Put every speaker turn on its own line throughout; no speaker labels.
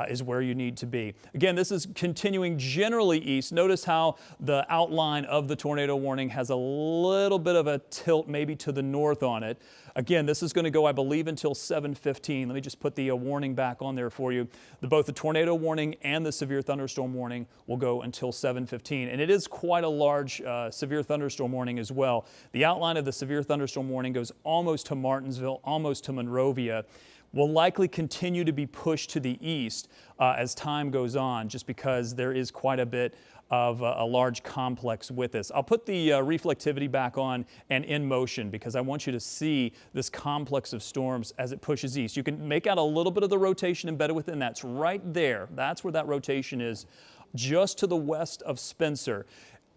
is where you need to be. Again, this is continuing generally east. Notice how the outline of the tornado warning has a little bit of a tilt maybe to the north on it. Again, this is going to go, I believe, until 7:15. Let me just put the warning back on there for you. Both the tornado warning and the severe thunderstorm warning will go until 7:15. And it is quite a large severe thunderstorm warning as well. The outline of the severe thunderstorm warning goes almost to Martinsville, almost to Monrovia. Will likely continue to be pushed to the east as time goes on, just because there is quite a bit of a large complex with this. I'll put the reflectivity back on and in motion because I want you to see this complex of storms as it pushes east. You can make out a little bit of the rotation embedded within. That's right there. That's where that rotation is, just to the west of Spencer.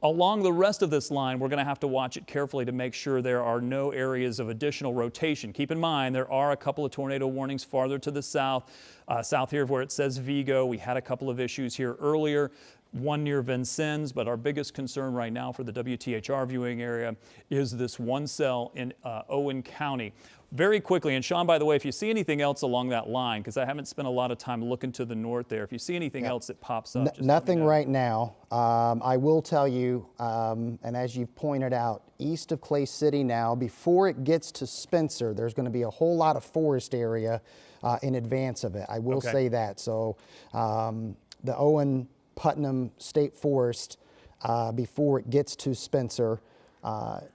Along the rest of this line, we're going to have to watch it carefully to make sure there are no areas of additional rotation. Keep in mind, there are a couple of tornado warnings farther to the south. South here where it says Vigo. We had a couple of issues here earlier, one near Vincennes, but our biggest concern right now for the WTHR viewing area is this one cell in Owen County. Very quickly, and Sean, by the way, if you see anything else along that line, because I haven't spent a lot of time looking to the north there, if you see anything else that pops up, just
nothing right now. I will tell you, and as you've pointed out, east of Clay City now, before it gets to Spencer, there's going to be a whole lot of forest area in advance of it. I will say that. So the Owen Putnam State Forest, before it gets to Spencer,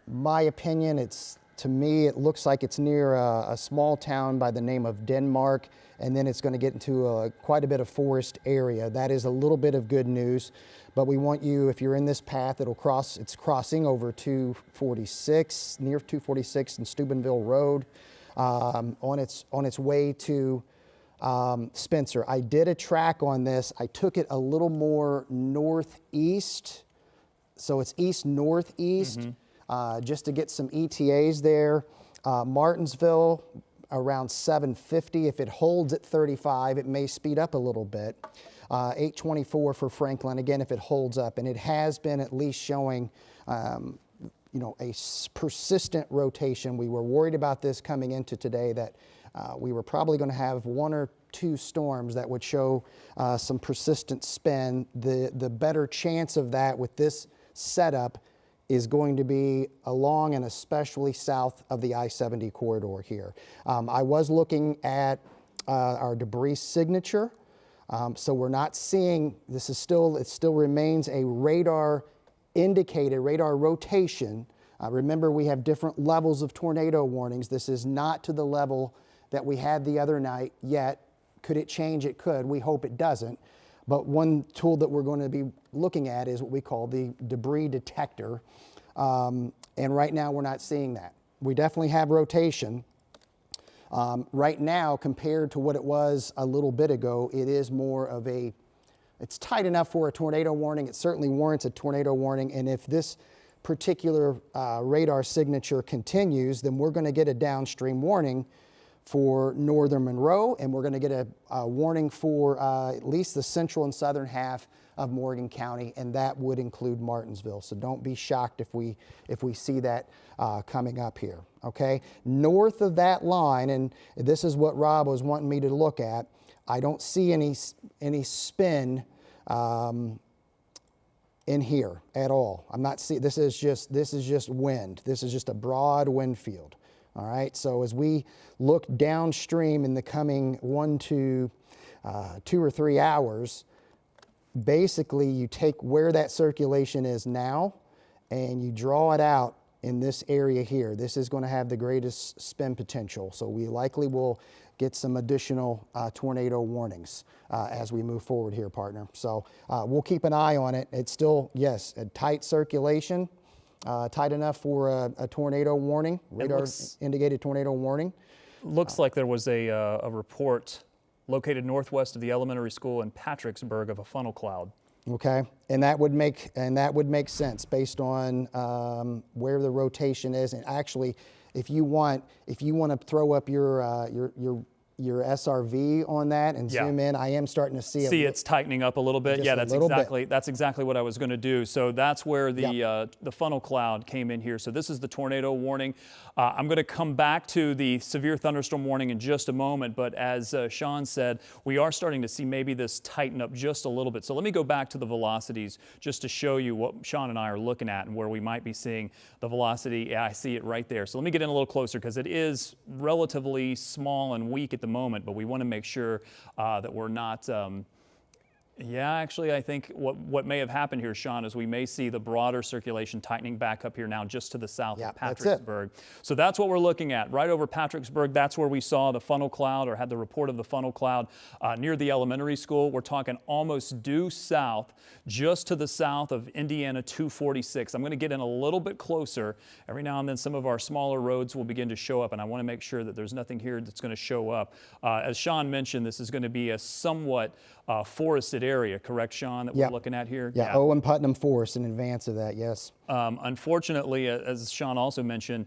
my opinion, to me, it looks like it's near a small town by the name of Denmark, and then it's going to get into quite a bit of forest area. That is a little bit of good news, but we want you, if you're in this path, it's crossing over 246, near 246 and Steubenville Road, on its way to Spencer. I did a track on this. I took it a little more northeast, so it's east-northeast. Just to get some ETAs there. Martinsville around 750. If it holds at 35, it may speed up a little bit. 824 for Franklin, again, if it holds up. And it has been at least showing, a persistent rotation. We were worried about this coming into today, that we were probably going to have one or two storms that would show some persistent spin. The better chance of that with this setup is going to be along and especially south of the I-70 corridor here. I was looking at our debris signature, so we're not seeing, it still remains a radar indicated, radar rotation. Remember, we have different levels of tornado warnings. This is not to the level that we had the other night yet. Could it change? It could. We hope it doesn't. But one tool that we're going to be looking at is what we call the debris detector. And right now we're not seeing that. We definitely have rotation. Right now, compared to what it was a little bit ago, it is more of it's tight enough for a tornado warning. It certainly warrants a tornado warning. And if this particular radar signature continues, then we're going to get a downstream warning for northern Monroe, and we're going to get a warning for at least the central and southern half of Morgan County, and that would include Martinsville. So don't be shocked if we see that coming up here. Okay, north of that line, and this is what Rob was wanting me to look at. I don't see any spin in here at all. I'm not seeing. This is just wind. This is just a broad wind field. All right, so as we look downstream in the coming 1 to 2 or 3 hours, basically you take where that circulation is now and you draw it out in this area here. This is going to have the greatest spin potential, so we likely will get some additional tornado warnings as we move forward here, partner. So we'll keep an eye on it. It's still, yes, a tight circulation. Tight enough for a tornado warning, radar indicated tornado warning.
Looks like there was a report located northwest of the elementary school in Patricksburg of a funnel cloud.
Okay, and that would make sense based on where the rotation is. And actually, if you want to throw up your your SRV on that and
Yeah.
zoom in, I am starting to see
It's tightening up a little bit.
Just
Yeah,
a
that's
little bit.
exactly what I was going to do. So that's where the funnel cloud came in here. So this is the tornado warning. I'm going to come back to the severe thunderstorm warning in just a moment, but as Sean said, we are starting to see maybe this tighten up just a little bit. So let me go back to the velocities just to show you what Sean and I are looking at and where we might be seeing the velocity. Yeah, I see it right there. So let me get in a little closer because it is relatively small and weak at the moment, but we want to make sure that we're not yeah, actually, I think what may have happened here, Sean, is we may see the broader circulation tightening back up here now just to the south of Patricksburg. So that's what we're looking at. Right over Patricksburg, that's where we saw the funnel cloud or had the report of the funnel cloud near the elementary school. We're talking almost due south, just to the south of Indiana 246. I'm going to get in a little bit closer. Every now and then some of our smaller roads will begin to show up, and I want to make sure that there's nothing here that's going to show up. As Sean mentioned, this is going to be a somewhat forested area, correct, Sean, that we're looking at here?
Yeah, Owen Putnam Forest in advance of that, yes.
Unfortunately, as Sean also mentioned,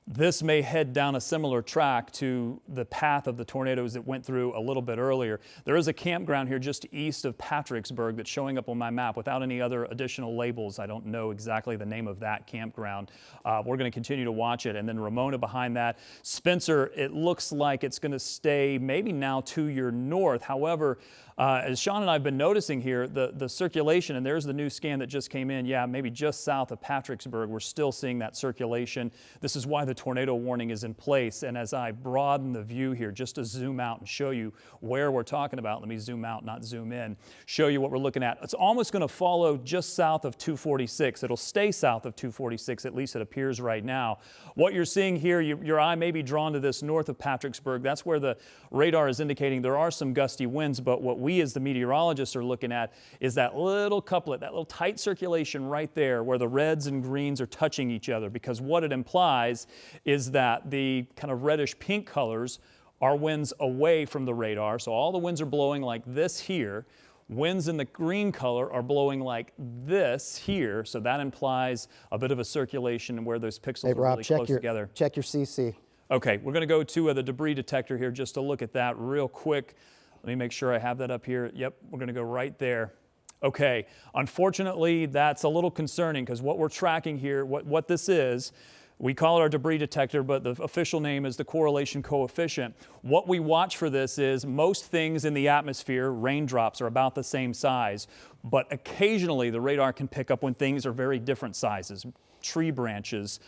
this may head down a similar track to the path of the tornadoes that went through a little bit earlier. There is a campground here just east of Patricksburg that's showing up on my map without any other additional labels. I don't know exactly the name of that campground. We're going to continue to watch it. And then Ramona behind that. Spencer, it looks like it's going to stay maybe now to your north. However, as Sean and I have been noticing here, the circulation, and there's the new scan that just came in, yeah, maybe just south of Patricksburg, we're still seeing that circulation. This is why the tornado warning is in place. And as I broaden the view here, just to zoom out and show you where we're talking about, let me zoom out, not zoom in, show you what we're looking at. It's almost going to follow just south of 246. It'll stay south of 246, at least it appears right now. What you're seeing here, your eye may be drawn to this north of Patricksburg. That's where the radar is indicating there are some gusty winds, but what we as the meteorologists are looking at is that little couplet, that little tight circulation right there where the reds and greens are touching each other, because what it implies is that the kind of reddish pink colors are winds away from the radar. So all the winds are blowing like this here. Winds in the green color are blowing like this here. So that implies a bit of a circulation where those pixels are
Rob,
really close together.
Check your CC.
Okay, we're going to go to the debris detector here just to look at that real quick. Let me make sure I have that up here. Yep, we're going to go right there. Okay, unfortunately, that's a little concerning because what we're tracking here, what this is, we call it our debris detector, but the official name is the correlation coefficient. What we watch for this is most things in the atmosphere, raindrops, are about the same size, but occasionally the radar can pick up when things are very different sizes, tree branches,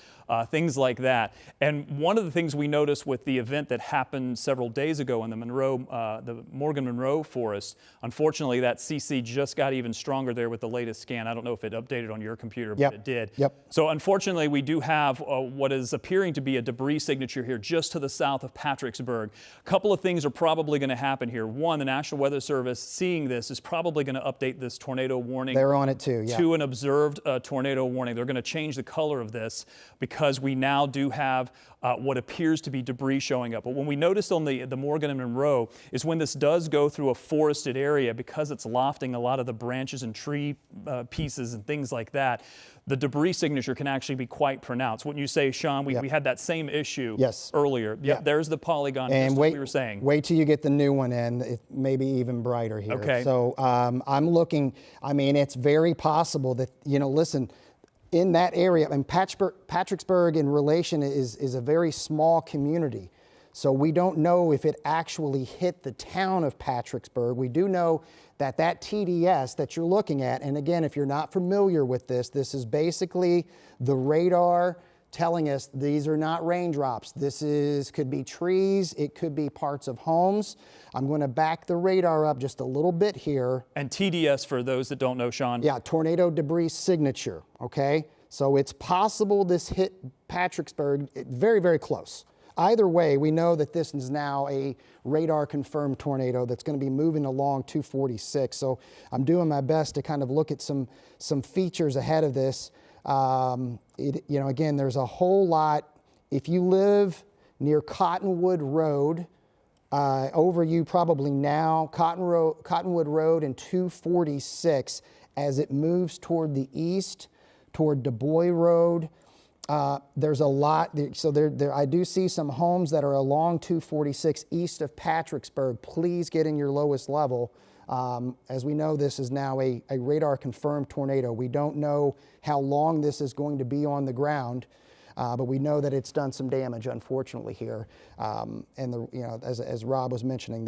things like that. And one of the things we noticed with the event that happened several days ago in the Morgan Monroe forest, unfortunately that CC just got even stronger there with the latest scan. I don't know if it updated on your computer, but it did. So unfortunately we do have what is appearing to be a debris signature here just to the south of Patricksburg. A couple of things are probably going to happen here. One, the National Weather Service, seeing this, is probably going to update this tornado warning.
They're on it too,
to an observed tornado warning. They're going to change the color of this because we now do have what appears to be debris showing up. But when we noticed on the Morgan and Monroe is when this does go through a forested area, because it's lofting a lot of the branches and tree pieces and things like that, the debris signature can actually be quite pronounced. Wouldn't you say, Sean, we had that same issue earlier? Yep, there's the polygon,
and
just
wait,
as we were saying.
Wait till you get the new one in. It may be even brighter here.
Okay.
So I'm looking, I mean, it's very possible that, listen, in that area, and Patricksburg in relation is a very small community. So we don't know if it actually hit the town of Patricksburg. We do know that TDS that you're looking at, and again, if you're not familiar with this is basically the radar telling us these are not raindrops. Could be trees, it could be parts of homes. I'm going to back the radar up just a little bit here.
And TDS, for those that don't know, Sean?
Yeah, tornado debris signature, okay? So it's possible this hit Patricksburg very, very close. Either way, we know that this is now a radar-confirmed tornado that's going to be moving along 246. So I'm doing my best to kind of look at some features ahead of this. Again, there's a whole lot. If you live near Cottonwood Road, over you probably now, Cottonwood Road and 246, as it moves toward the east, toward Du Bois Road, There's a lot, so I do see some homes that are along 246 east of Patricksburg. Please get in your lowest level. As we know, this is now a radar confirmed tornado. We don't know how long this is going to be on the ground, but we know that it's done some damage, unfortunately, here. And as Rob was mentioning,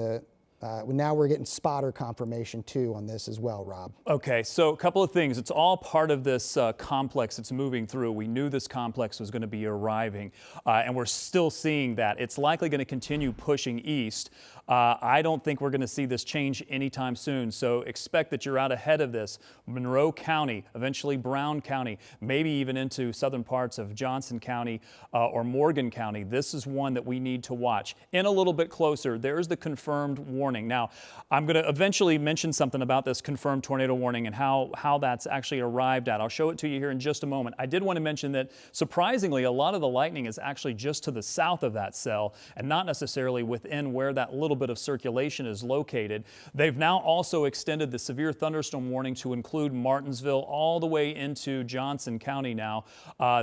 now we're getting spotter confirmation too on this as well, Rob.
Okay, so a couple of things. It's all part of this complex that's moving through. We knew this complex was going to be arriving, and we're still seeing that. It's likely going to continue pushing east. I don't think we're going to see this change anytime soon, so expect that you're out ahead of this. Monroe County, eventually Brown County, maybe even into southern parts of Johnson County or Morgan County. This is one that we need to watch. In a little bit closer, there's the confirmed warning. Now, I'm going to eventually mention something about this confirmed tornado warning and how that's actually arrived at. I'll show it to you here in just a moment. I did want to mention that, surprisingly, a lot of the lightning is actually just to the south of that cell and not necessarily within where that little bit of circulation is located. They've now also extended the severe thunderstorm warning to include Martinsville all the way into Johnson County now.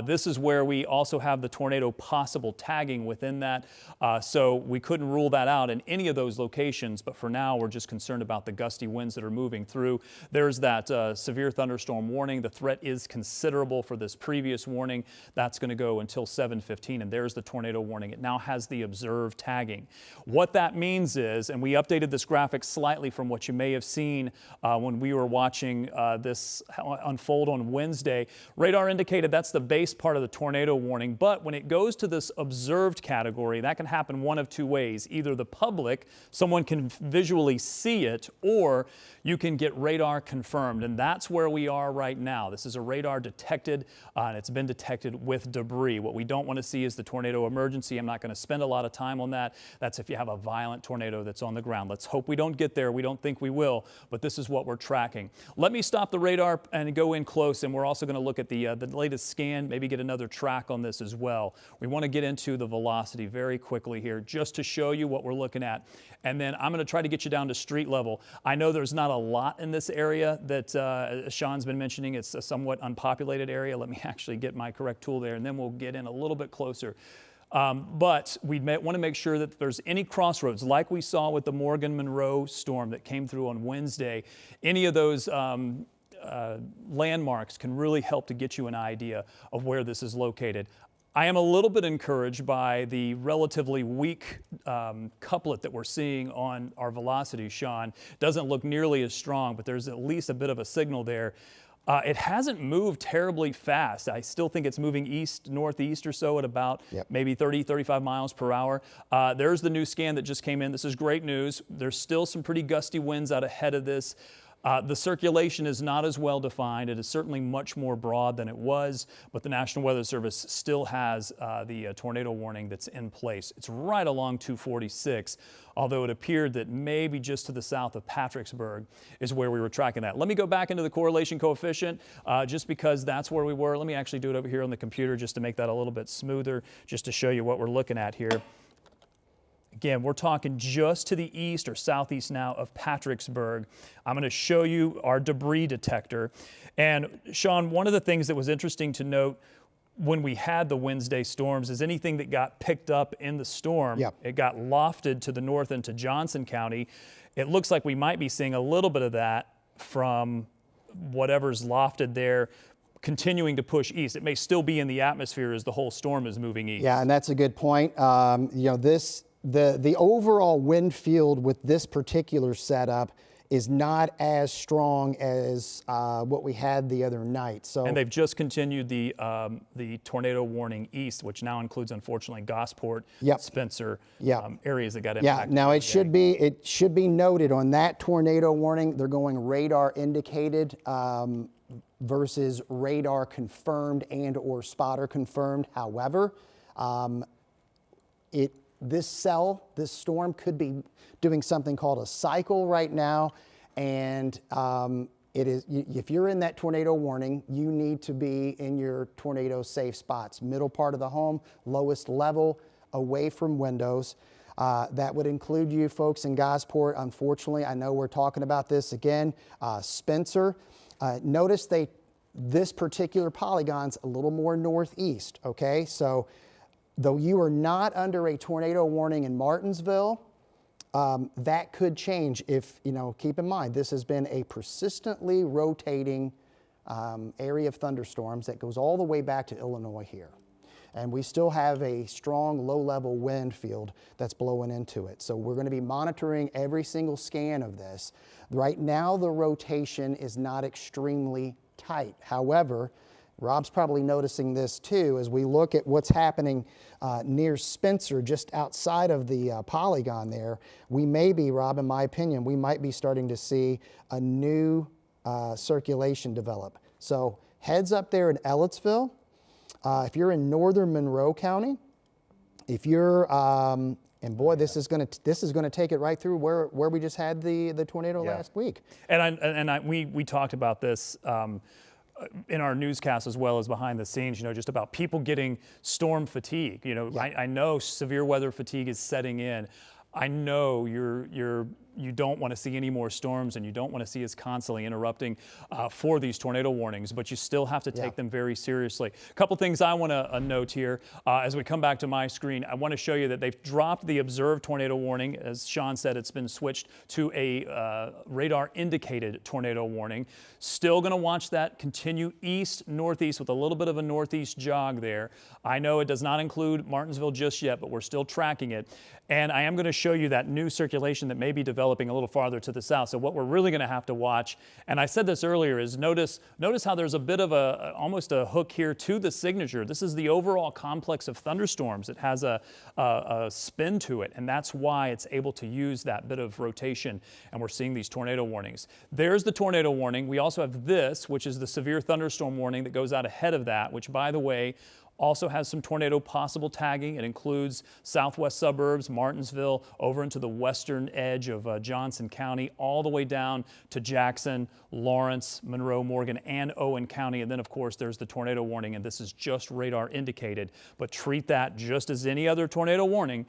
This is where we also have the tornado possible tagging within that, so we couldn't rule that out in any of those locations, but for now we're just concerned about the gusty winds that are moving through. There's that severe thunderstorm warning. The threat is considerable for this previous warning. That's going to go until 7:15, and there's the tornado warning. It now has the observed tagging. What that means is, and we updated this graphic slightly from what you may have seen when we were watching this unfold on Wednesday. Radar indicated that's the base part of the tornado warning, but when it goes to this observed category, that can happen one of two ways. Either the public, someone can visually see it, or you can get radar confirmed, and that's where we are right now. This is a radar detected, and it's been detected with debris. What we don't want to see is the tornado emergency. I'm not going to spend a lot of time on that. That's if you have a violent tornado that's on the ground. Let's hope we don't get there. We don't think we will, but this is what we're tracking. Let me stop the radar and go in close, and we're also going to look at the latest scan, maybe get another track on this as well. We want to get into the velocity very quickly here just to show you what we're looking at, and then I'm going to try to get you down to street level. I know there's not a lot in this area that Sean's been mentioning. It's a somewhat unpopulated area. Let me actually get my correct tool there, and then we'll get in a little bit closer. But we want to make sure that if there's any crossroads, like we saw with the Morgan-Monroe storm that came through on Wednesday, any of those landmarks can really help to get you an idea of where this is located. I am a little bit encouraged by the relatively weak couplet that we're seeing on our velocity, Sean. Doesn't look nearly as strong, but there's at least a bit of a signal there. It hasn't moved terribly fast. I still think it's moving east, northeast or so at about maybe 30, 35 miles per hour. There's the new scan that just came in. This is great news. There's still some pretty gusty winds out ahead of this. The circulation is not as well defined. It is certainly much more broad than it was, but the National Weather Service still has the tornado warning that's in place. It's right along 246, although it appeared that maybe just to the south of Patricksburg is where we were tracking that. Let me go back into the correlation coefficient just because that's where we were. Let me actually do it over here on the computer just to make that a little bit smoother, just to show you what we're looking at here. Again, we're talking just to the east or southeast now of Patricksburg. I'm going to show you our debris detector. And Sean, one of the things that was interesting to note when we had the Wednesday storms is anything that got picked up in the storm, it got lofted to the north into Johnson County. It looks like we might be seeing a little bit of that from whatever's lofted there continuing to push east. It may still be in the atmosphere as the whole storm is moving east.
Yeah, and that's a good point. The overall wind field with this particular setup is not as strong as what we had the other night. So,
and they've just continued the tornado warning east, which now includes, unfortunately, Gosport, Spencer, areas that got impacted.
Yeah. Now it should be noted on that tornado warning, they're going radar indicated versus radar confirmed and or spotter confirmed. However, this storm could be doing something called a cycle right now, and if you're in that tornado warning, you need to be in your tornado safe spots, middle part of the home, lowest level, away from windows. That would include you folks in Gosport. Unfortunately, I know we're talking about this again. Spencer, notice This particular polygon's a little more northeast, okay? So though you are not under a tornado warning in Martinsville, that could change if, keep in mind, this has been a persistently rotating area of thunderstorms that goes all the way back to Illinois here. And we still have a strong low-level wind field that's blowing into it. So we're going to be monitoring every single scan of this. Right now, the rotation is not extremely tight. However, Robb's probably noticing this too as we look at what's happening near Spencer, just outside of the polygon there. We may be, Robb, in my opinion, we might be starting to see a new circulation develop. So heads up there in Ellisville. If you're in northern Monroe County, if you're, and boy, this is going to take it right through where we just had the tornado last week.
And we talked about this in our newscast as well as behind the scenes, just about people getting storm fatigue. I know severe weather fatigue is setting in. I know you don't want to see any more storms, and you don't want to see us constantly interrupting for these tornado warnings, but you still have to take them very seriously. A couple things I want to note here as we come back to my screen. I want to show you that they've dropped the observed tornado warning. As Sean said, it's been switched to a radar indicated tornado warning. Still going to watch that continue east, northeast with a little bit of a northeast jog there. I know it does not include Martinsville just yet, but we're still tracking it. And I am going to show you that new circulation that may be developing a little farther to the south. So what we're really going to have to watch, and I said this earlier, is notice how there's a bit of almost a hook here to the signature. This is the overall complex of thunderstorms. It has a spin to it, and that's why it's able to use that bit of rotation, and we're seeing these tornado warnings. There's the tornado warning. We also have this, which is the severe thunderstorm warning that goes out ahead of that, which, by the way, also has some tornado possible tagging. It includes southwest suburbs, Martinsville, over into the western edge of Johnson County, all the way down to Jackson, Lawrence, Monroe, Morgan, and Owen County. And then, of course, there's the tornado warning, and this is just radar indicated. But treat that just as any other tornado warning,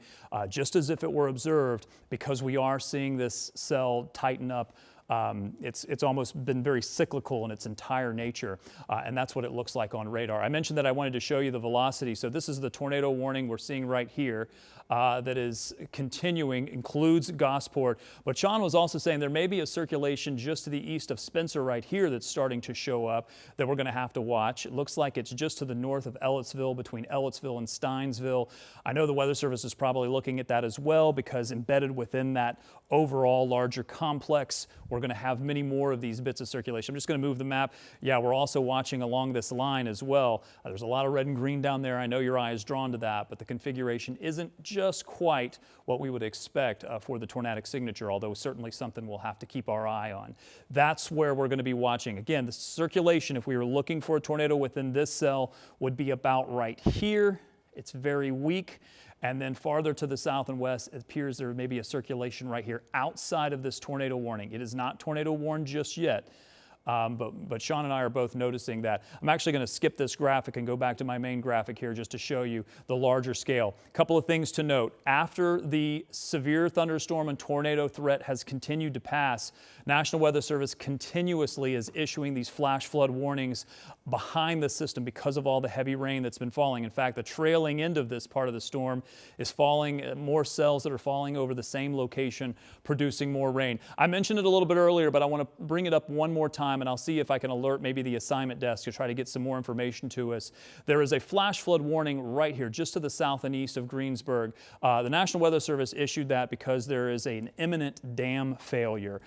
just as if it were observed, because we are seeing this cell tighten up. It's almost been very cyclical in its entire nature, and that's what it looks like on radar. I mentioned that I wanted to show you the velocity. So this is the tornado warning we're seeing right here that is continuing, includes Gosport. But Sean was also saying there may be a circulation just to the east of Spencer right here that's starting to show up that we're going to have to watch. It looks like it's just to the north of Ellisville, between Ellisville and Steinsville. I know the Weather Service is probably looking at that as well, because embedded within that overall larger complex, we're going to have many more of these bits of circulation. I'm just going to move the map. Yeah, we're also watching along this line as well. There's a lot of red and green down there. I know your eye is drawn to that, but the configuration isn't just quite what we would expect for the tornadic signature, although certainly something we'll have to keep our eye on. That's where we're going to be watching. Again, the circulation, if we were looking for a tornado within this cell, would be about right here. It's very weak. And then farther to the south and west, it appears there may be a circulation right here outside of this tornado warning. It is not tornado warned just yet, but Sean and I are both noticing that. I'm actually going to skip this graphic and go back to my main graphic here just to show you the larger scale. A couple of things to note. After the severe thunderstorm and tornado threat has continued to pass, National Weather Service continuously is issuing these flash flood warnings behind the system because of all the heavy rain that's been falling. In fact, the trailing end of this part of the storm is falling, more cells that are falling over the same location, producing more rain. I mentioned it a little bit earlier, but I want to bring it up one more time, and I'll see if I can alert maybe the assignment desk to try to get some more information to us. There is a flash flood warning right here, just to the south and east of Greensburg. The National Weather Service issued that because there is an imminent dam failure.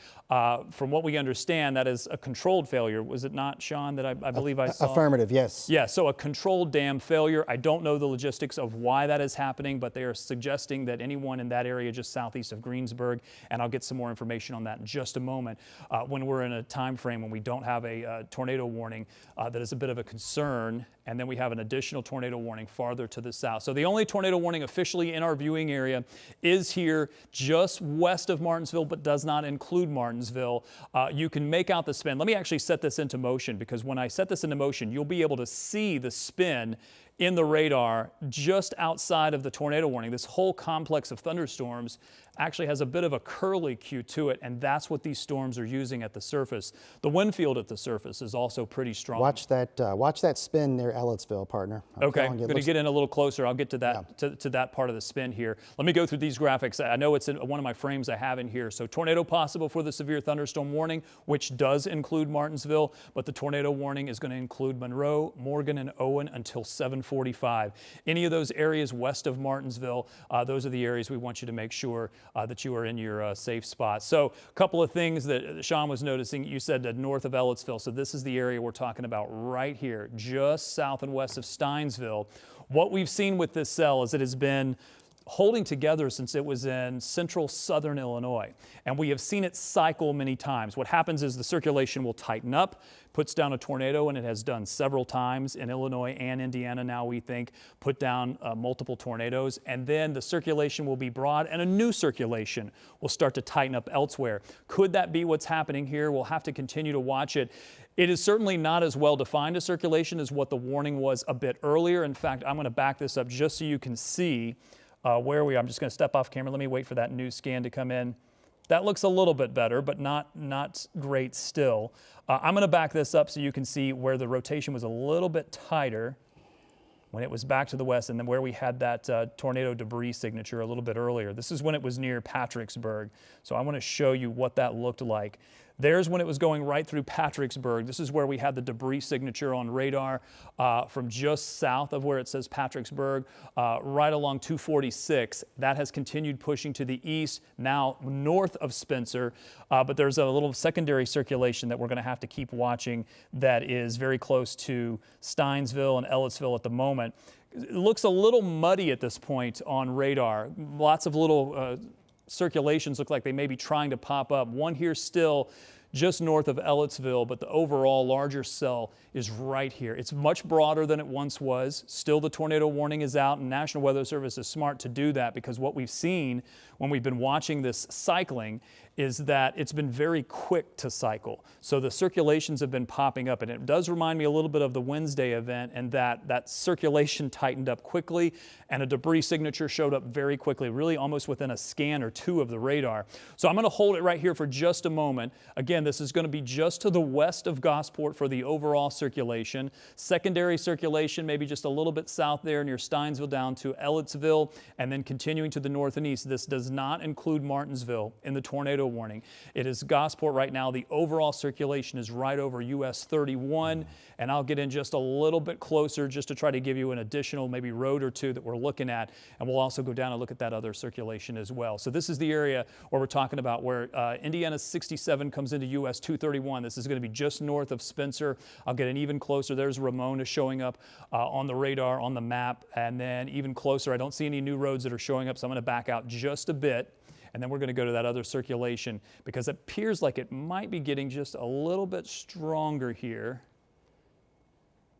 From what we understand, that is a controlled failure. Was it not, Sean, that I believe I saw?
Affirmative, yes.
Yeah, so a controlled dam failure. I don't know the logistics of why that is happening, but they are suggesting that anyone in that area just southeast of Greensburg, and I'll get some more information on that in just a moment, when we're in a time frame when we don't have a tornado warning, that is a bit of a concern. And then we have an additional tornado warning farther to the south. So the only tornado warning officially in our viewing area is here just west of Martinsville, but does not include Martinsville. You can make out the spin. Let me actually set this into motion, because when I set this into motion, you'll be able to see the spin in the radar just outside of the tornado warning. This whole complex of thunderstorms actually has a bit of a curlicue to it, and that's what these storms are using at the surface. The wind field at the surface is also pretty strong.
Watch that spin near Ellisville, partner.
Okay, I'm going to get in a little closer. I'll get to that to that part of the spin here. Let me go through these graphics. I know it's in one of my frames I have in here. So tornado possible for the severe thunderstorm warning, which does include Martinsville, but the tornado warning is going to include Monroe, Morgan, and Owen until 7:45. Any of those areas west of Martinsville, those are the areas we want you to make sure that you are in your safe spot. So a couple of things that Sean was noticing. You said north of Ellisville. So this is the area we're talking about right here, just south and west of Steinsville. What we've seen with this cell is it has been holding together since it was in central southern Illinois. And we have seen it cycle many times. What happens is the circulation will tighten up, puts down a tornado, and it has done several times in Illinois and Indiana now, we think, put down multiple tornadoes. And then the circulation will be broad and a new circulation will start to tighten up elsewhere. Could that be what's happening here? We'll have to continue to watch it. It is certainly not as well defined a circulation as what the warning was a bit earlier. In fact, I'm going to back this up just so you can see where we are. I'm just going to step off camera. Let me wait for that new scan to come in. That looks a little bit better, but not great still. I'm going to back this up so you can see where the rotation was a little bit tighter when it was back to the west, and then where we had that tornado debris signature a little bit earlier. This is when it was near Patricksburg. So I want to show you what that looked like. There's when it was going right through Patricksburg. This is where we had the debris signature on radar from just south of where it says Patricksburg, right along 246. That has continued pushing to the east, now north of Spencer. But there's a little secondary circulation that we're going to have to keep watching that is very close to Steinsville and Ellisville at the moment. It looks a little muddy at this point on radar. Lots of little circulations look like they may be trying to pop up. One here still just north of Ellisville, but the overall larger cell is right here. It's much broader than it once was. Still, the tornado warning is out, and National Weather Service is smart to do that because what we've seen when we've been watching this cycling is that it's been very quick to cycle. So the circulations have been popping up, and it does remind me a little bit of the Wednesday event, and that circulation tightened up quickly and a debris signature showed up very quickly, really almost within a scan or two of the radar. So I'm going to hold it right here for just a moment. Again, this is going to be just to the west of Gosport for the overall circulation. Secondary circulation, maybe just a little bit south there near Steinsville down to Ellisville, and then continuing to the north and east. This does not include Martinsville in the tornado warning. It is Gosport right now. The overall circulation is right over US 31, and I'll get in just a little bit closer just to try to give you an additional maybe road or two that we're looking at, and we'll also go down and look at that other circulation as well. So this is the area where we're talking about where Indiana 67 comes into US 231. This is going to be just north of Spencer. I'll get in even closer. There's Ramona showing up on the radar, on the map, and then even closer. I don't see any new roads that are showing up, so I'm going to back out just a bit. And then we're going to go to that other circulation because it appears like it might be getting just a little bit stronger here.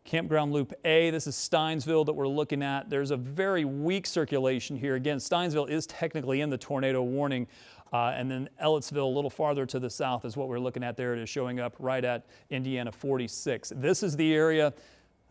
Campground Loop A, this is Steinsville that we're looking at. There's a very weak circulation here. Again, Steinsville is technically in the tornado warning. And then Ellisville, a little farther to the south, is what we're looking at there. It is showing up right at Indiana 46. This is the area.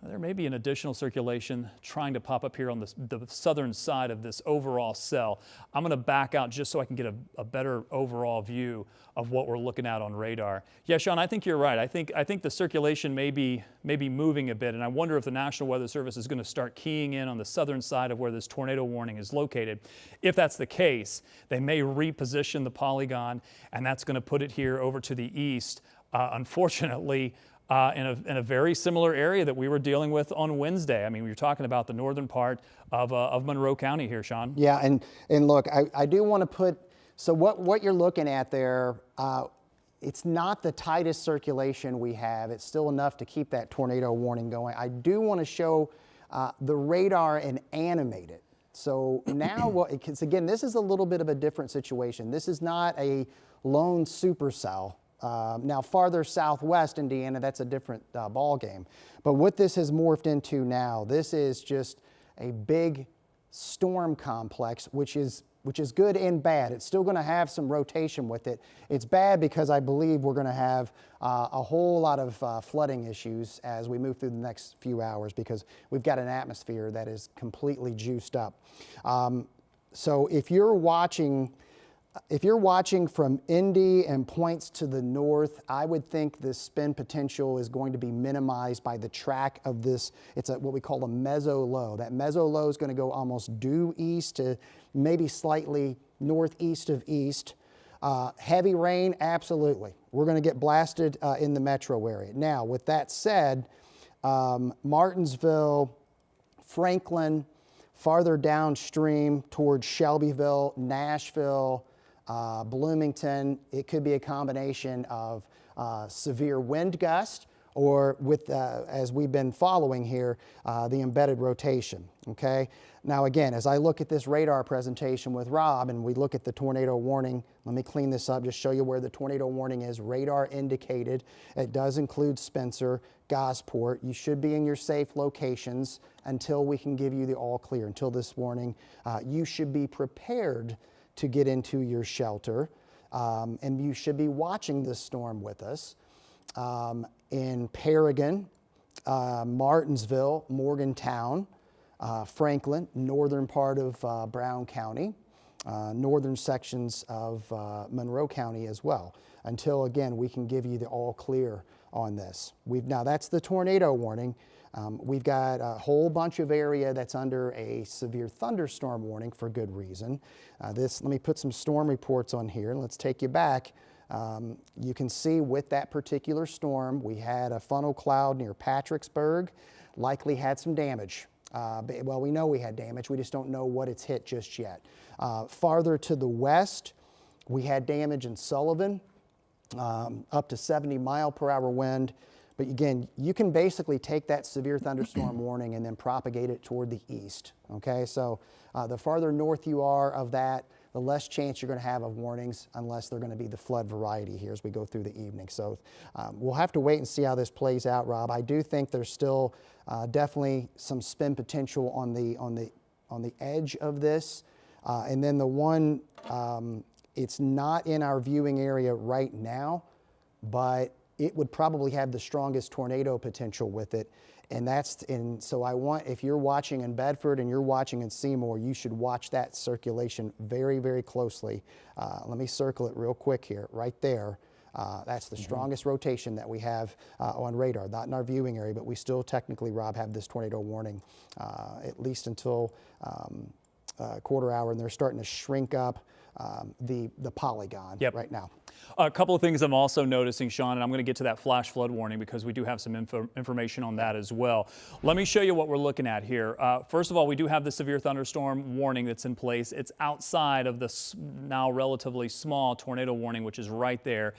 There may be an additional circulation trying to pop up here on the southern side of this overall cell. I'm going to back out just so I can get a better overall view of what we're looking at on radar. Yeah, Sean, I think you're right. I think the circulation may be moving a bit, and I wonder if the National Weather Service is going to start keying in on the southern side of where this tornado warning is located. If that's the case, they may reposition the polygon, and that's going to put it here over to the east. Unfortunately, in a very similar area that we were dealing with on Wednesday. I mean, we were talking about the northern part of Monroe County here, Sean.
Yeah, and look, I do want to put, so what you're looking at there, it's not the tightest circulation we have. It's still enough to keep that tornado warning going. I do want to show the radar and animate it. So now, because again, this is a little bit of a different situation. This is not a lone supercell. Now, farther southwest Indiana, that's a different ball game. But what this has morphed into now, this is just a big storm complex, which is which is good and bad. It's still going to have some rotation with it. It's bad because I believe we're going to have a whole lot of flooding issues as we move through the next few hours because we've got an atmosphere that is completely juiced up. So if you're watching from Indy and points to the north, I would think the spin potential is going to be minimized by the track of this. It's what we call a meso low. That meso low is going to go almost due east to maybe slightly northeast of east. Heavy rain, absolutely. We're going to get blasted in the metro area. Now, with that said, Martinsville, Franklin, farther downstream towards Shelbyville, Nashville, Bloomington, it could be a combination of severe wind gust or with, as we've been following here, the embedded rotation, okay? Now again, as I look at this radar presentation with Rob and we look at the tornado warning, let me clean this up, just show you where the tornado warning is, radar indicated. It does include Spencer, Gosport. You should be in your safe locations until we can give you the all clear. Until this warning, you should be prepared to get into your shelter, and you should be watching this storm with us. In Paragon, Martinsville, Morgantown, Franklin, northern part of Brown County, northern sections of Monroe County as well, until again we can give you the all clear on this. Now that's the tornado warning. We've got a whole bunch of area that's under a severe thunderstorm warning for good reason. Let me put some storm reports on here. Let's take you back. You can see with that particular storm, we had a funnel cloud near Patricksburg, likely had some damage. Well, we know we had damage, we just don't know what it's hit just yet. Farther to the west, we had damage in Sullivan, up to 70-mile-per-hour wind. But again, you can basically take that severe thunderstorm warning and then propagate it toward the east, okay? So the farther north you are of that, the less chance you're going to have of warnings unless they're going to be the flood variety here as we go through the evening. So we'll have to wait and see how this plays out, Rob. I do think there's still definitely some spin potential on the edge of this. And then the one, it's not in our viewing area right now, but it would probably have the strongest tornado potential with it. And so if you're watching in Bedford and you're watching in Seymour, you should watch that circulation very, very closely. Let me circle it real quick here, right there. That's the strongest rotation that we have on radar, not in our viewing area, but we still technically, Rob, have this tornado warning at least until quarter hour, and they're starting to shrink up the polygon right now.
A couple of things I'm also noticing, Sean, and I'm going to get to that flash flood warning because we do have some information on that as well. Let me show you what we're looking at here. First of all, we do have the severe thunderstorm warning that's in place. It's outside of the now relatively small tornado warning, which is right there.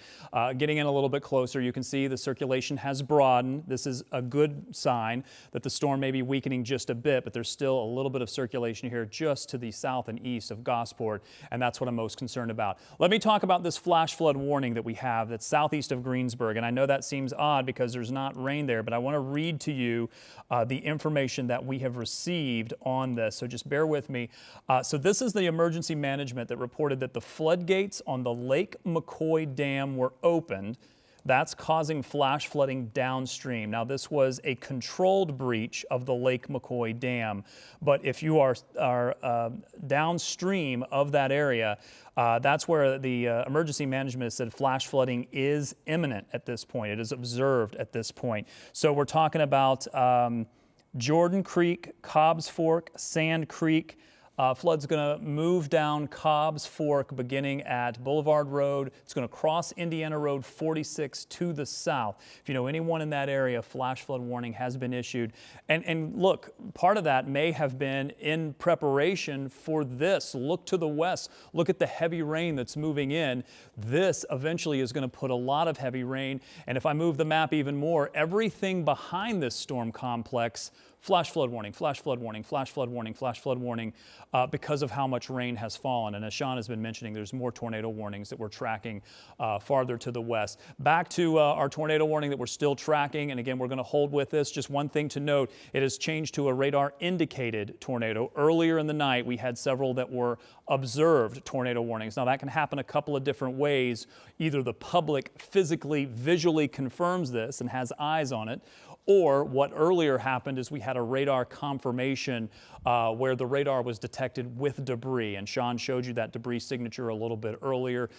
Getting in a little bit closer, you can see the circulation has broadened. This is a good sign that the storm may be weakening just a bit, but there's still a little bit of circulation here just to the south and east of Gosport, and that's what I'm most concerned about. Let me talk about this flash flood warning that we have that's southeast of Greensburg, and I know that seems odd because there's not rain there, but I want to read to you the information that we have received on this, so just bear with me. So this is the emergency management that reported that the floodgates on the Lake McCoy Dam were opened. That's causing flash flooding downstream. Now, this was a controlled breach of the Lake McCoy Dam, but if you are downstream of that area, that's where the emergency management said flash flooding is imminent at this point. It is observed at this point. So we're talking about Jordan Creek, Cobb's Fork, Sand Creek. Flood's going to move down Cobb's Fork beginning at Boulevard Road. It's going to cross Indiana Road 46 to the south. If you know anyone in that area, flash flood warning has been issued. And look, part of that may have been in preparation for this. Look to the west. Look at the heavy rain that's moving in. This eventually is going to put a lot of heavy rain. And if I move the map even more, everything behind this storm complex flash flood warning, flash flood warning, flash flood warning, flash flood warning, because of how much rain has fallen. And as Sean has been mentioning, there's more tornado warnings that we're tracking farther to the west. Back to our tornado warning that we're still tracking, and again, we're going to hold with this. Just one thing to note, it has changed to a radar indicated tornado. Earlier in the night, we had several that were observed tornado warnings. Now that can happen a couple of different ways. Either the public physically, visually confirms this and has eyes on it, or what earlier happened is we had a radar confirmation where the radar was detected with debris, and Sean showed you that debris signature a little bit earlier.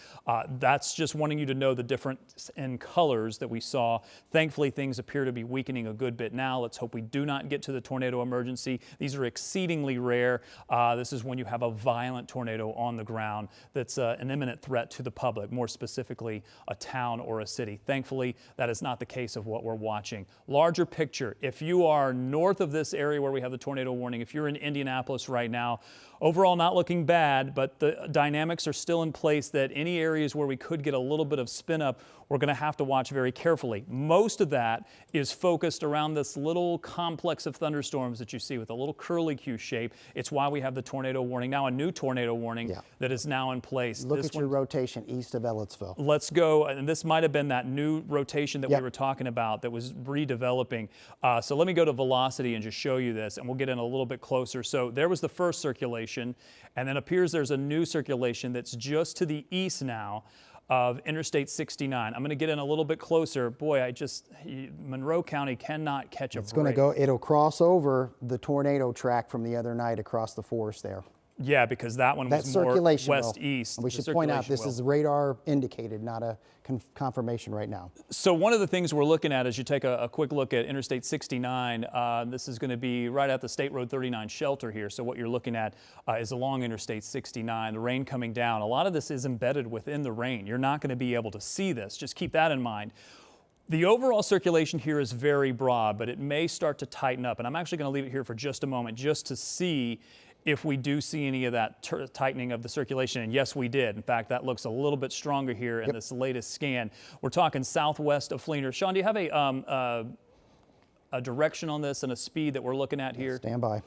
That's just wanting you to know the difference in colors that we saw. Thankfully, things appear to be weakening a good bit now. Let's hope we do not get to the tornado emergency. These are exceedingly rare. This is when you have a violent tornado on the ground that's an imminent threat to the public, more specifically a town or a city. Thankfully, that is not the case of what we're watching. Larger picture, if you are north of this area where we have the tornado warning, if you're in Indianapolis right now, overall not looking bad, but the dynamics are still in place that any areas where we could get a little bit of spin up, we're going to have to watch very carefully. Most of that is focused around this little complex of thunderstorms that you see with a little curlicue shape. It's why we have the tornado warning, now a new tornado warning that is now in place.
Look at your rotation east of Ellisville.
Let's go, and this might have been that new rotation that we were talking about that was redeveloping. So let me go to velocity and just show you this, and we'll get in a little bit closer. So there was the first circulation, and then appears there's a new circulation that's just to the east now of Interstate 69. I'm going to get in a little bit closer. Boy, Monroe County cannot catch a break.
It's going to go, it'll cross over the tornado track from the other night across the forest there.
Yeah, because that one was more west-east.
We should point out this is radar indicated, not a confirmation right now.
So one of the things we're looking at as you take a quick look at Interstate 69, this is going to be right at the State Road 39 shelter here. So what you're looking at is along Interstate 69, the rain coming down. A lot of this is embedded within the rain. You're not going to be able to see this. Just keep that in mind. The overall circulation here is very broad, but it may start to tighten up. And I'm actually going to leave it here for just a moment just to see if we do see any of that tightening of the circulation. And yes, we did. In fact, that looks a little bit stronger here in this latest scan. We're talking southwest of Fleener. Sean, do you have a direction on this and a speed that we're looking at here?
Stand by.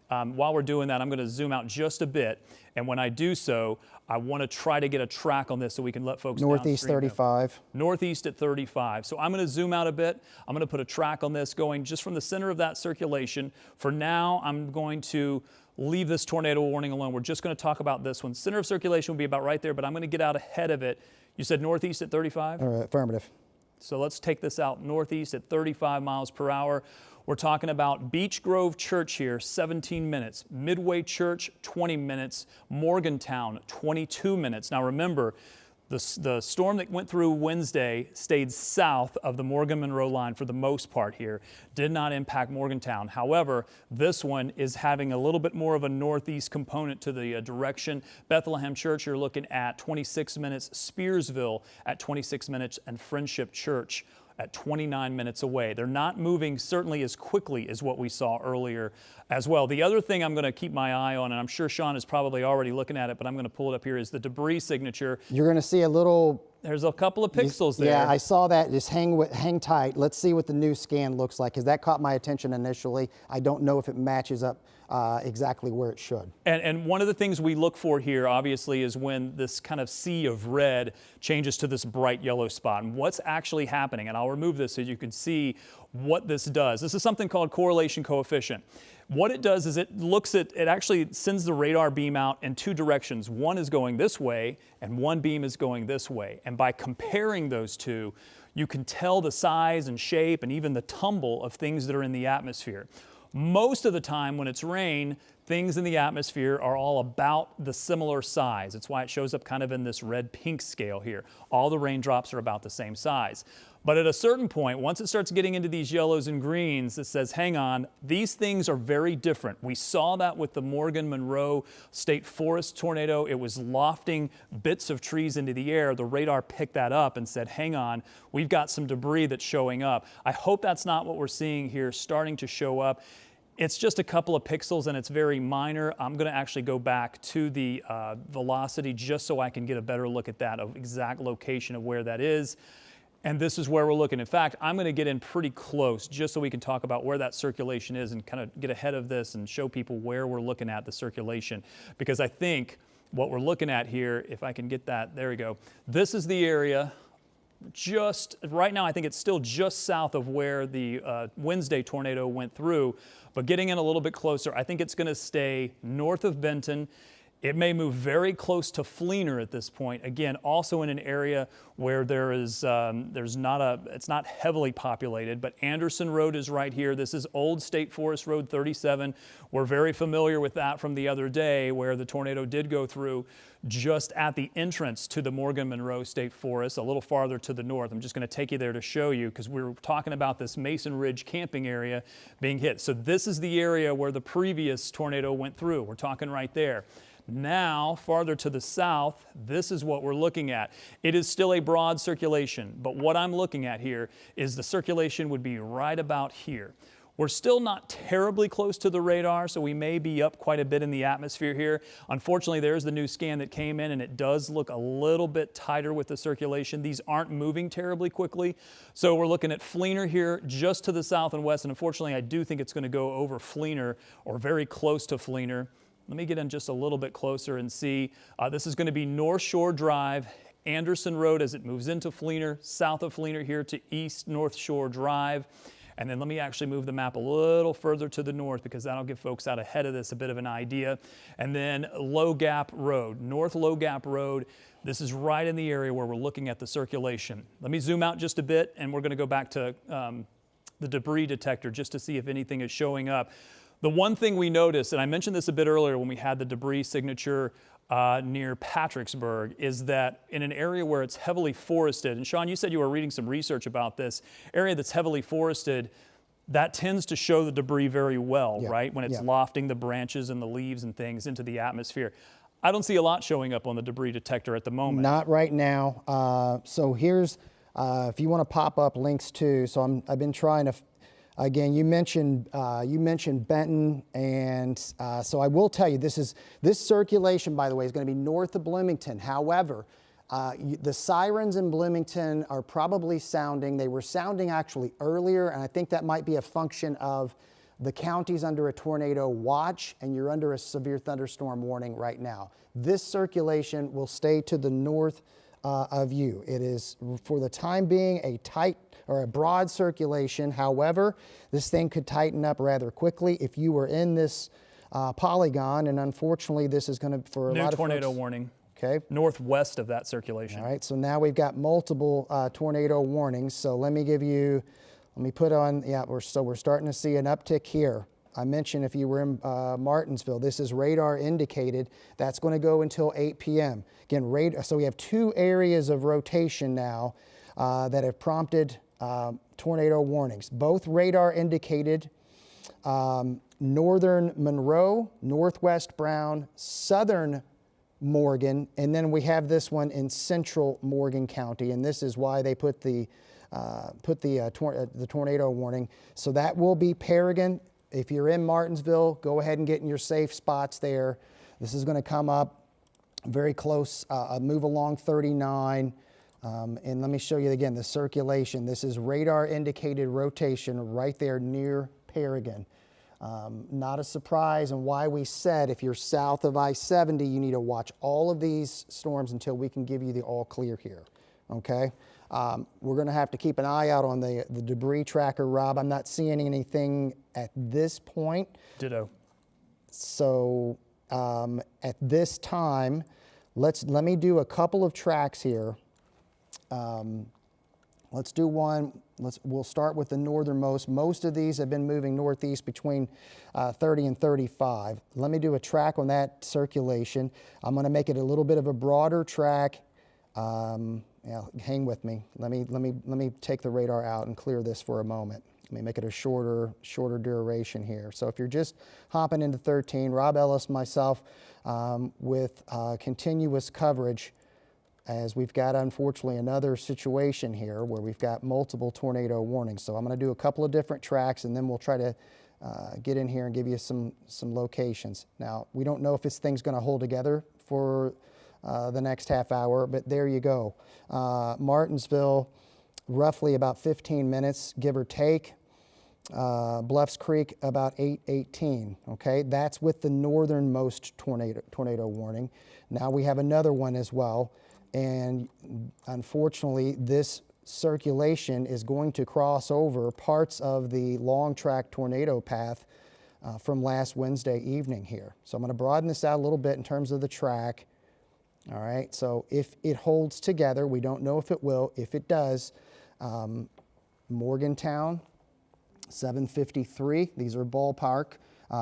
While we're doing that, I'm going to zoom out just a bit. And when I do so, I want to try to get a track on this so we can let folks
Northeast 35.
Northeast at 35. So I'm going to zoom out a bit. I'm going to put a track on this going just from the center of that circulation. For now, I'm going to leave this tornado warning alone. We're just going to talk about this one. Center of circulation will be about right there, but I'm going to get out ahead of it. You said northeast at 35?
Affirmative.
So let's take this out northeast at 35 miles per hour. We're talking about Beech Grove Church here, 17 minutes. Midway Church, 20 minutes. Morgantown, 22 minutes. Now remember, the storm that went through Wednesday stayed south of the Morgan-Monroe line for the most part here. Did not impact Morgantown. However, this one is having a little bit more of a northeast component to the direction. Bethlehem Church, you're looking at 26 minutes. Spearsville at 26 minutes, and Friendship Church at 29 minutes away. They're not moving certainly as quickly as what we saw earlier as well. The other thing I'm going to keep my eye on, and I'm sure Sean is probably already looking at it, but I'm going to pull it up here, is the debris signature.
You're going to see a little...
There's a couple of pixels there.
Yeah, I saw that. Just hang tight. Let's see what the new scan looks like, because that caught my attention initially. I don't know if it matches up exactly where it should.
And one of the things we look for here, obviously, is when this kind of sea of red changes to this bright yellow spot. And what's actually happening, and I'll remove this so you can see what this does. This is something called correlation coefficient. What it does is it actually sends the radar beam out in two directions. One is going this way, and one beam is going this way. And by comparing those two, you can tell the size and shape and even the tumble of things that are in the atmosphere. Most of the time when it's rain, things in the atmosphere are all about the similar size. It's why it shows up kind of in this red-pink scale here. All the raindrops are about the same size. But at a certain point, once it starts getting into these yellows and greens, it says, hang on, these things are very different. We saw that with the Morgan-Monroe State Forest tornado. It was lofting bits of trees into the air. The radar picked that up and said, hang on, we've got some debris that's showing up. I hope that's not what we're seeing here starting to show up. It's just a couple of pixels and it's very minor. I'm going to actually go back to the velocity just so I can get a better look at that exact location of where that is. And this is where we're looking. In fact, I'm going to get in pretty close just so we can talk about where that circulation is and kind of get ahead of this and show people where we're looking at the circulation. Because I think what we're looking at here, if I can get that, there we go. This is the area just right now. I think it's still just south of where the Wednesday tornado went through, but getting in a little bit closer, I think it's going to stay north of Benton. It may move very close to Fleener at this point. Again, also in an area where it's not heavily populated, but Anderson Road is right here. This is Old State Forest Road 37. We're very familiar with that from the other day where the tornado did go through just at the entrance to the Morgan Monroe State Forest, a little farther to the north. I'm just going to take you there to show you because we were talking about this Mason Ridge camping area being hit. So this is the area where the previous tornado went through. We're talking right there. Now, farther to the south, this is what we're looking at. It is still a broad circulation, but what I'm looking at here is the circulation would be right about here. We're still not terribly close to the radar, so we may be up quite a bit in the atmosphere here. Unfortunately, there's the new scan that came in, and it does look a little bit tighter with the circulation. These aren't moving terribly quickly, so we're looking at Fleener here just to the south and west, and unfortunately, I do think it's going to go over Fleener or very close to Fleener. Let me get in just a little bit closer and see. This is going to be North Shore Drive, Anderson Road as it moves into Fleener, south of Fleener here to East North Shore Drive. And then let me actually move the map a little further to the north because that'll give folks out ahead of this a bit of an idea. And then Low Gap Road, North Low Gap Road. This is right in the area where we're looking at the circulation. Let me zoom out just a bit and we're going to go back to the debris detector just to see if anything is showing up. The one thing we noticed, and I mentioned this a bit earlier when we had the debris signature near Patricksburg, is that in an area where it's heavily forested, and Sean, you said you were reading some research about this, area that's heavily forested, that tends to show the debris very well, right? When it's lofting the branches and the leaves and things into the atmosphere. I don't see a lot showing up on the debris detector at the moment.
Not right now. So here's, if you want to pop up links too, so I've been trying to. Again, you mentioned Benton, and so I will tell you this circulation, by the way, is going to be north of Bloomington. However, the sirens in Bloomington are probably sounding. They were sounding actually earlier, and I think that might be a function of the county's under a tornado watch, and you're under a severe thunderstorm warning right now. This circulation will stay to the north of you. It is, for the time being, a tight or a broad circulation. However, this thing could tighten up rather quickly if you were in this polygon, and unfortunately this is going to, for a lot of folks,
tornado warning.
Okay.
Northwest of that circulation.
All right, so now we've got multiple tornado warnings. So let me put on, so we're starting to see an uptick here. I mentioned if you were in Martinsville, this is radar indicated. That's going to go until 8 p.m. Again, so we have two areas of rotation now that have prompted tornado warnings. Both radar indicated northern Monroe, northwest Brown, southern Morgan, and then we have this one in central Morgan County, and this is why they put the tornado warning. So that will be Paragon. If you're in Martinsville, go ahead and get in your safe spots there. This is going to come up very close, move along 39. And let me show you again the circulation. This is radar indicated rotation right there near Paragon. Not a surprise, and why we said if you're south of I-70, you need to watch all of these storms until we can give you the all clear here, okay? We're going to have to keep an eye out on the debris tracker, Rob. I'm not seeing anything at this point.
Ditto.
So at this time, let me do a couple of tracks here. Let's do one. We'll start with the northernmost. Most of these have been moving northeast between 30 and 35. Let me do a track on that circulation. I'm going to make it a little bit of a broader track. Hang with me. Let me take the radar out and clear this for a moment. Let me make it a shorter duration here. So if you're just hopping into 13, Robb Ellis, myself, with continuous coverage, as we've got, unfortunately, another situation here where we've got multiple tornado warnings. So I'm going to do a couple of different tracks, and then we'll try to get in here and give you some locations. Now, we don't know if this thing's going to hold together for the next half hour, but there you go. Martinsville, roughly about 15 minutes, give or take. Bluffs Creek about 8:18. Okay, that's with the northernmost tornado warning. Now we have another one as well, and unfortunately, this circulation is going to cross over parts of the long track tornado path from last Wednesday evening here. So I'm going to broaden this out a little bit in terms of the track. All right, so if it holds together, we don't know if it will. If it does, Morgantown, 753, these are ballpark.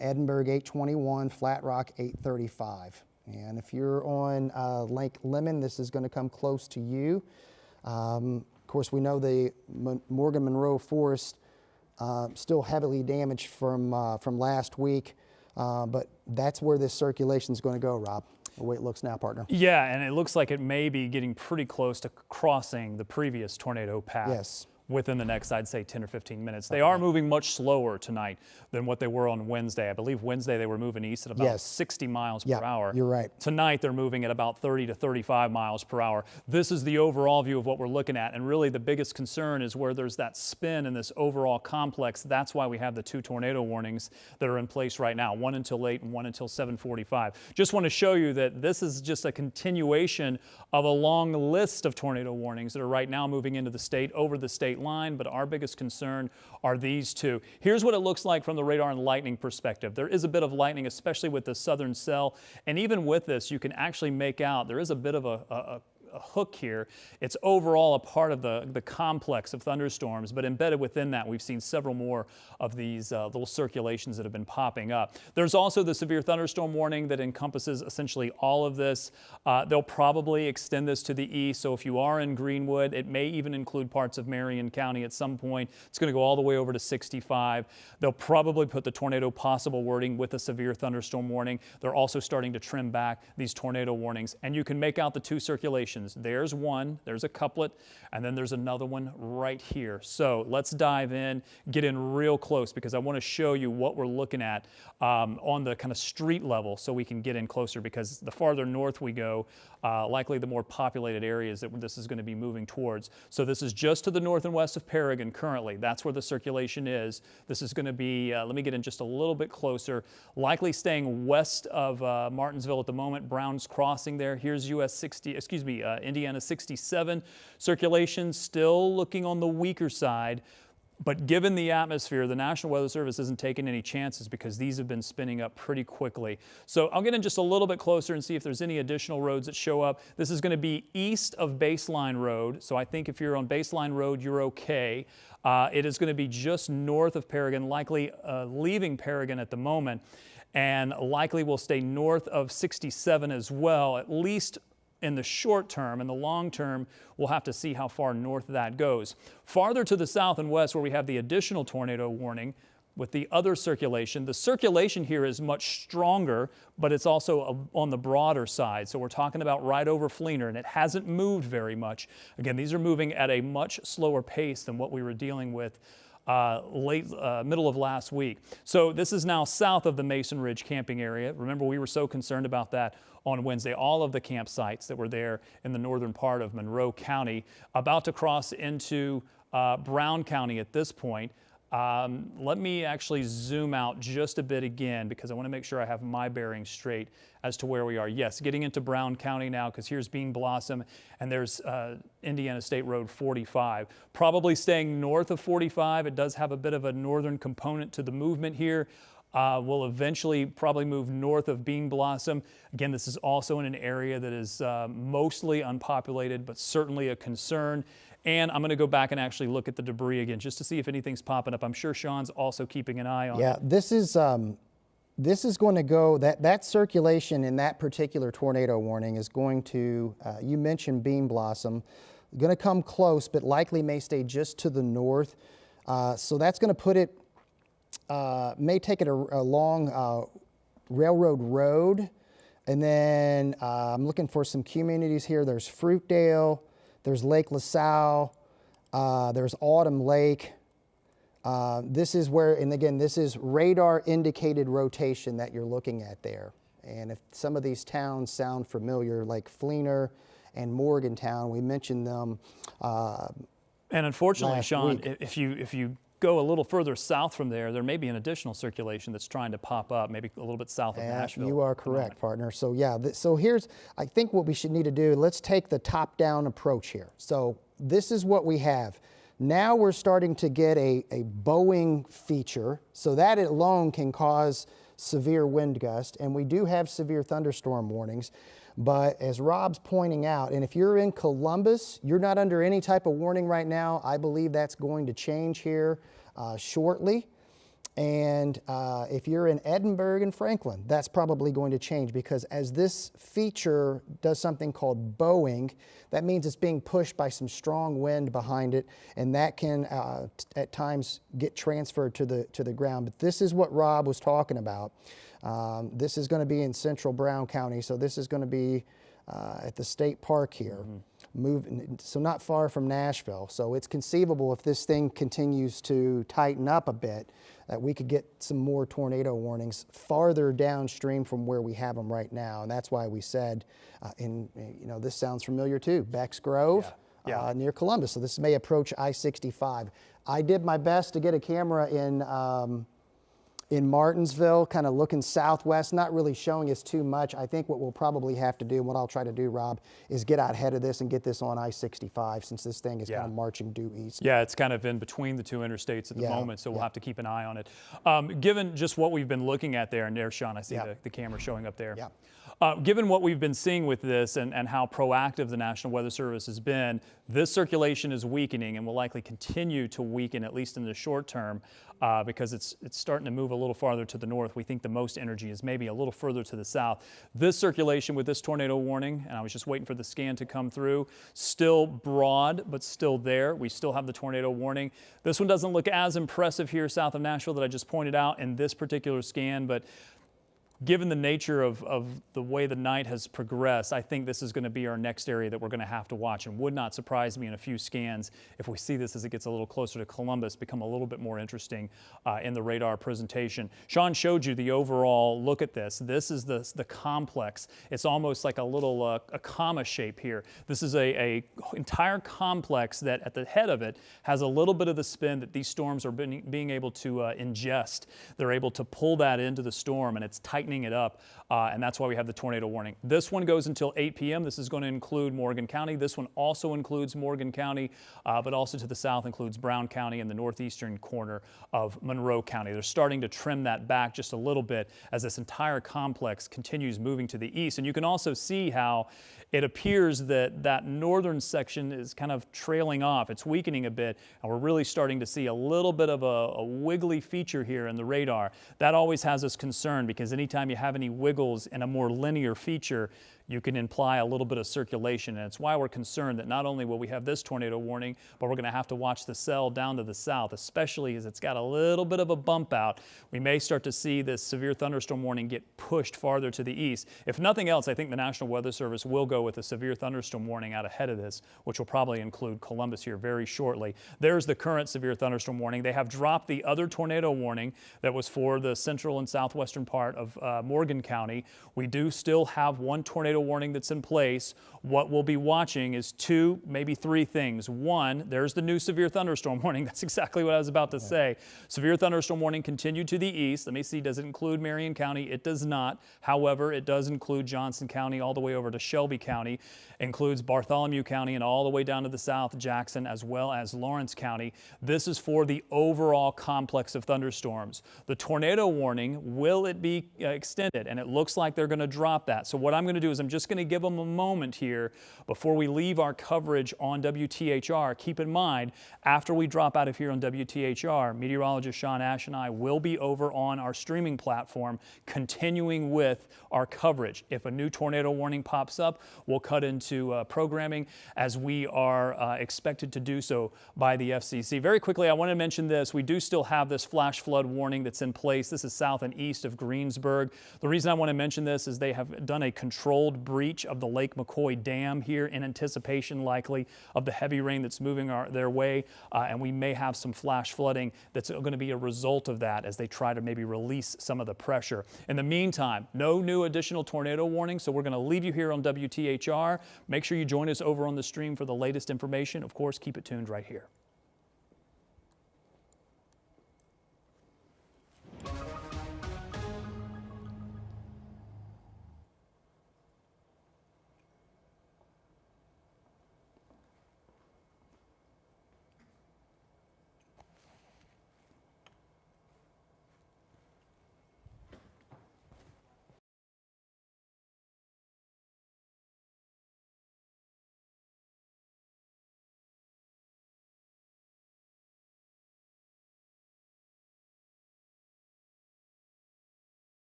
Edinburgh, 821, Flat Rock, 835. And if you're on Lake Lemon, this is going to come close to you. Of course, we know the Morgan Monroe Forest still heavily damaged from last week, but that's where this circulation is going to go, Rob, the way it looks now, partner.
Yeah, and it looks like it may be getting pretty close to crossing the previous tornado path.
Yes.
Within the next, I'd say, 10 or 15 minutes. They are moving much slower tonight than what they were on Wednesday. I believe Wednesday they were moving east at about 60 miles per hour.
You're right.
Tonight they're moving at about 30 to 35 miles per hour. This is the overall view of what we're looking at, and really the biggest concern is where there's that spin in this overall complex. That's why we have the 2 tornado warnings that are in place right now, one until 8 and one until 7:45. Just want to show you that this is just a continuation of a long list of tornado warnings that are right now moving into the state, over the state line, but our biggest concern are these 2. Here's what it looks like from the radar and lightning perspective. There is a bit of lightning, especially with the southern cell, and even with this, you can actually make out there is a bit of a hook here. It's overall a part of the complex of thunderstorms, but embedded within that, we've seen several more of these little circulations that have been popping up. There's also the severe thunderstorm warning that encompasses essentially all of this. They'll probably extend this to the east, so if you are in Greenwood, it may even include parts of Marion County at some point. It's going to go all the way over to 65. They'll probably put the tornado possible wording with a severe thunderstorm warning. They're also starting to trim back these tornado warnings, and you can make out the 2 circulations. There's one, there's a couplet, and then there's another one right here. So let's dive in, get in real close, because I want to show you what we're looking at on the kind of street level so we can get in closer, because the farther north we go, likely the more populated areas that this is going to be moving towards. So this is just to the north and west of Paragon currently. That's where the circulation is. This is going to be, let me get in just a little bit closer, likely staying west of Martinsville at the moment. Brown's Crossing there. Here's Indiana 67. Circulation still looking on the weaker side. But given the atmosphere, the National Weather Service isn't taking any chances because these have been spinning up pretty quickly. So I'll get in just a little bit closer and see if there's any additional roads that show up. This is going to be east of Baseline Road. So I think if you're on Baseline Road, you're okay. It is going to be just north of Paragon, likely leaving Paragon at the moment, and likely will stay north of 67 as well, at least in the short term. In the long term, we'll have to see how far north that goes. Farther to the south and west, where we have the additional tornado warning with the other circulation, the circulation here is much stronger, but it's also on the broader side. So we're talking about right over Fleener, and it hasn't moved very much. Again, these are moving at a much slower pace than what we were dealing with middle of last week. So this is now south of the Mason Ridge camping area. Remember, we were so concerned about that on Wednesday. All of the campsites that were there in the northern part of Monroe County, about to cross into Brown County at this point. Let me actually zoom out just a bit again, because I want to make sure I have my bearings straight as to where we are. Yes, getting into Brown County now, because here's Bean Blossom and there's Indiana State Road 45. Probably staying north of 45. It does have a bit of a northern component to the movement here. We'll eventually probably move north of Bean Blossom. Again, this is also in an area that is mostly unpopulated, but certainly a concern. And I'm going to go back and actually look at the debris again, just to see if anything's popping up. I'm sure Sean's also keeping an eye on it.
Yeah, this is going to go, that circulation in that particular tornado warning is going to, you mentioned Bean Blossom, going to come close, but likely may stay just to the north. So that's going to put it, may take it along Railroad Road. And then I'm looking for some communities here. There's Fruitdale, there's Lake LaSalle, there's Autumn Lake. This is where, and again, this is radar indicated rotation that you're looking at there. And if some of these towns sound familiar, like Fleener and Morgantown, we mentioned them
And unfortunately,
last
Sean,
week.
if you go a little further south from there may be an additional circulation that's trying to pop up, maybe a little bit south of Nashville.
You are correct, partner. So yeah, so here's, I think what we should need to do, let's take the top-down approach here. So this is what we have. Now we're starting to get a bowing feature, so that alone can cause severe wind gust, and we do have severe thunderstorm warnings. But as Robb's pointing out, and if you're in Columbus, you're not under any type of warning right now. I believe that's going to change here shortly. And if you're in Edinburgh and Franklin, that's probably going to change, because as this feature does something called bowing, that means it's being pushed by some strong wind behind it, and that can at times get transferred to the ground. But this is what Robb was talking about. This is going to be in central Brown County, so this is going to be at the state park here. So not far from Nashville. So it's conceivable, if this thing continues to tighten up a bit, that we could get some more tornado warnings farther downstream from where we have them right now. And that's why we said, this sounds familiar too, Beck's Grove, near Columbus. So this may approach I-65. I did my best to get a camera in Martinsville, kind of looking southwest, not really showing us too much. I think what we'll probably have to do, and what I'll try to do, Robb, is get out ahead of this and get this on I-65, since this thing is kind of marching due east.
Yeah, it's kind of in between the two interstates at the moment, so we'll have to keep an eye on it. Given just what we've been looking at there, and there, Sean, I see the camera showing up there. Given what we've been seeing with this and how proactive the National Weather Service has been, this circulation is weakening and will likely continue to weaken, at least in the short term, because it's starting to move a little farther to the north. We think the most energy is maybe a little further to the south. This circulation with this tornado warning, and I was just waiting for the scan to come through, still broad, but still there. We still have the tornado warning. This one doesn't look as impressive here south of Nashville that I just pointed out in this particular scan, but given the nature of the way the night has progressed, I think this is going to be our next area that we're going to have to watch, and would not surprise me in a few scans if we see this as it gets a little closer to Columbus become a little bit more interesting in the radar presentation. Sean showed you the overall look at this. This is the complex. It's almost like a little a comma shape here. This is a entire complex that at the head of it has a little bit of the spin that these storms are being able to ingest. They're able to pull that into the storm, and it's tightening it up, and that's why we have the tornado warning. This one goes until 8 p.m. This is going to include Morgan County. This one also includes Morgan County, but also to the south includes Brown County and the northeastern corner of Monroe County. They're starting to trim that back just a little bit as this entire complex continues moving to the east. And you can also see how it appears that that northern section is kind of trailing off. It's weakening a bit, and we're really starting to see a little bit of a wiggly feature here in the radar. That always has us concerned, because anytime you have any wiggles in a more linear feature, you can imply a little bit of circulation. And it's why we're concerned that not only will we have this tornado warning, but we're going to have to watch the cell down to the south, especially as it's got a little bit of a bump out. We may start to see this severe thunderstorm warning get pushed farther to the east. If nothing else, I think the National Weather Service will go with a severe thunderstorm warning out ahead of this, which will probably include Columbus here very shortly. There's the current severe thunderstorm warning. They have dropped the other tornado warning that was for the central and southwestern part of Morgan County. We do still have one tornado warning that's in place. What we'll be watching is two, maybe three things. One, there's the new severe thunderstorm warning. That's exactly what I was about to say. Severe thunderstorm warning continued to the east. Let me see, does it include Marion County? It does not. However, it does include Johnson County all the way over to Shelby County. Includes Bartholomew County and all the way down to the south, Jackson, as well as Lawrence County. This is for the overall complex of thunderstorms. The tornado warning, will it be extended? And it looks like they're going to drop that. So what I'm going to do is I'm just going to give them a moment here before we leave our coverage on WTHR. Keep in mind, after we drop out of here on WTHR, meteorologist Sean Ash and I will be over on our streaming platform continuing with our coverage. If a new tornado warning pops up, we'll cut into programming as we are expected to do so by the FCC. Very quickly, I want to mention this. We do still have this flash flood warning that's in place. This is south and east of Greensburg. The reason I want to mention this is they have done a controlled mild breach of the Lake McCoy Dam here in anticipation likely of the heavy rain that's moving their way, and we may have some flash flooding that's going to be a result of that as they try to maybe release some of the pressure. In the meantime, no new additional tornado warnings, so we're going to leave you here on WTHR. Make sure you join us over on the stream for the latest information. Of course, keep it tuned right here.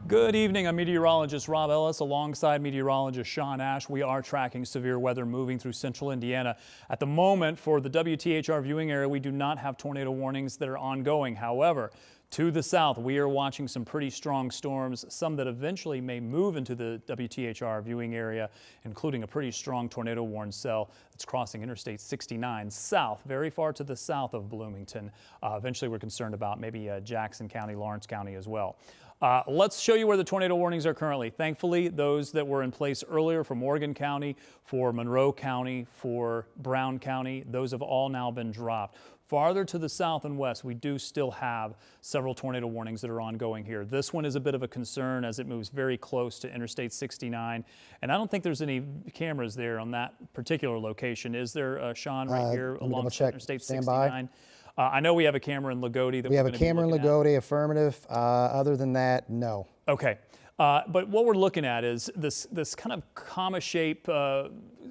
Good evening, I'm meteorologist Robb Ellis alongside meteorologist Sean Ash. We are tracking severe weather moving through central Indiana. At the moment, for the WTHR viewing area, we do not have tornado warnings that are ongoing. However, to the south, we are watching some pretty strong storms, some that eventually may move into the WTHR viewing area, including a pretty strong tornado warning cell that's crossing Interstate 69 south, very far to the south of Bloomington. Eventually, we're concerned about maybe Jackson County, Lawrence County as well. Let's show you where the tornado warnings are currently. Thankfully, those that were in place earlier for Morgan County, for Monroe County, for Brown County, those have all now been dropped. Farther to the south and west, we do still have several tornado warnings that are ongoing here. This one is a bit of a concern as it moves very close to Interstate 69. And I don't think there's any cameras there on that particular location. Is there, Sean, right here along Interstate 69? I know we have a camera in Lagodi.
We have a camera in Lagodi, affirmative. Other than that, no.
Okay. But what we're looking at is this kind of comma shape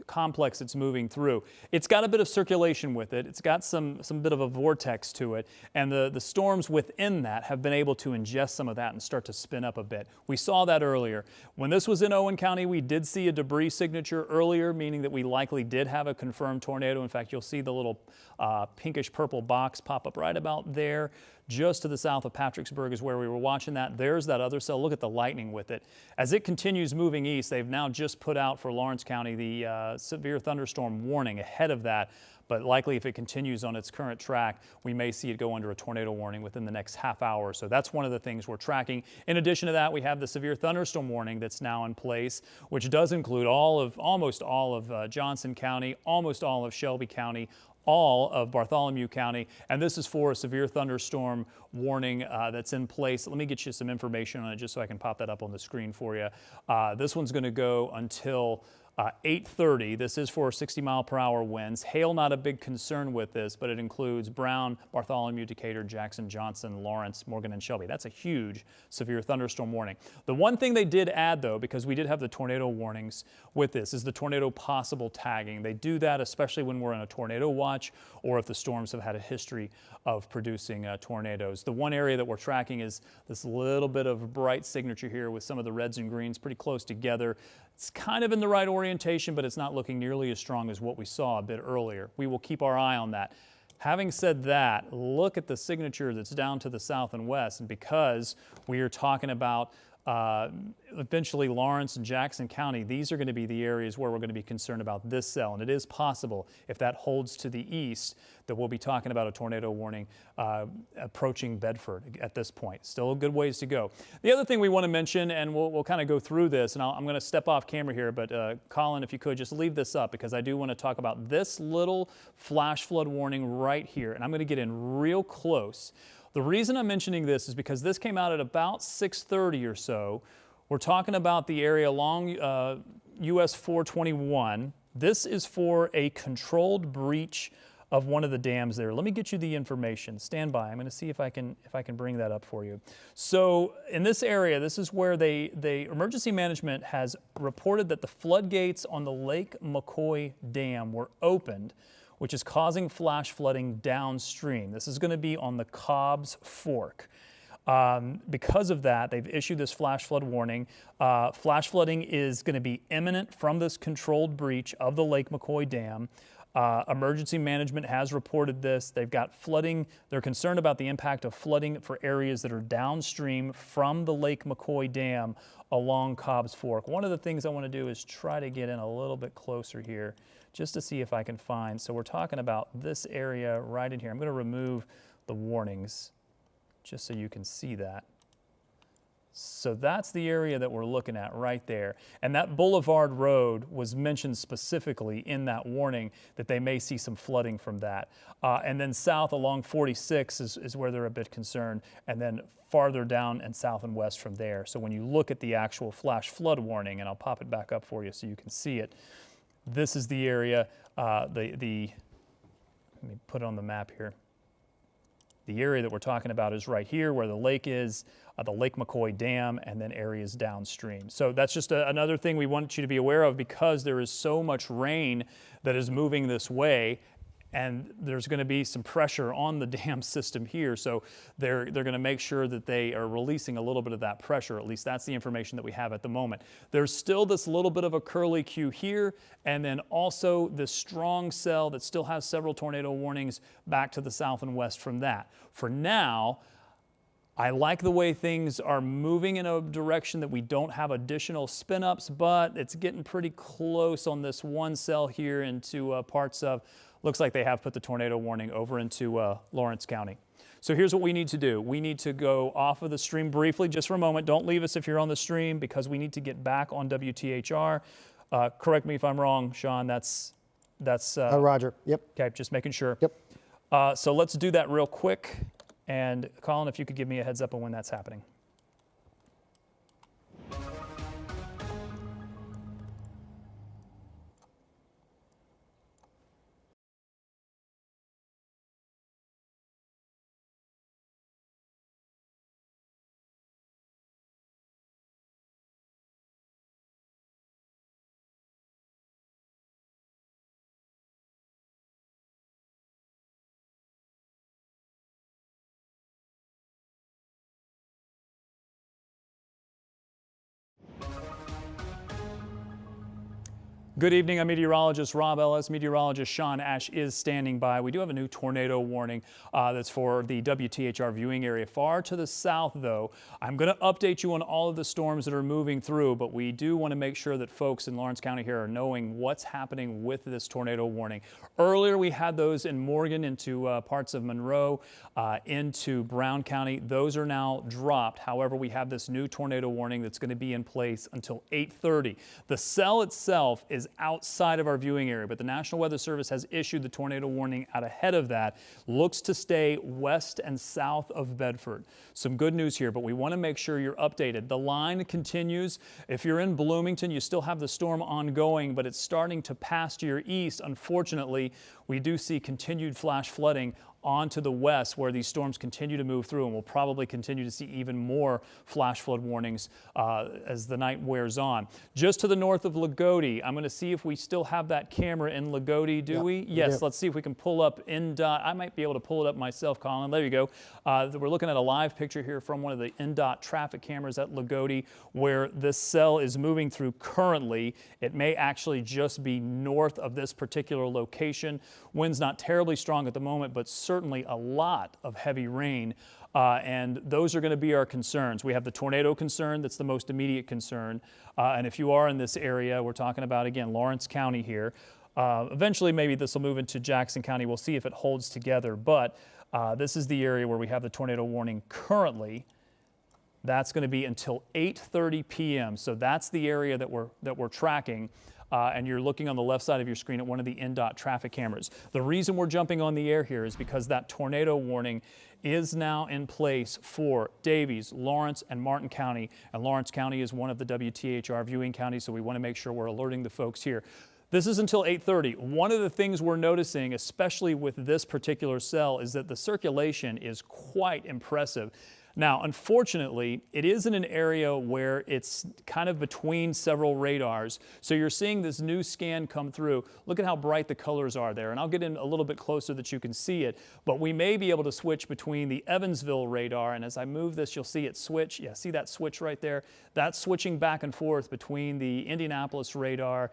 complex it's moving through. It's got a bit of circulation with it. It's got some bit of a vortex to it. And the storms within that have been able to ingest some of that and start to spin up a bit. We saw that earlier. When this was in Owen County, we did see a debris signature earlier, meaning that we likely did have a confirmed tornado. In fact, you'll see the little pinkish purple box pop up right about there. Just to the south of Patricksburg is where we were watching that. There's that other cell. Look at the lightning with it. As it continues moving east, they've now just put out for Lawrence County the severe thunderstorm warning ahead of that. But likely if it continues on its current track, we may see it go under a tornado warning within the next half hour. So that's one of the things we're tracking. In addition to that, we have the severe thunderstorm warning that's now in place, which does include almost all of Johnson County, almost all of Shelby County, all of Bartholomew County, and this is for a severe thunderstorm warning that's in place. Let me get you some information on it just so I can pop that up on the screen for you. This one's going to go until 8:30, this is for 60-mile-per-hour winds. Hail not a big concern with this, but it includes Brown, Bartholomew, Decatur, Jackson, Johnson, Lawrence, Morgan, and Shelby. That's a huge severe thunderstorm warning. The one thing they did add, though, because we did have the tornado warnings with this, is the tornado possible tagging. They do that especially when we're in a tornado watch or if the storms have had a history of producing tornadoes. The one area that we're tracking is this little bit of bright signature here with some of the reds and greens pretty close together. It's kind of in the right orientation, but it's not looking nearly as strong as what we saw a bit earlier. We will keep our eye on that. Having said that, look at the signature that's down to the south and west, and because we are talking about eventually Lawrence and Jackson County, these are going to be the areas where we're going to be concerned about this cell. And it is possible, if that holds to the east, that we'll be talking about a tornado warning approaching Bedford at this point. Still a good ways to go. The other thing we want to mention, and we'll kind of go through this, and I'm going to step off camera here, but Colin, if you could, just leave this up because I do want to talk about this little flash flood warning right here. And I'm going to get in real close. The reason I'm mentioning this is because this came out at about 6:30 or so. We're talking about the area along US 421. This is for a controlled breach of one of the dams there. Let me get you the information. Stand by. I'm going to see if I can bring that up for you. So in this area, this is where emergency management has reported that the floodgates on the Lake McCoy Dam were opened, which is causing flash flooding downstream. This is going to be on the Cobb's Fork. Because of that, they've issued this flash flood warning. Flash flooding is going to be imminent from this controlled breach of the Lake McCoy Dam. Emergency management has reported this. They've got flooding. They're concerned about the impact of flooding for areas that are downstream from the Lake McCoy Dam along Cobb's Fork. One of the things I want to do is try to get in a little bit closer here just to see if I can find. So we're talking about this area right in here. I'm going to remove the warnings just so you can see that. So that's the area that we're looking at right there. And that Boulevard Road was mentioned specifically in that warning that they may see some flooding from that. And then south along 46 is where they're a bit concerned. And then farther down and south and west from there. So when you look at the actual flash flood warning, and I'll pop it back up for you so you can see it, this is the area, let me put it on the map here. The area that we're talking about is right here where the lake is, the Lake McCoy Dam, and then areas downstream. So that's just another thing we want you to be aware of because there is so much rain that is moving this way, and there's going to be some pressure on the dam system here. So they're going to make sure that they are releasing a little bit of that pressure. At least that's the information that we have at the moment. There's still this little bit of a curlicue here, and then also this strong cell that still has several tornado warnings back to the south and west from that. For now, I like the way things are moving in a direction that we don't have additional spin-ups, but it's getting pretty close on this one cell here into parts of, looks like they have put the tornado warning over into Lawrence County. So here's what we need to do. We need to go off of the stream briefly, just for a moment. Don't leave us if you're on the stream because we need to get back on WTHR. Correct me if I'm wrong, Sean, that's
Roger, yep.
Okay, just making sure.
Yep.
So let's do that real quick. And Colin, if you could give me a heads up on when that's happening. Good evening, I'm meteorologist Robb Ellis. Meteorologist Sean Ash is standing by. We do have a new tornado warning that's for the WTHR viewing area. Far to the south, though, I'm going to update you on all of the storms that are moving through, but we do want to make sure that folks in Lawrence County here are knowing what's happening with this tornado warning. Earlier, we had those in Morgan into parts of Monroe, into Brown County. Those are now dropped. However, we have this new tornado warning that's going to be in place until 8:30. The cell itself is is outside of our viewing area, but the National Weather Service has issued the tornado warning out ahead of that. Looks to stay west and south of Bedford. Some good news here, but we want to make sure you're updated. The line continues. If you're in Bloomington, you still have the storm ongoing, but it's starting to pass to your east. Unfortunately, we do see continued flash flooding onto the west where these storms continue to move through, and we'll probably continue to see even more flash flood warnings as the night wears on. Just to the north of Lagodi, I'm going to see if we still have that camera in Lagodi, do we? Yes,
yep.
Let's see if we can pull up NDOT. I might be able to pull it up myself, Colin. There you go. We're looking at a live picture here from one of the NDOT traffic cameras at Lagodi where this cell is moving through currently. It may actually just be north of this particular location. Wind's not terribly strong at the moment, but certainly a lot of heavy rain, and those are going to be our concerns. We have the tornado concern that's the most immediate concern, and if you are in this area, we're talking about, again, Lawrence County here. Eventually, maybe this will move into Jackson County. We'll see if it holds together, but this is the area where we have the tornado warning currently. That's going to be until 8:30 p.m., so that's the area that we're tracking. And you're looking on the left side of your screen at one of the NDOT traffic cameras. The reason we're jumping on the air here is because that tornado warning is now in place for Davies, Lawrence, and Martin County. And Lawrence County is one of the WTHR viewing counties, so we want to make sure we're alerting the folks here. This is until 8:30. One of the things we're noticing, especially with this particular cell, is that the circulation is quite impressive. Now, unfortunately, it is in an area where it's kind of between several radars. So you're seeing this new scan come through. Look at how bright the colors are there. And I'll get in a little bit closer that you can see it. But we may be able to switch between the Evansville radar. And as I move this, you'll see it switch. Yeah, see that switch right there? That's switching back and forth between the Indianapolis radar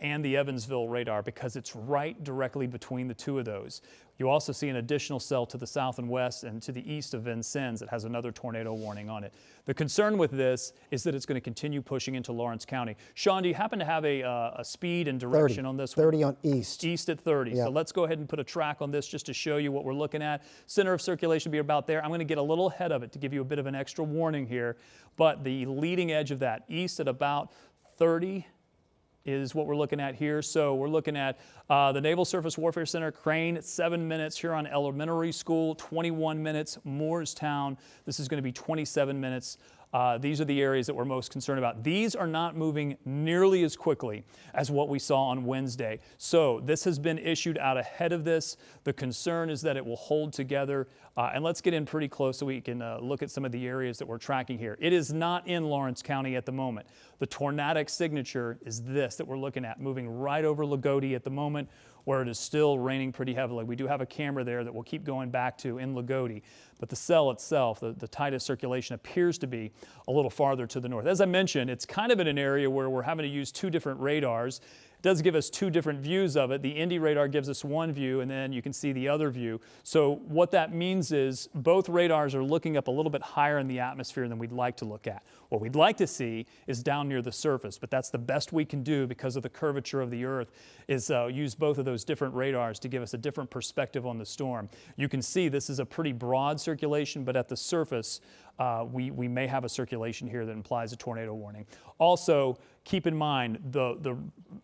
and the Evansville radar because it's right directly between the two of those. You also see an additional cell to the south and west and to the east of Vincennes that has another tornado warning on it. The concern with this is that it's going to continue pushing into Lawrence County. Sean, do you happen to have a speed and direction
30,
on this
30
one?
on east.
East at 30.
Yeah.
So let's go ahead and put a track on this just to show you what we're looking at. Center of circulation will be about there. I'm going to get a little ahead of it to give you a bit of an extra warning here. But the leading edge of that, east at about 30, is what we're looking at here. So we're looking at the Naval Surface Warfare Center, Crane, 7 minutes. Huron Elementary School, 21 minutes. Moorestown, this is going to be 27 minutes. These are the areas that we're most concerned about. These are not moving nearly as quickly as what we saw on Wednesday. So this has been issued out ahead of this. The concern is that it will hold together. And let's get in pretty close so we can look at some of the areas that we're tracking here. It is not in Lawrence County at the moment. The tornadic signature is this that we're looking at, moving right over Lagodi at the moment, where it is still raining pretty heavily. We do have a camera there that we'll keep going back to in Lagodi, but the cell itself, the tightest circulation appears to be a little farther to the north. As I mentioned, it's kind of in an area where we're having to use two different radars. It does give us two different views of it. The Indy radar gives us one view, and then you can see the other view. So what that means is both radars are looking up a little bit higher in the atmosphere than we'd like to look at. What we'd like to see is down near the surface, but that's the best we can do because of the curvature of the Earth, is use both of those different radars to give us a different perspective on the storm. You can see this is a pretty broad circulation, but at the surface, we may have a circulation here that implies a tornado warning. Also, keep in mind the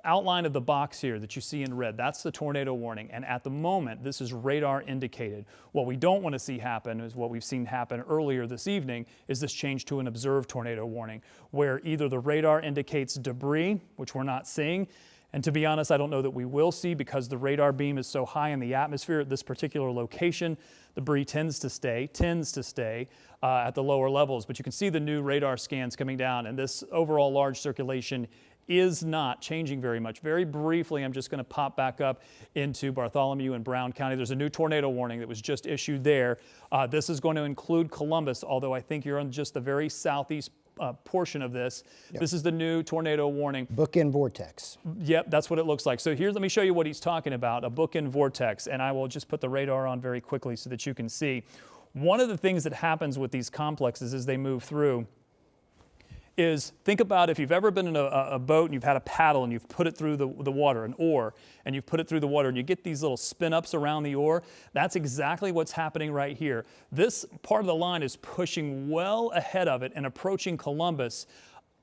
outline of the box here that you see in red, that's the tornado warning. And at the moment, this is radar indicated. What we don't want to see happen is what we've seen happen earlier this evening is this change to an observed tornado warning, where either the radar indicates debris, which we're not seeing, and to be honest, I don't know that we will see because the radar beam is so high in the atmosphere at this particular location. Debris tends to stay at the lower levels. But you can see the new radar scans coming down, and this overall large circulation is not changing very much. Very briefly, I'm just going to pop back up into Bartholomew and Brown County. There's a new tornado warning that was just issued there. This is going to include Columbus, although I think you're on just the very southeast portion of this. Yep. This is the new tornado warning.
Bookend vortex.
Yep, that's what it looks like. So here, let me show you what he's talking about, a bookend vortex, and I will just put the radar on very quickly so that you can see. One of the things that happens with these complexes as they move through is, think about if you've ever been in a boat and you've had a paddle and you've put it through the water, an oar, and you've put it through the water and you get these little spin-ups around the oar. That's exactly what's happening right here. This part of the line is pushing well ahead of it and approaching Columbus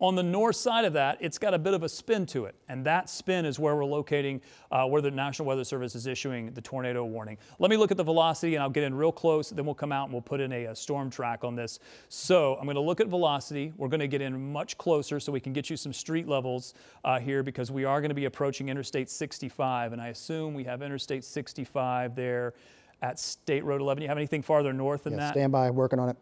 On the north side of that, it's got a bit of a spin to it, and that spin is where we're locating, where the National Weather Service is issuing the tornado warning. Let me look at the velocity, and I'll get in real close, then we'll come out and we'll put in a storm track on this. So I'm going to look at velocity. We're going to get in much closer so we can get you some street levels here, because we are going to be approaching Interstate 65, and I assume we have Interstate 65 there at State Road 11. You have anything farther north than that?
Stand by, working on it.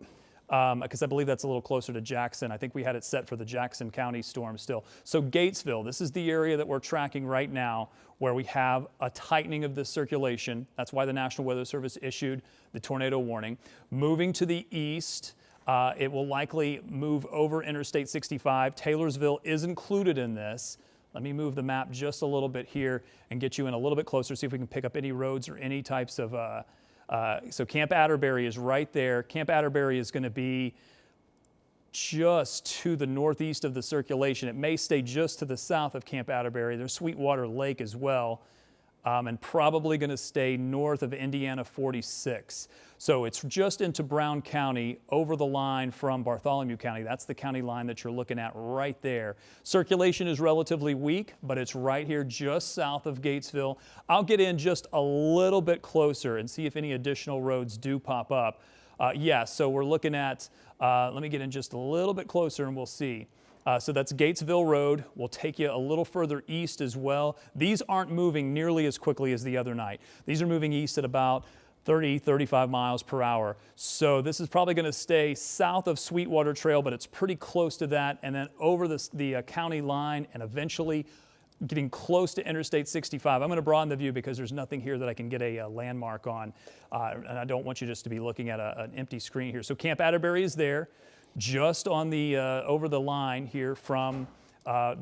Because I believe that's a little closer to Jackson. I think we had it set for the Jackson County storm still. So Gatesville, this is the area that we're tracking right now where we have a tightening of this circulation. That's why the National Weather Service issued the tornado warning. Moving to the east, it will likely move over Interstate 65. Taylorsville is included in this. Let me move the map just a little bit here and get you in a little bit closer, see if we can pick up any roads or any types of so Camp Atterbury is right there. Camp Atterbury is going to be just to the northeast of the circulation. It may stay just to the south of Camp Atterbury. There's Sweetwater Lake as well, and probably going to stay north of Indiana 46. So it's just into Brown County, over the line from Bartholomew County. That's the county line that you're looking at right there. Circulation is relatively weak, but it's right here just south of Gatesville. I'll get in just a little bit closer and see if any additional roads do pop up. So we're looking at, let me get in just a little bit closer and we'll see. So that's Gatesville Road. We'll take you a little further east as well. These aren't moving nearly as quickly as the other night. These are moving east at about 30, 35 miles per hour. So this is probably going to stay south of Sweetwater Trail, but it's pretty close to that, and then over the county line and eventually getting close to Interstate 65. I'm going to broaden the view because there's nothing here that I can get a landmark on, and I don't want you just to be looking at an empty screen here. So Camp Atterbury is there, just on the over the line here from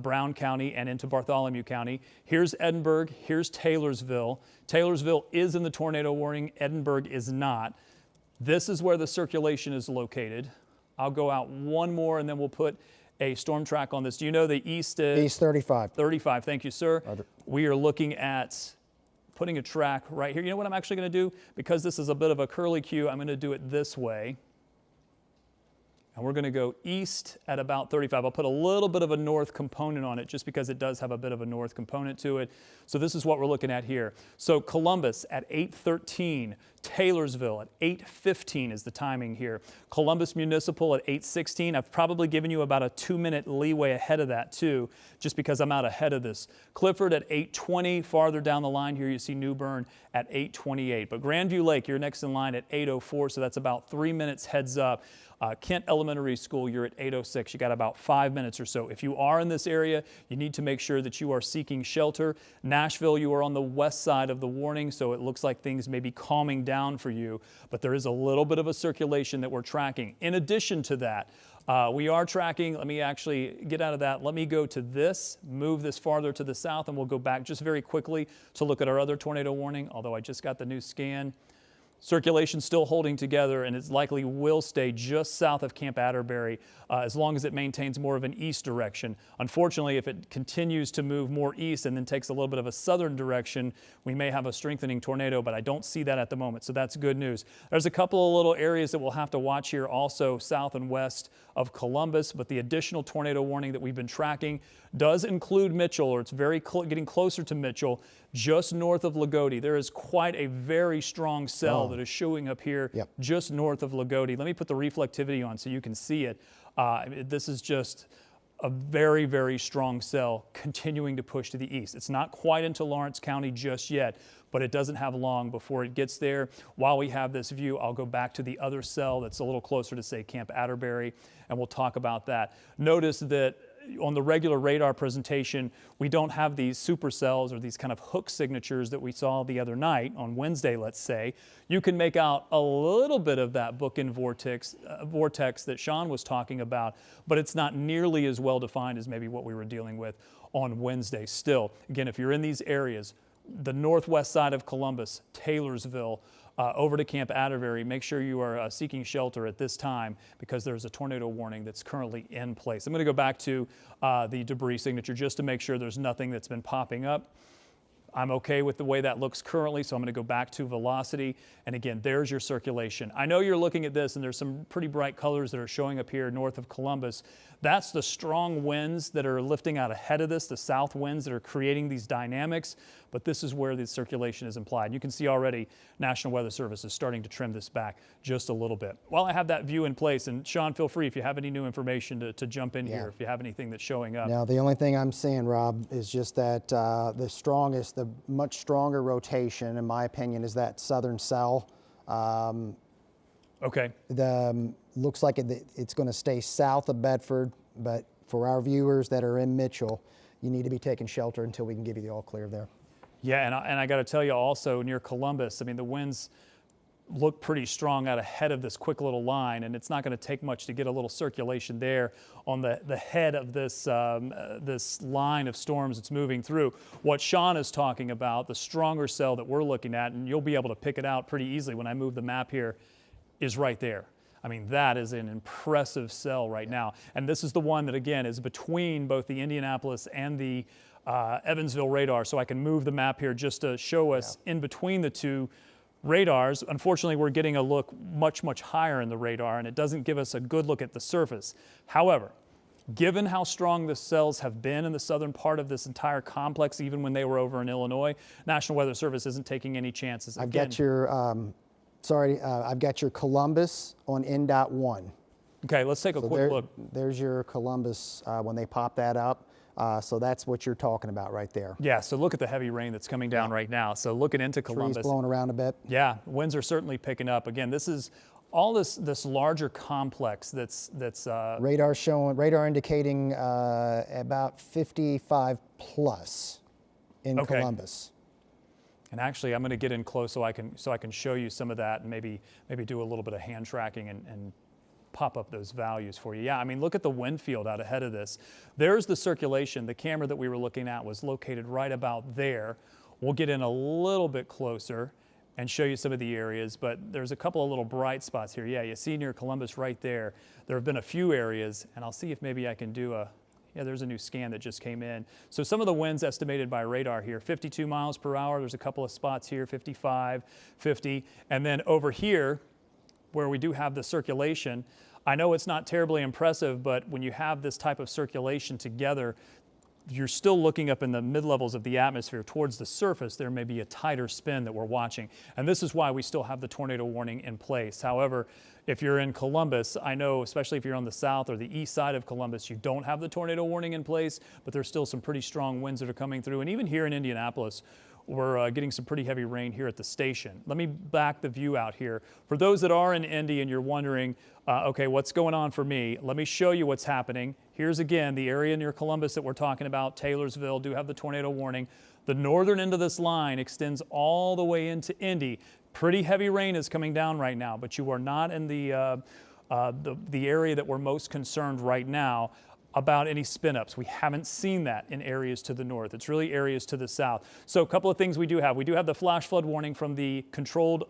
Brown County and into Bartholomew County. Here's Edinburgh, here's Taylorsville. Taylorsville is in the tornado warning, Edinburgh is not. This is where the circulation is located. I'll go out one more and then we'll put a storm track on this. Do you know the east is?
East 35.
35, thank you, sir.
Roger.
We are looking at putting a track right here. You know what I'm actually going to do? Because this is a bit of a curly cue, I'm going to do it this way. And we're going to go east at about 35. I'll put a little bit of a north component on it just because it does have a bit of a north component to it. So this is what we're looking at here. So Columbus at 8:13, Taylorsville at 8:15 is the timing here. Columbus Municipal at 8:16. I've probably given you about a 2-minute leeway ahead of that too, just because I'm out ahead of this. Clifford at 8:20. Farther down the line here you see New Bern at 8:28. But Grandview Lake, you're next in line at 8:04, so that's about 3 minutes heads up. Kent Elementary School, you're at 8:06. You got about 5 minutes or so. If you are in this area, you need to make sure that you are seeking shelter. Nashville, you are on the west side of the warning, so it looks like things may be calming down for you, but there is a little bit of a circulation that we're tracking. In addition to that, we are tracking, let me actually get out of that. Let me go to this, move this farther to the south, and we'll go back just very quickly to look at our other tornado warning, although I just got the new scan. Circulation still holding together, and it likely will stay just south of Camp Atterbury as long as it maintains more of an east direction. Unfortunately, if it continues to move more east and then takes a little bit of a southern direction, we may have a strengthening tornado, but I don't see that at the moment, so that's good news. There's a couple of little areas that we'll have to watch here also south and west of Columbus, but the additional tornado warning that we've been tracking does include Mitchell, or it's getting closer to Mitchell, just north of Lagodi. There is quite a very strong cell that is showing up here just north of Lagodi. Let me put the reflectivity on so you can see it. This is just a very, very strong cell continuing to push to the east. It's not quite into Lawrence County just yet, but it doesn't have long before it gets there. While we have this view, I'll go back to the other cell that's a little closer to, say, Camp Atterbury, and we'll talk about that. Notice that on the regular radar presentation, we don't have these supercells or these kind of hook signatures that we saw the other night on Wednesday, let's say. You can make out a little bit of that bookend vortex that Sean was talking about, but it's not nearly as well defined as maybe what we were dealing with on Wednesday. Still, again, if you're in these areas, the northwest side of Columbus, Taylorsville, over to Camp Atterbury, make sure you are seeking shelter at this time because there's a tornado warning that's currently in place. I'm going to go back to the debris signature just to make sure there's nothing that's been popping up. I'm okay with the way that looks currently, so I'm going to go back to velocity. And again, there's your circulation. I know you're looking at this and there's some pretty bright colors that are showing up here north of Columbus. That's the strong winds that are lifting out ahead of this, the south winds that are creating these dynamics. But this is where the circulation is implied. You can see already National Weather Service is starting to trim this back just a little bit. While I have that view in place, and Sean, feel free if you have any new information to jump in here, if you have anything that's showing up.
Now, the only thing I'm seeing, Rob, is just that the much stronger rotation, in my opinion, is that southern cell.
Okay.
Looks like it's going to stay south of Bedford, but for our viewers that are in Mitchell, you need to be taking shelter until we can give you the all clear there.
Yeah, and I got to tell you also near Columbus, I mean, the winds look pretty strong out ahead of this quick little line, and it's not going to take much to get a little circulation there on the head of this, this line of storms that's moving through. What Sean is talking about, the stronger cell that we're looking at, and you'll be able to pick it out pretty easily when I move the map here, is right there. I mean, that is an impressive cell right now. And this is the one that, again, is between both the Indianapolis and the Evansville radar. So I can move the map here just to show us in between the two radars. Unfortunately, we're getting a look much, much higher in the radar, and it doesn't give us a good look at the surface. However, given how strong the cells have been in the southern part of this entire complex, even when they were over in Illinois, National Weather Service isn't taking any chances.
I've got your, I've got your Columbus on N.1.
Okay, let's take a quick look.
There's your Columbus when they pop that up. So that's what you're talking about right there.
Yeah, so look at the heavy rain that's coming down right now. So looking into Columbus.
Trees blowing around a bit.
Yeah, winds are certainly picking up. Again, this is all this larger complex that's
radar indicating about 55 plus in Columbus.
And actually, I'm going to get in close so I can show you some of that and maybe do a little bit of hand tracking and pop up those values for you. Yeah, I mean, look at the wind field out ahead of this. There's the circulation. The camera that we were looking at was located right about there. We'll get in a little bit closer and show you some of the areas, but there's a couple of little bright spots here. Yeah, you see near Columbus right there. There have been a few areas, and I'll see if maybe I can do yeah, there's a new scan that just came in. So some of the winds estimated by radar here, 52 miles per hour. There's a couple of spots here, 55, 50. And then over here, where we do have the circulation, I know it's not terribly impressive, but when you have this type of circulation together, you're still looking up in the mid-levels of the atmosphere towards the surface. There may be a tighter spin that we're watching. And this is why we still have the tornado warning in place. However, if you're in Columbus, I know, especially if you're on the south or the east side of Columbus, you don't have the tornado warning in place, but there's still some pretty strong winds that are coming through. And even here in Indianapolis, we're getting some pretty heavy rain here at the station. Let me back the view out here. For those that are in Indy and you're wondering, okay, what's going on for me? Let me show you what's happening. Here's again the area near Columbus that we're talking about. Taylorsville do have the tornado warning. The northern end of this line extends all the way into Indy. Pretty heavy rain is coming down right now, but you are not in the area that we're most concerned right now about any spin-ups. We haven't seen that in areas to the north. It's really areas to the south. So a couple of things we do have. We do have the flash flood warning from the controlled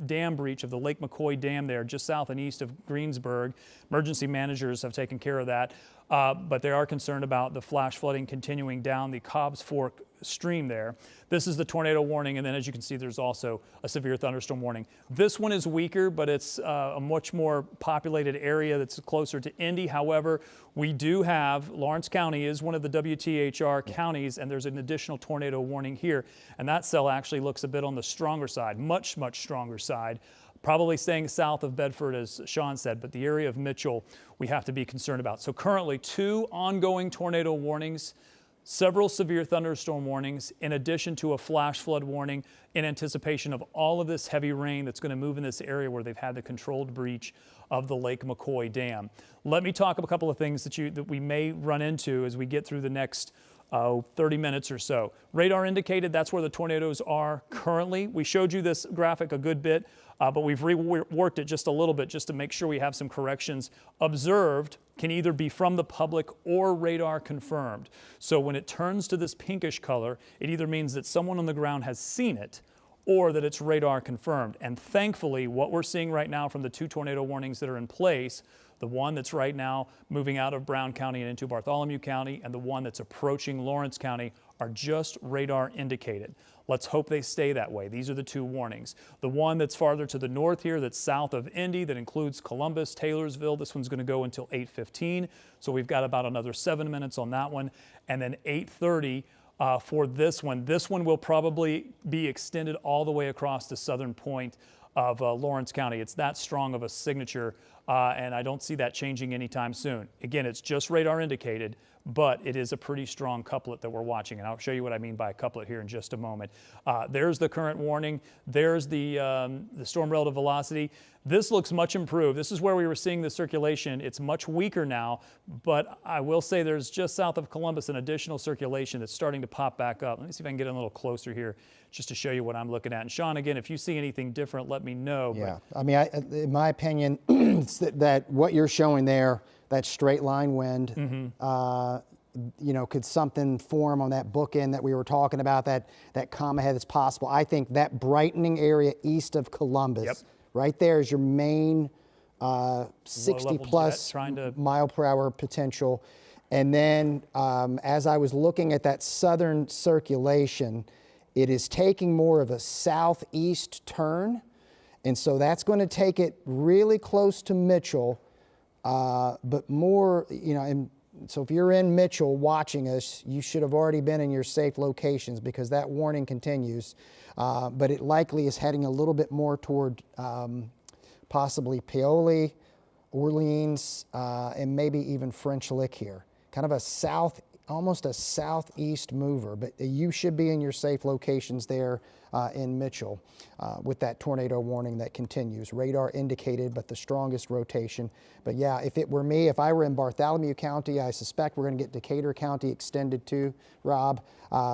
dam breach of the Lake McCoy Dam there just south and east of Greensburg. Emergency managers have taken care of that, but they are concerned about the flash flooding continuing down the Cobb's Fork stream there. This is the tornado warning, and then as you can see, there's also a severe thunderstorm warning. This one is weaker, but it's a much more populated area that's closer to Indy. However, we do have, Lawrence County is one of the WTHR counties, and there's an additional tornado warning here. And that cell actually looks a bit on the stronger side, much, much stronger side. Probably staying south of Bedford, as Sean said, but the area of Mitchell we have to be concerned about. So currently 2 ongoing tornado warnings, several severe thunderstorm warnings, in addition to a flash flood warning in anticipation of all of this heavy rain that's going to move in this area where they've had the controlled breach of the Lake McCoy Dam. Let me talk a couple of things that we may run into as we get through the next 30 minutes or so. Radar indicated that's where the tornadoes are currently. We showed you this graphic a good bit, but we've reworked it just a little bit just to make sure we have some corrections. Observed can either be from the public or radar confirmed. So when it turns to this pinkish color, it either means that someone on the ground has seen it or that it's radar confirmed. And thankfully, what we're seeing right now from the 2 tornado warnings that are in place, the one that's right now moving out of Brown County and into Bartholomew County, and the one that's approaching Lawrence County, are just radar indicated. Let's hope they stay that way. These are the 2 warnings. The one that's farther to the north here, that's south of Indy, that includes Columbus, Taylorsville, this one's going to go until 8:15. So we've got about another 7 minutes on that one. And then 8:30 for this one. This one will probably be extended all the way across the southern point of Lawrence County. It's that strong of a signature, and I don't see that changing anytime soon. Again, it's just radar indicated, but it is a pretty strong couplet that we're watching, and I'll show you what I mean by a couplet here in just a moment. There's the current warning. There's the storm relative velocity. This looks much improved. This is where we were seeing the circulation. It's much weaker now, but I will say there's just south of Columbus an additional circulation that's starting to pop back up. Let me see if I can get a little closer here just to show you what I'm looking at. And Sean, again, if you see anything different, let me know.
Yeah, I mean, in my opinion, it's that what you're showing there, that straight line wind, you know, could something form on that bookend that we were talking about, that comma head that's possible. I think that brightening area east of Columbus, right there is your main 60 plus mile per hour potential. And then as I was looking at that southern circulation, it is taking more of a southeast turn. And so that's going to take it really close to Mitchell, but more, you know, and so if you're in Mitchell watching us, you should have already been in your safe locations because that warning continues. But it likely is heading a little bit more toward possibly Paoli, Orleans, and maybe even French Lick here. Kind of a almost a southeast mover, but you should be in your safe locations there in Mitchell with that tornado warning that continues. Radar indicated, but the strongest rotation. But yeah, if it were me, if I were in Bartholomew County, I suspect we're going to get Decatur County extended too, Rob.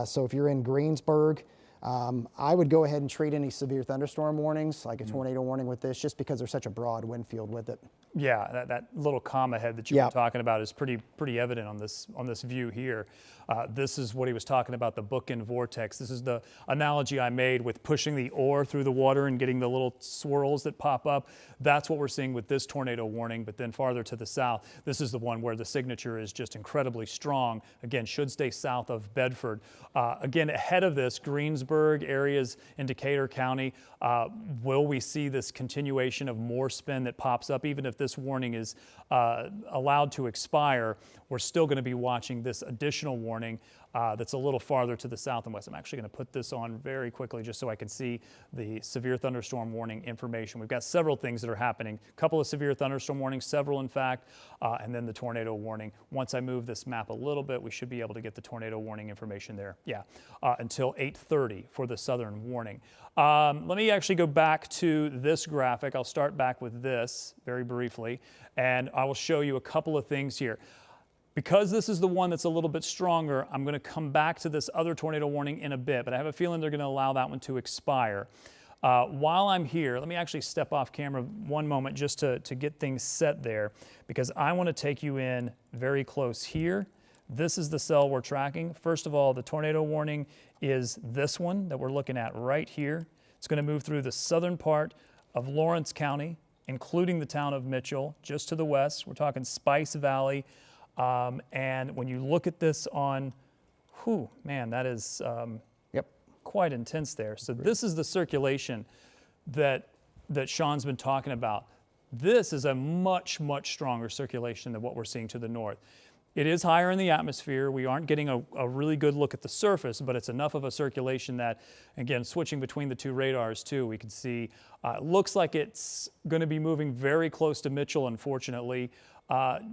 So if you're in Greensburg, I would go ahead and treat any severe thunderstorm warnings like a tornado warning with this, just because there's such a broad wind field with it.
Yeah, that little comma head that you were talking about is pretty evident on this view here. This is what he was talking about, the bookend vortex. This is the analogy I made with pushing the oar through the water and getting the little swirls that pop up. That's what we're seeing with this tornado warning, but then farther to the south, this is the one where the signature is just incredibly strong. Again, should stay south of Bedford. Again, ahead of this, Greensburg areas in Decatur County, will we see this continuation of more spin that pops up? Even if this warning is allowed to expire, we're still going to be watching this additional warning that's a little farther to the south and west. I'm actually going to put this on very quickly just so I can see the severe thunderstorm warning information. We've got several things that are happening. A couple of severe thunderstorm warnings, several in fact, and then the tornado warning. Once I move this map a little bit, we should be able to get the tornado warning information there. Yeah, until 8:30 for the southern warning. Let me actually go back to this graphic. I'll start back with this very briefly, and I will show you a couple of things here. Because this is the one that's a little bit stronger, I'm going to come back to this other tornado warning in a bit, but I have a feeling they're going to allow that one to expire. While I'm here, let me actually step off camera one moment just to get things set there, because I want to take you in very close here. This is the cell we're tracking. First of all, the tornado warning is this one that we're looking at right here. It's going to move through the southern part of Lawrence County, including the town of Mitchell, just to the west. We're talking Spice Valley. And when you look at this on, man, that is quite intense there. So this is the circulation that Sean's been talking about. This is a much, much stronger circulation than what we're seeing to the north. It is higher in the atmosphere. We aren't getting a really good look at the surface, but it's enough of a circulation that, again, switching between the two radars too, we can see, it looks like it's going to be moving very close to Mitchell, unfortunately.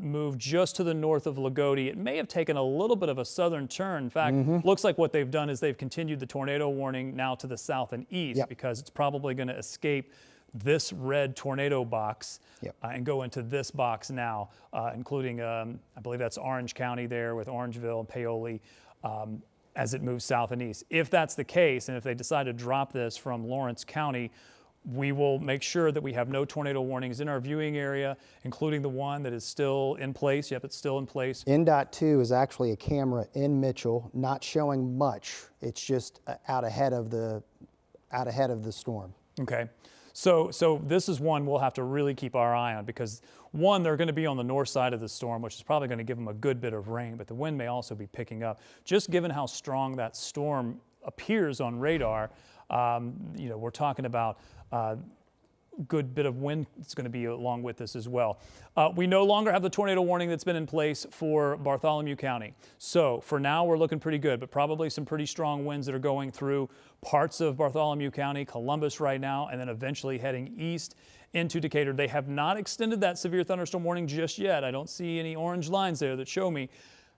Move just to the north of Lagodi. It may have taken a little bit of a southern turn. In fact, looks like what they've done is they've continued the tornado warning now to the south and east because it's probably going to escape this red tornado box and go into this box now, including, I believe that's Orange County there with Orangeville and Paoli as it moves south and east. If that's the case, and if they decide to drop this from Lawrence County, we will make sure that we have no tornado warnings in our viewing area, including the one that is still in place. Yep, it's still in place.
N.2 is actually a camera in Mitchell, not showing much. It's just out ahead of the out ahead of the storm.
Okay. So this is one we'll have to really keep our eye on because one, they're going to be on the north side of the storm, which is probably going to give them a good bit of rain, but the wind may also be picking up. Just given how strong that storm appears on radar, we're talking about good bit of wind that's going to be along with this as well. We no longer have the tornado warning that's been in place for Bartholomew County. So for now, we're looking pretty good, but probably some pretty strong winds that are going through parts of Bartholomew County, Columbus right now, and then eventually heading east into Decatur. They have not extended that severe thunderstorm warning just yet. I don't see any orange lines there that show me.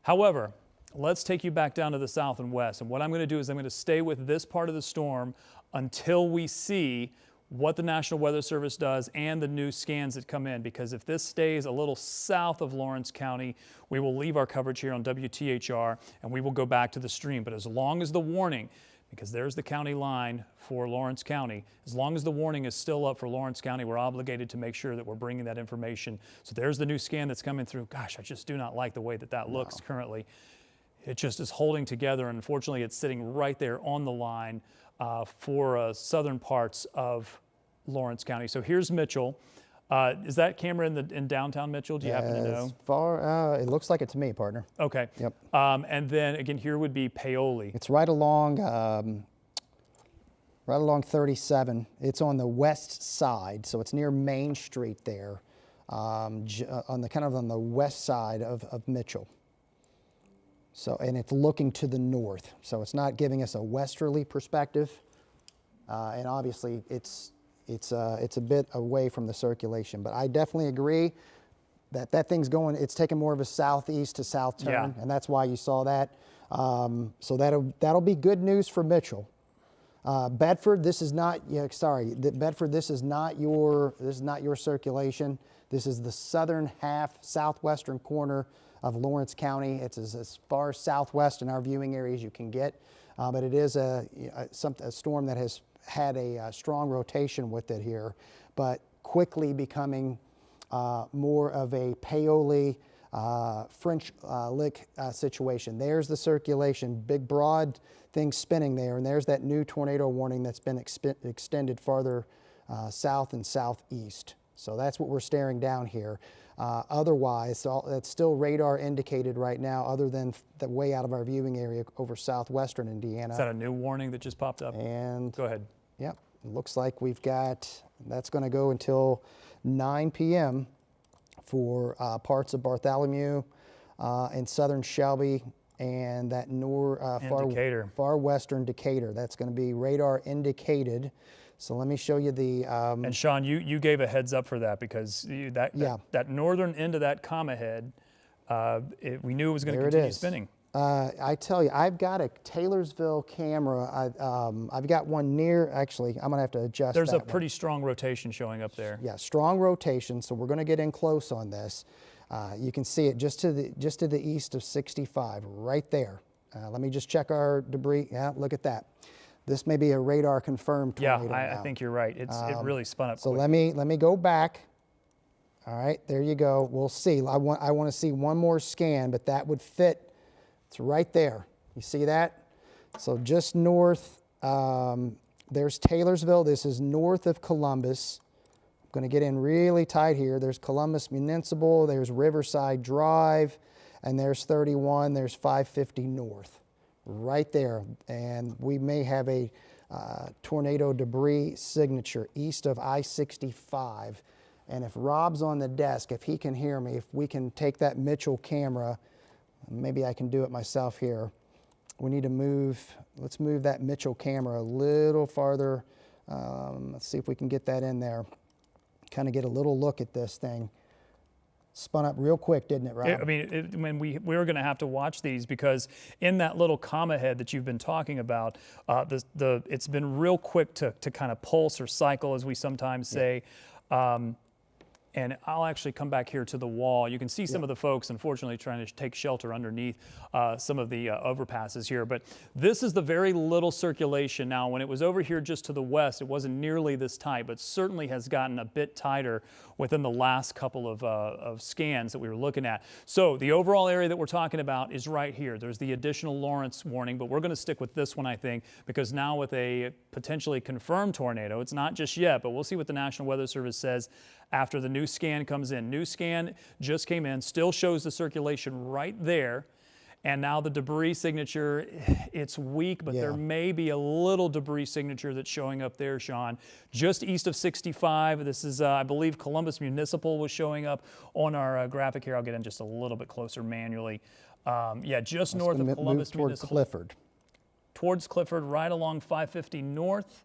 However, let's take you back down to the south and west. And what I'm going to do is I'm going to stay with this part of the storm until we see what the National Weather Service does and the new scans that come in, because if this stays a little south of Lawrence County, we will leave our coverage here on WTHR and we will go back to the stream. But as long as the warning, because there's the county line for Lawrence County, as long as the warning is still up for Lawrence County, we're obligated to make sure that we're bringing that information. So there's the new scan that's coming through. Gosh, I just do not like the way that looks currently. It just is holding together, and unfortunately it's sitting right there on the line for southern parts of Lawrence County. So here's Mitchell. Is that camera in downtown Mitchell? Do you happen to know?
As far, it looks like it's me, partner.
Okay.
Yep.
And then again, here would be Paoli.
It's right along 37. It's on the west side, so it's near Main Street there, on the west side of Mitchell. So, and it's looking to the north, so it's not giving us a westerly perspective, and obviously it's a bit away from the circulation. But I definitely agree that thing's going. It's taking more of a southeast to south turn, and that's why you saw that. So that'll be good news for Mitchell. Bedford, this is not. Bedford, this is not your circulation. This is the southern half, southwestern corner of Lawrence County. It's as far southwest in our viewing area as you can get, but it is a storm that has had a strong rotation with it here, but quickly becoming more of a Paoli French lick situation. There's the circulation, big broad thing spinning there, and there's that new tornado warning that's been extended farther south and southeast. So that's what we're staring down here. Otherwise, it's still radar indicated right now, other than the way out of our viewing area over southwestern Indiana.
Is that a new warning that just popped up?
And
go ahead.
Yep, it looks like we've got, that's going to go until 9 p.m. for parts of Bartholomew and southern Shelby and that far western Decatur. That's going to be radar indicated. So let me show you the.
And Sean, you gave a heads up for that because that northern end of that comma head, we knew it was going to continue spinning.
I tell you, I've got a Taylorsville camera. I've got one near. Actually, I'm gonna have to adjust.
There's a pretty strong rotation showing up there.
Yeah, strong rotation. So we're going to get in close on this. You can see it just to the east of 65, right there. Let me just check our debris. Yeah, look at that. This may be a radar confirmed tornado.
Yeah, I think you're right. It really spun up.
So
quick.
let me go back. All right, there you go. We'll see. I want to see one more scan, but that would fit. It's right there. You see that? So just north. There's Taylorsville. This is north of Columbus. I'm going to get in really tight here. There's Columbus Municipal. There's Riverside Drive, and there's 31. There's 550 North. Right there, and we may have a tornado debris signature east of I-65. And if Robb's on the desk, if he can hear me, if we can take that Mitchell camera, maybe I can do it myself here. We need to let's move that Mitchell camera a little farther. Let's see if we can get that in there. Kind of get a little look at this thing. Spun up real quick, didn't it, Rob?
I mean, we're going to have to watch these because in that little comma head that you've been talking about, it's been real quick to kind of pulse or cycle, as we sometimes say. And I'll actually come back here to the wall. You can see some of the folks, unfortunately, trying to take shelter underneath some of the overpasses here. But this is the very little circulation. Now, when it was over here just to the west, it wasn't nearly this tight, but certainly has gotten a bit tighter within the last couple of scans that we were looking at. So the overall area that we're talking about is right here. There's the additional Lawrence warning, but we're going to stick with this one, I think, because now with a potentially confirmed tornado, it's not just yet, but we'll see what the National Weather Service says after the new scan comes in. New scan just came in, still shows the circulation right there. And now the debris signature, it's weak, but there may be a little debris signature that's showing up there, Sean. Just east of 65, this is, I believe, Columbus Municipal was showing up on our graphic here. I'll get in just a little bit closer manually. Yeah, just north of Columbus Municipal.
Clifford.
Towards Clifford, right along 550 north.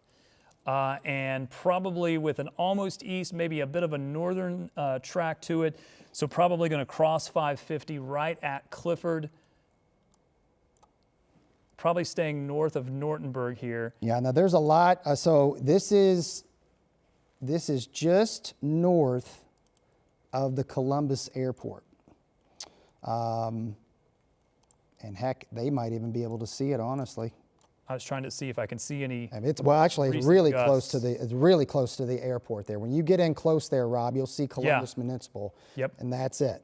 And probably with an almost east, maybe a bit of a northern track to it. So probably going to cross 550 right at Clifford. Probably staying north of Nortonburg here.
Yeah, now there's a lot. So this is just north of the Columbus Airport. And heck, they might even be able to see it, honestly.
I was trying to see if I can see any.
It's really close to the. It's really close to the airport there. When you get in close there, Rob, you'll see Columbus Municipal.
Yep.
And that's it.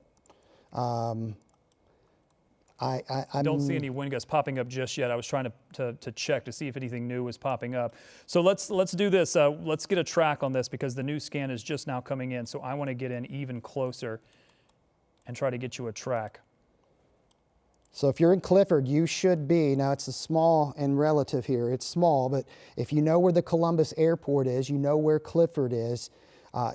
I don't see any wind gusts popping up just yet. I was trying to check to see if anything new was popping up. So let's do this. Let's get a track on this because the new scan is just now coming in. So I want to get in even closer and try to get you a track.
So if you're in Clifford, you should be, now it's a small and relative here, it's small, but if you know where the Columbus Airport is, you know where Clifford is,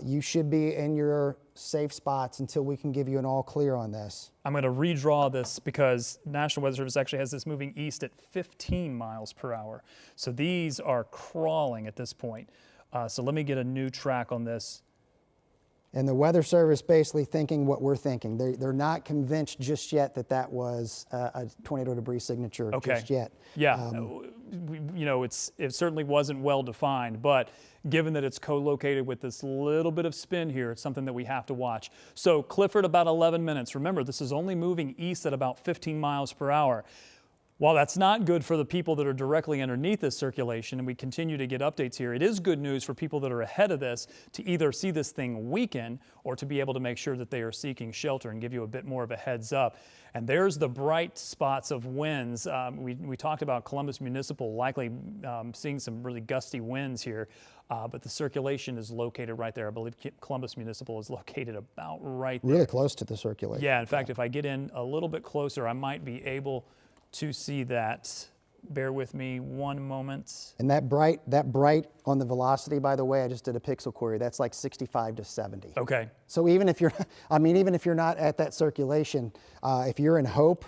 you should be in your safe spots until we can give you an all clear on this.
I'm going to redraw this because National Weather Service actually has this moving east at 15 miles per hour. So these are crawling at this point. So let me get a new track on this.
And the Weather Service basically thinking what we're thinking. They're not convinced just yet that that was a tornado debris signature just yet.
Yeah, you know, it certainly wasn't well defined, but given that it's co-located with this little bit of spin here, it's something that we have to watch. So Clifford about 11 minutes. Remember, this is only moving east at about 15 miles per hour. While that's not good for the people that are directly underneath this circulation, and we continue to get updates here, it is good news for people that are ahead of this to either see this thing weaken or to be able to make sure that they are seeking shelter and give you a bit more of a heads up. And there's the bright spots of winds. We talked about Columbus Municipal likely seeing some really gusty winds here, but the circulation is located right there. I believe Columbus Municipal is located about right there.
Really close to the circulation.
Yeah, in fact, if I get in a little bit closer, I might be able to see that. Bear with me one moment.
And that bright on the velocity, by the way, I just did a pixel query. That's like 65 to 70.
Okay.
So even if you're, even if you're not at that circulation, if you're in Hope,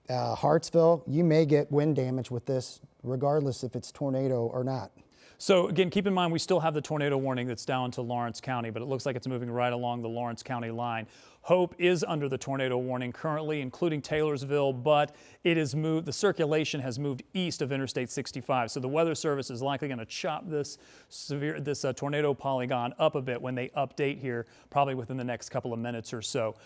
Hartsville, you may get wind damage with this, regardless if it's tornado or not.
So again, keep in mind we still have the tornado warning that's down to Lawrence County, but it looks like it's moving right along the Lawrence County line. Hope is under the tornado warning currently, including Taylorsville, but it is moved. The circulation has moved east of Interstate 65. So the Weather Service is likely going to chop this tornado polygon up a bit when they update here, probably within the next couple of minutes or so.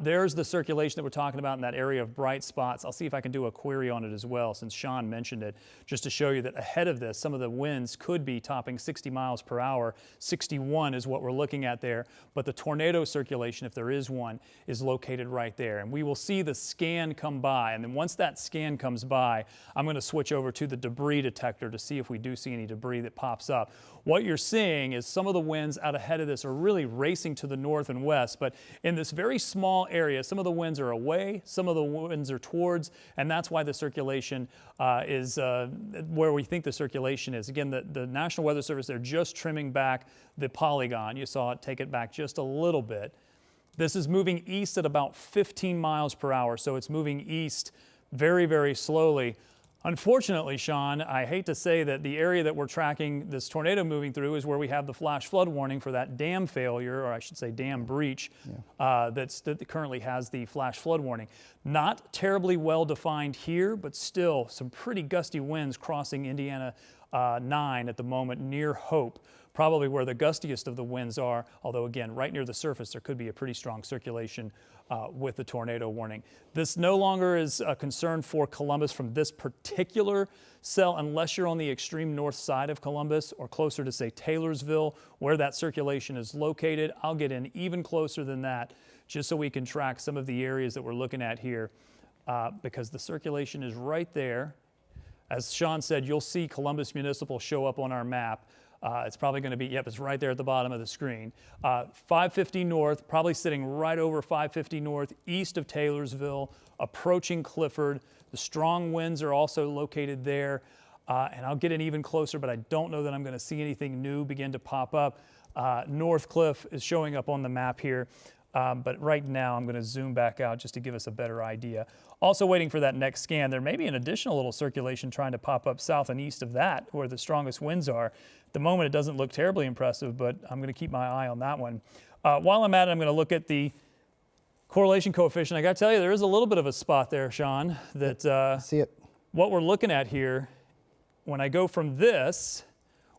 There's the circulation that we're talking about in that area of bright spots. I'll see if I can do a query on it as well, since Sean mentioned it, just to show you that ahead of this, some of the winds could be topping 60 miles per hour. 61 is what we're looking at there, but the tornado circulation, if there is one, is located right there. And we will see the scan come by, and then once that scan comes by, I'm going to switch over to the debris detector to see if we do see any debris that pops up. What you're seeing is some of the winds out ahead of this are really racing to the north and west, but in this very small area, some of the winds are away, some of the winds are towards, and that's why the circulation is where we think the circulation is. Again, the National Weather Service, they're just trimming back the polygon. You saw it take it back just a little bit. This is moving east at about 15 miles per hour, so it's moving east very, very slowly. Unfortunately, Sean, I hate to say that the area that we're tracking this tornado moving through is where we have the flash flood warning for that dam failure, or I should say dam breach, that currently has the flash flood warning. Not terribly well defined here, but still some pretty gusty winds crossing Indiana 9 at the moment near Hope. probably where the gustiest of the winds are, although again, right near the surface, there could be a pretty strong circulation with the tornado warning. This no longer is a concern for Columbus from this particular cell, unless you're on the extreme north side of Columbus or closer to, say, Taylorsville, where that circulation is located. I'll get in even closer than that, just so we can track some of the areas that we're looking at here, because the circulation is right there. As Sean said, you'll see Columbus Municipal show up on our map. It's probably going to be, yep, it's right there at the bottom of the screen. 550 north, probably sitting right over 550 north, east of Taylorsville, approaching Clifford. The strong winds are also located there. And I'll get in even closer, but I don't know that I'm going to see anything new begin to pop up. North Cliff is showing up on the map here. But right now I'm going to zoom back out just to give us a better idea. Also waiting for that next scan. There may be an additional little circulation trying to pop up south and east of that, where the strongest winds are. At the moment, it doesn't look terribly impressive, but I'm going to keep my eye on that one. While I'm at it, I'm going to look at the correlation coefficient. I got to tell you, there is a little bit of a spot there, Sean, that
I see it.
What we're looking at here, when I go from this,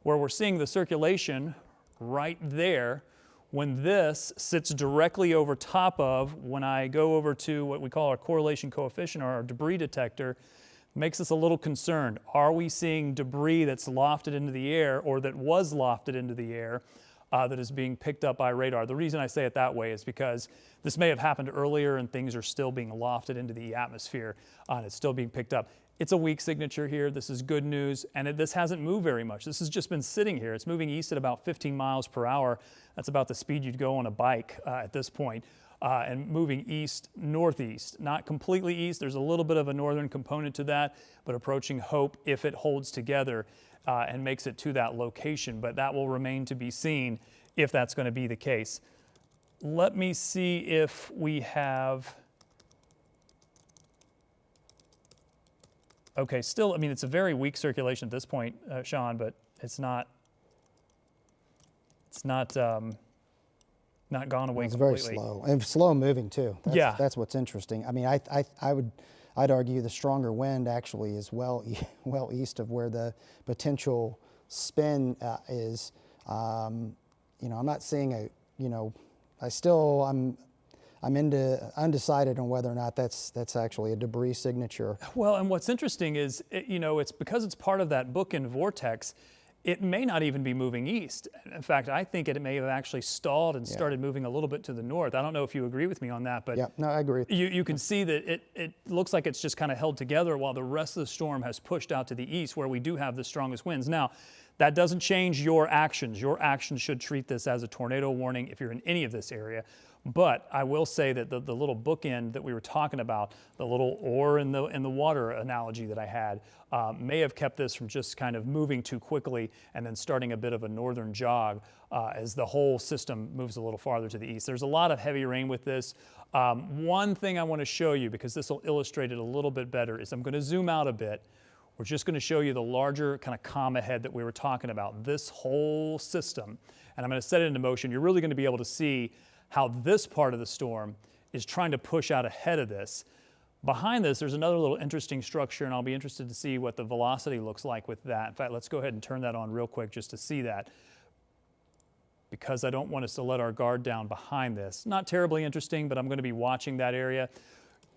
where we're seeing the circulation right there, when this sits directly over top of, when I go over to what we call our correlation coefficient or our debris detector, makes us a little concerned. Are we seeing debris that's lofted into the air, or that was lofted into the air, that is being picked up by radar? The reason I say it that way is because this may have happened earlier and things are still being lofted into the atmosphere and it's still being picked up. It's a weak signature here. This is good news, and this hasn't moved very much. This has just been sitting here. It's moving east at about 15 miles per hour. That's about the speed you'd go on a bike at this point. And moving east, northeast, not completely east. There's a little bit of a northern component to that, but approaching Hope if it holds together and makes it to that location. But that will remain to be seen if that's going to be the case. Let me see if we have... Okay, still, I mean, it's a very weak circulation at this point, Sean, but it's not gone away
It's
completely.
very slow and slow moving too. That's what's interesting. I mean, I'd argue the stronger wind actually is well east of where the potential spin is. I'm not seeing I'm undecided on whether or not that's actually a debris signature.
Well, and what's interesting is, it's because it's part of that bookend vortex, it may not even be moving east. In fact, I think it may have actually stalled and started moving a little bit to the north. I don't know if you agree with me on that, but
yeah, no, I agree.
You can see that it looks like it's just kind of held together while the rest of the storm has pushed out to the east, where we do have the strongest winds. Now, that doesn't change your actions. Your actions should treat this as a tornado warning if you're in any of this area. But I will say that the little bookend that we were talking about, the little oar in the water analogy that I had, may have kept this from just kind of moving too quickly and then starting a bit of a northern jog as the whole system moves a little farther to the east. There's a lot of heavy rain with this. One thing I want to show you, because this will illustrate it a little bit better, is I'm going to zoom out a bit. We're just going to show you the larger kind of comma head that we were talking about, this whole system. And I'm going to set it into motion. You're really going to be able to see how this part of the storm is trying to push out ahead of this. Behind this, there's another little interesting structure, and I'll be interested to see what the velocity looks like with that. In fact, let's go ahead and turn that on real quick just to see that, because I don't want us to let our guard down behind this. Not terribly interesting, but I'm going to be watching that area.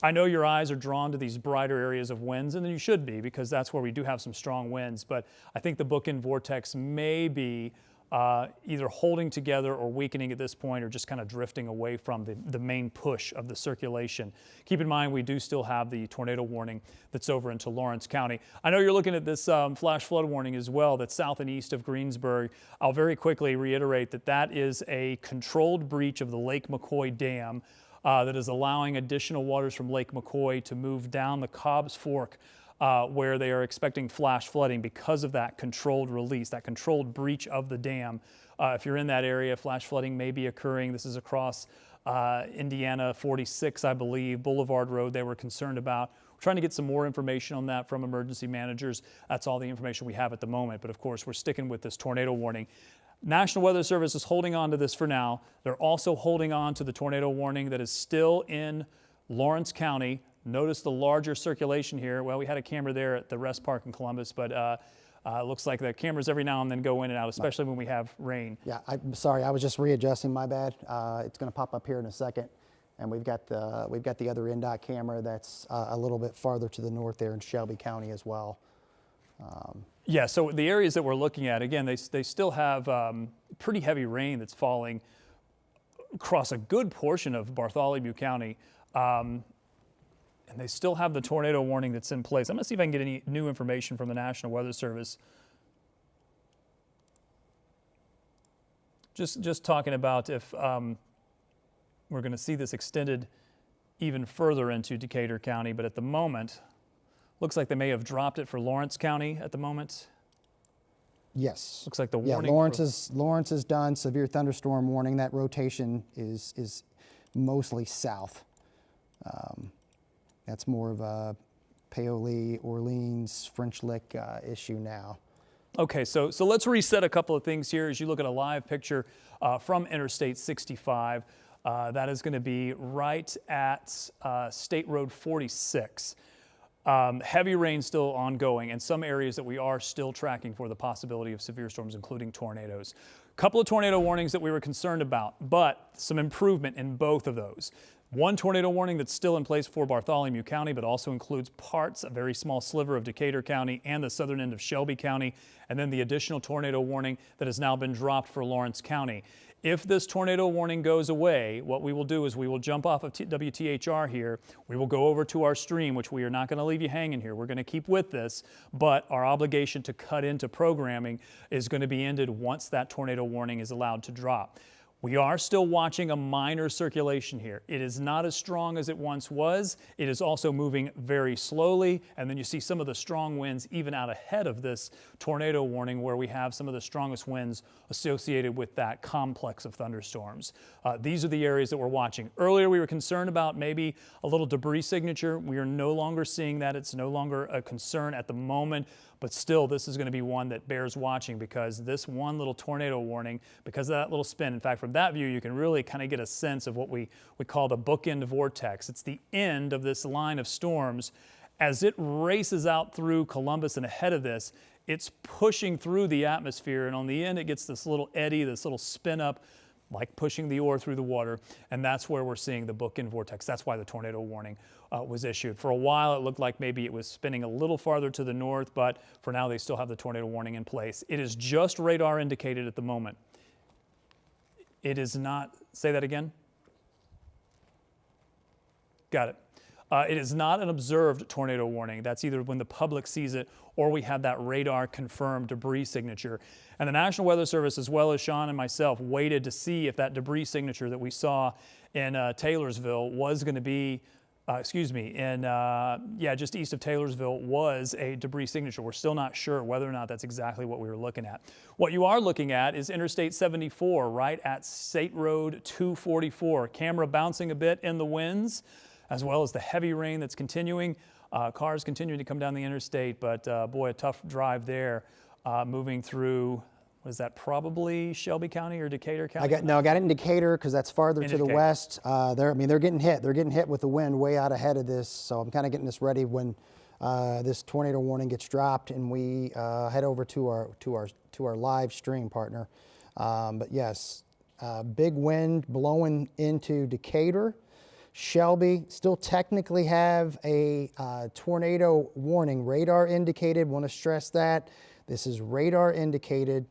I know your eyes are drawn to these brighter areas of winds, and you should be, because that's where we do have some strong winds, but I think the bookend vortex may be either holding together or weakening at this point, or just kind of drifting away from the main push of the circulation. Keep in mind, we do still have the tornado warning that's over into Lawrence County. I know you're looking at this flash flood warning as well that's south and east of Greensburg. I'll very quickly reiterate that that is a controlled breach of the Lake McCoy Dam that is allowing additional waters from Lake McCoy to move down the Cobb's Fork, where they are expecting flash flooding because of that controlled release, that controlled breach of the dam. If you're in that area, flash flooding may be occurring. This is across Indiana 46, I believe, Boulevard Road they were concerned about. We're trying to get some more information on that from emergency managers. That's all the information we have at the moment, but of course we're sticking with this tornado warning. National Weather Service is holding on to this for now. They're also holding on to the tornado warning that is still in Lawrence County. Notice the larger circulation here. Well, we had a camera there at the Rest Park in Columbus, but It looks like the cameras every now and then go in and out, especially when we have rain.
Yeah, I'm sorry, I was just readjusting, my bad. It's going to pop up here in a second. And we've got the other NDOT camera that's a little bit farther to the north there in Shelby County as well.
Yeah, so the areas that we're looking at, again, they still have pretty heavy rain that's falling across a good portion of Bartholomew County. And they still have the tornado warning that's in place. I'm going to see if I can get any new information from the National Weather Service. Just talking about if we're going to see this extended even further into Decatur County, but at the moment, looks like they may have dropped it for Lawrence County at the moment.
Yes.
Looks like the
Yeah,
warning.
Lawrence is done. Severe thunderstorm warning. That rotation is mostly south. That's more of a Paoli, Orleans, French Lick issue now.
Okay, so let's reset a couple of things here as you look at a live picture from Interstate 65. That is going to be right at State Road 46. Heavy rain still ongoing, and some areas that we are still tracking for the possibility of severe storms, including tornadoes. A couple of tornado warnings that we were concerned about, but some improvement in both of those. One tornado warning that's still in place for Bartholomew County, but also includes parts, a very small sliver of Decatur County and the southern end of Shelby County, and then the additional tornado warning that has now been dropped for Lawrence County. If this tornado warning goes away, what we will do is we will jump off of WTHR here. We will go over to our stream, which we are not going to leave you hanging here. We're going to keep with this, but our obligation to cut into programming is going to be ended once that tornado warning is allowed to drop. We are still watching a minor circulation here. It is not as strong as it once was. It is also moving very slowly. And then you see some of the strong winds even out ahead of this tornado warning, where we have some of the strongest winds associated with that complex of thunderstorms. These are the areas that we're watching. Earlier, we were concerned about maybe a little debris signature. We are no longer seeing that. It's no longer a concern at the moment. But still, this is going to be one that bears watching, because this one little tornado warning, because of that little spin, in fact, from that view, you can really kind of get a sense of what we call the bookend vortex. It's the end of this line of storms. As it races out through Columbus and ahead of this, it's pushing through the atmosphere, and on the end, it gets this little eddy, this little spin up, like pushing the ore through the water, and that's where we're seeing the bookend vortex. That's why the tornado warning was issued. For a while, it looked like maybe it was spinning a little farther to the north, but for now, they still have the tornado warning in place. It is just radar indicated at the moment. It is not, say that again? Got it. It is not an observed tornado warning. That's either when the public sees it or we have that radar confirmed debris signature. And the National Weather Service, as well as Sean and myself, waited to see if that debris signature that we saw in Taylorsville was going to be, just east of Taylorsville was a debris signature. We're still not sure whether or not that's exactly what we were looking at. What you are looking at is Interstate 74 right at State Road 244. Camera bouncing a bit in the winds, as well as the heavy rain that's continuing. Cars continuing to come down the interstate, but boy, a tough drive there, moving through, what is that, probably Shelby County or Decatur County?
I got it in Decatur, because that's farther to the west. They're getting hit. They're getting hit with the wind way out ahead of this, so I'm kind of getting this ready when this tornado warning gets dropped and we head over to our live stream partner. But yes, big wind blowing into Decatur. Shelby still technically have a tornado warning, radar indicated. Want to stress that this is radar indicated.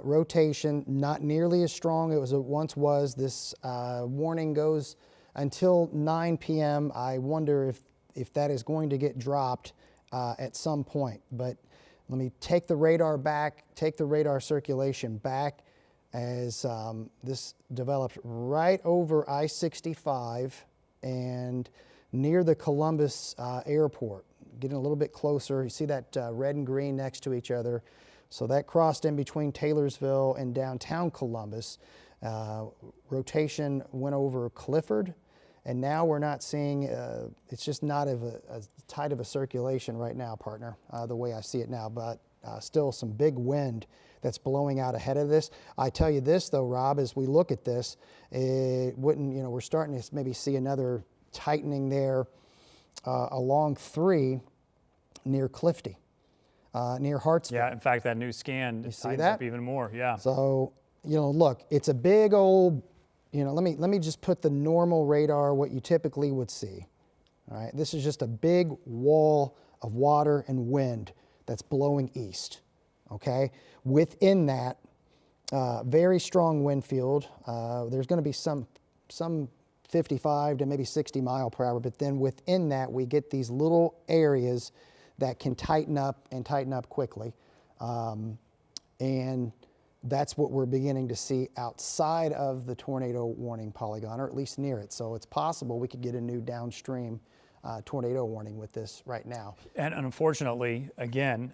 Rotation not nearly as strong as it once was. This warning goes until 9 p.m. I wonder if that is going to get dropped at some point. But let me take the radar back, take the radar circulation back, as this developed right over I-65 and near the Columbus airport. Getting a little bit closer, you see that red and green next to each other. So that crossed in between Taylorsville and downtown Columbus. Rotation went over Clifford, and now we're not seeing, it's just not as tight of a circulation right now, partner, the way I see it now, but still some big wind that's blowing out ahead of this. I tell you this though, Rob, as we look at this, it wouldn't, we're starting to maybe see another tightening there along 3 near Clifty. near Hartsville.
Yeah, in fact, that new scan
see
tightens
that?
up even more. Yeah.
So, look, it's a big old, let me just put the normal radar, what you typically would see. All right, this is just a big wall of water and wind that's blowing east, okay? Within that, very strong wind field. There's going to be some 55 to maybe 60 mile per hour, but then within that, we get these little areas that can tighten up and tighten up quickly. And that's what we're beginning to see outside of the tornado warning polygon, or at least near it. So it's possible we could get a new downstream tornado warning with this right now.
And unfortunately, again,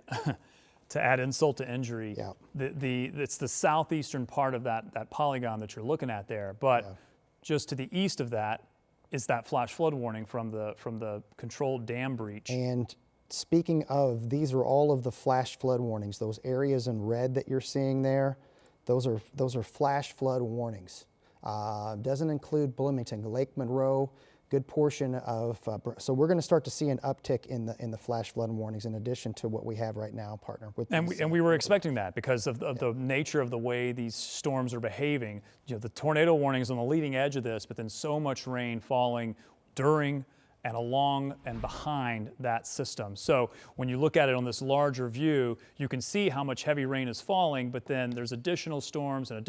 to add insult to injury,
Yeah.
it's the southeastern part of that polygon that you're looking at there. But just to the east of that is that flash flood warning from the controlled dam breach.
And speaking of, these are all of the flash flood warnings. Those areas in red that you're seeing there, those are flash flood warnings. Doesn't include Bloomington, Lake Monroe, good portion of, so we're going to start to see an uptick in the flash flood warnings in addition to what we have right now, partner. With
And we were expecting that because of the nature of the way these storms are behaving. The tornado warning is on the leading edge of this, but then so much rain falling during and along and behind that system. So when you look at it on this larger view, you can see how much heavy rain is falling, but then there's additional storms, and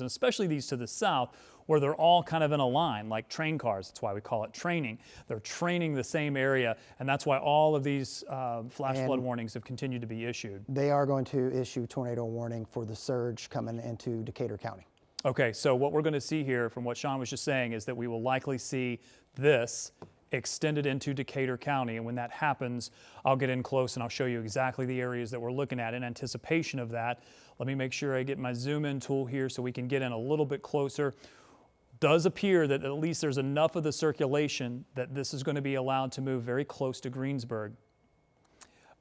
especially these to the south, where they're all kind of in a line, like train cars. That's why we call it training. They're training the same area, and that's why all of these flash flood warnings have continued to be issued.
They are going to issue tornado warning for the surge coming into Decatur County.
Okay, so what we're going to see here from what Sean was just saying is that we will likely see this extended into Decatur County, and when that happens, I'll get in close and I'll show you exactly the areas that we're looking at in anticipation of that. Let me make sure I get my zoom in tool here so we can get in a little bit closer. Does appear that at least there's enough of the circulation that this is going to be allowed to move very close to Greensburg.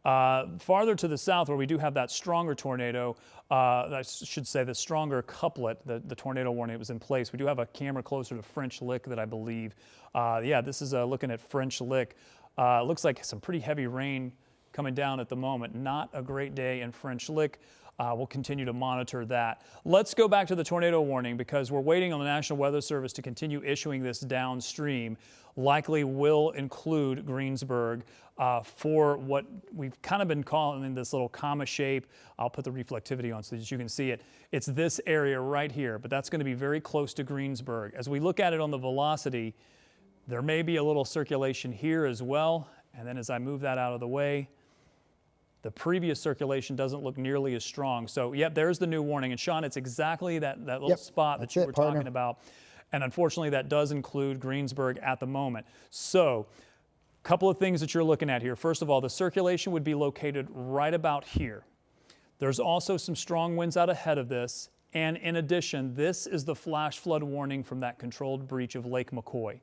Farther to the south, where we do have that stronger tornado, I should say the stronger couplet, the tornado warning that was in place. We do have a camera closer to French Lick that I believe. Yeah, this is looking at French Lick. Looks like some pretty heavy rain coming down at the moment. Not a great day in French Lick. We'll continue to monitor that. Let's go back to the tornado warning because we're waiting on the National Weather Service to continue issuing this downstream. Likely will include Greensburg for what we've kind of been calling this little comma shape. I'll put the reflectivity on so that you can see it. It's this area right here, but that's going to be very close to Greensburg. As we look at it on the velocity, there may be a little circulation here as well. And then as I move that out of the way, the previous circulation doesn't look nearly as strong. So, yep, there's the new warning. And Sean, it's exactly that little spot that you were talking about. And unfortunately, that does include Greensburg at the moment. So, a couple of things that you're looking at here. First of all, the circulation would be located right about here. There's also some strong winds out ahead of this. And in addition, this is the flash flood warning from that controlled breach of Lake McCoy.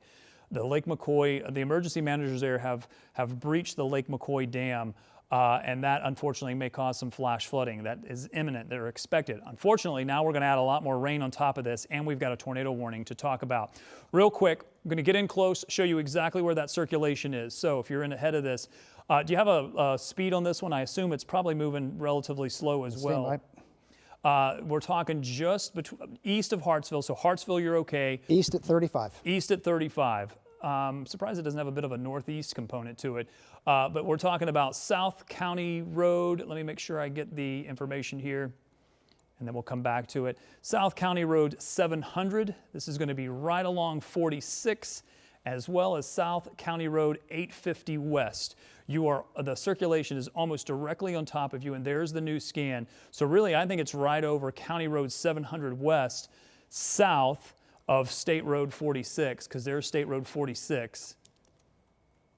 The Lake McCoy, the emergency managers there have breached the Lake McCoy Dam. And that unfortunately may cause some flash flooding. That is imminent, they're expected. Unfortunately, now we're going to add a lot more rain on top of this, and we've got a tornado warning to talk about. Real quick, I'm going to get in close, show you exactly where that circulation is. So if you're in ahead of this, do you have a speed on this one? I assume it's probably moving relatively slow as well. We're talking just east of Hartsville. So Hartsville, you're okay.
East at 35.
East at 35. Surprised it doesn't have a bit of a northeast component to it. But we're talking about South County Road. Let me make sure I get the information here, and then we'll come back to it. South County Road 700. This is going to be right along 46, as well as South County Road 850 West. The circulation is almost directly on top of you, and there's the new scan. So really, I think it's right over County Road 700 West, south of State Road 46, because there's State Road 46.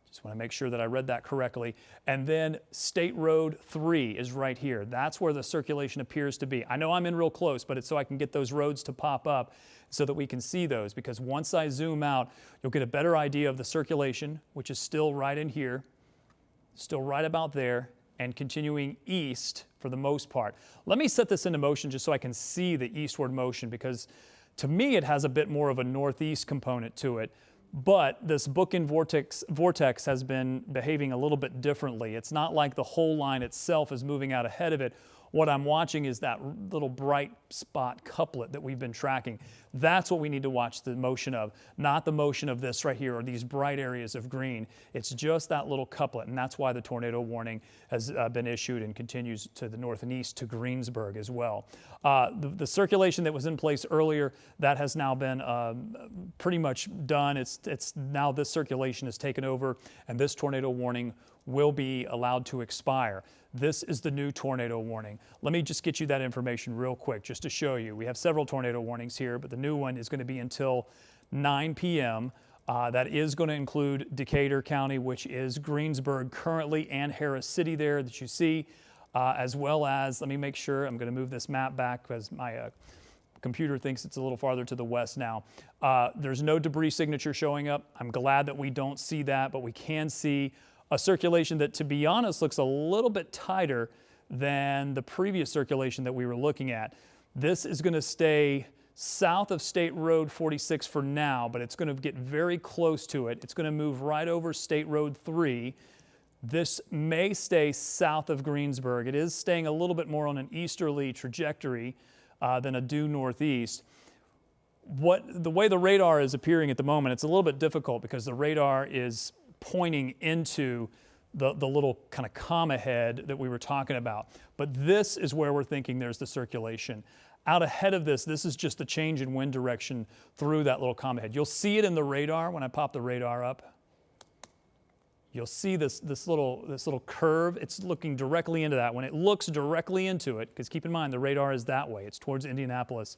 Just want to make sure that I read that correctly. And then State Road 3 is right here. That's where the circulation appears to be. I know I'm in real close, but it's so I can get those roads to pop up so that we can see those, because once I zoom out, you'll get a better idea of the circulation, which is still right in here, still right about there, and continuing east for the most part. Let me set this into motion just so I can see the eastward motion, because to me, it has a bit more of a northeast component to it. But this bookend vortex has been behaving a little bit differently. It's not like the whole line itself is moving out ahead of it. What I'm watching is that little bright spot couplet that we've been tracking. That's what we need to watch the motion of, not the motion of this right here or these bright areas of green. It's just that little couplet, and that's why the tornado warning has been issued and continues to the north and east to Greensburg as well. The circulation that was in place earlier, that has now been pretty much done. It's now this circulation has taken over, and this tornado warning will be allowed to expire. This is the new tornado warning. Let me just get you that information real quick just to show you. We have several tornado warnings here, but the new one is going to be until 9 p.m. That is going to include Decatur County, which is Greensburg currently, and Harris City there that you see, as well as, let me make sure, I'm going to move this map back because my computer thinks it's a little farther to the west now. There's no debris signature showing up. I'm glad that we don't see that, but we can see a circulation that, to be honest, looks a little bit tighter than the previous circulation that we were looking at. This is going to stay south of State Road 46 for now, but it's going to get very close to it. It's going to move right over State Road 3. This may stay south of Greensburg. It is staying a little bit more on an easterly trajectory than a due northeast. The way the radar is appearing at the moment, it's a little bit difficult because the radar is pointing into the little kind of comma head that we were talking about. But this is where we're thinking there's the circulation. Out ahead of this is just the change in wind direction through that little comma head. You'll see it in the radar when I pop the radar up. You'll see this little curve. It's looking directly into that. When it looks directly into it, because keep in mind the radar is that way, it's towards Indianapolis,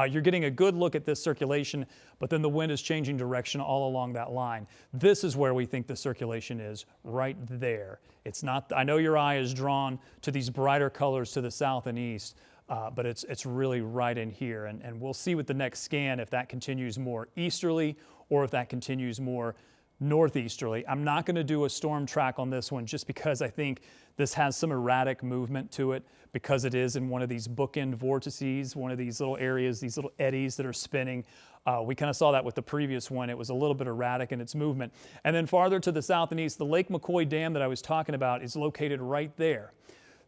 you're getting a good look at this circulation, but then the wind is changing direction all along that line. This is where we think the circulation is, right there. It's not, I know your eye is drawn to these brighter colors to the south and east, but it's really right in here. And we'll see with the next scan if that continues more easterly or if that continues more northeasterly. I'm not going to do a storm track on this one just because I think this has some erratic movement to it because it is in one of these bookend vortices, one of these little areas, these little eddies that are spinning. We kind of saw that with the previous one. It was a little bit erratic in its movement. And then farther to the south and east, the Lake McCoy Dam that I was talking about is located right there.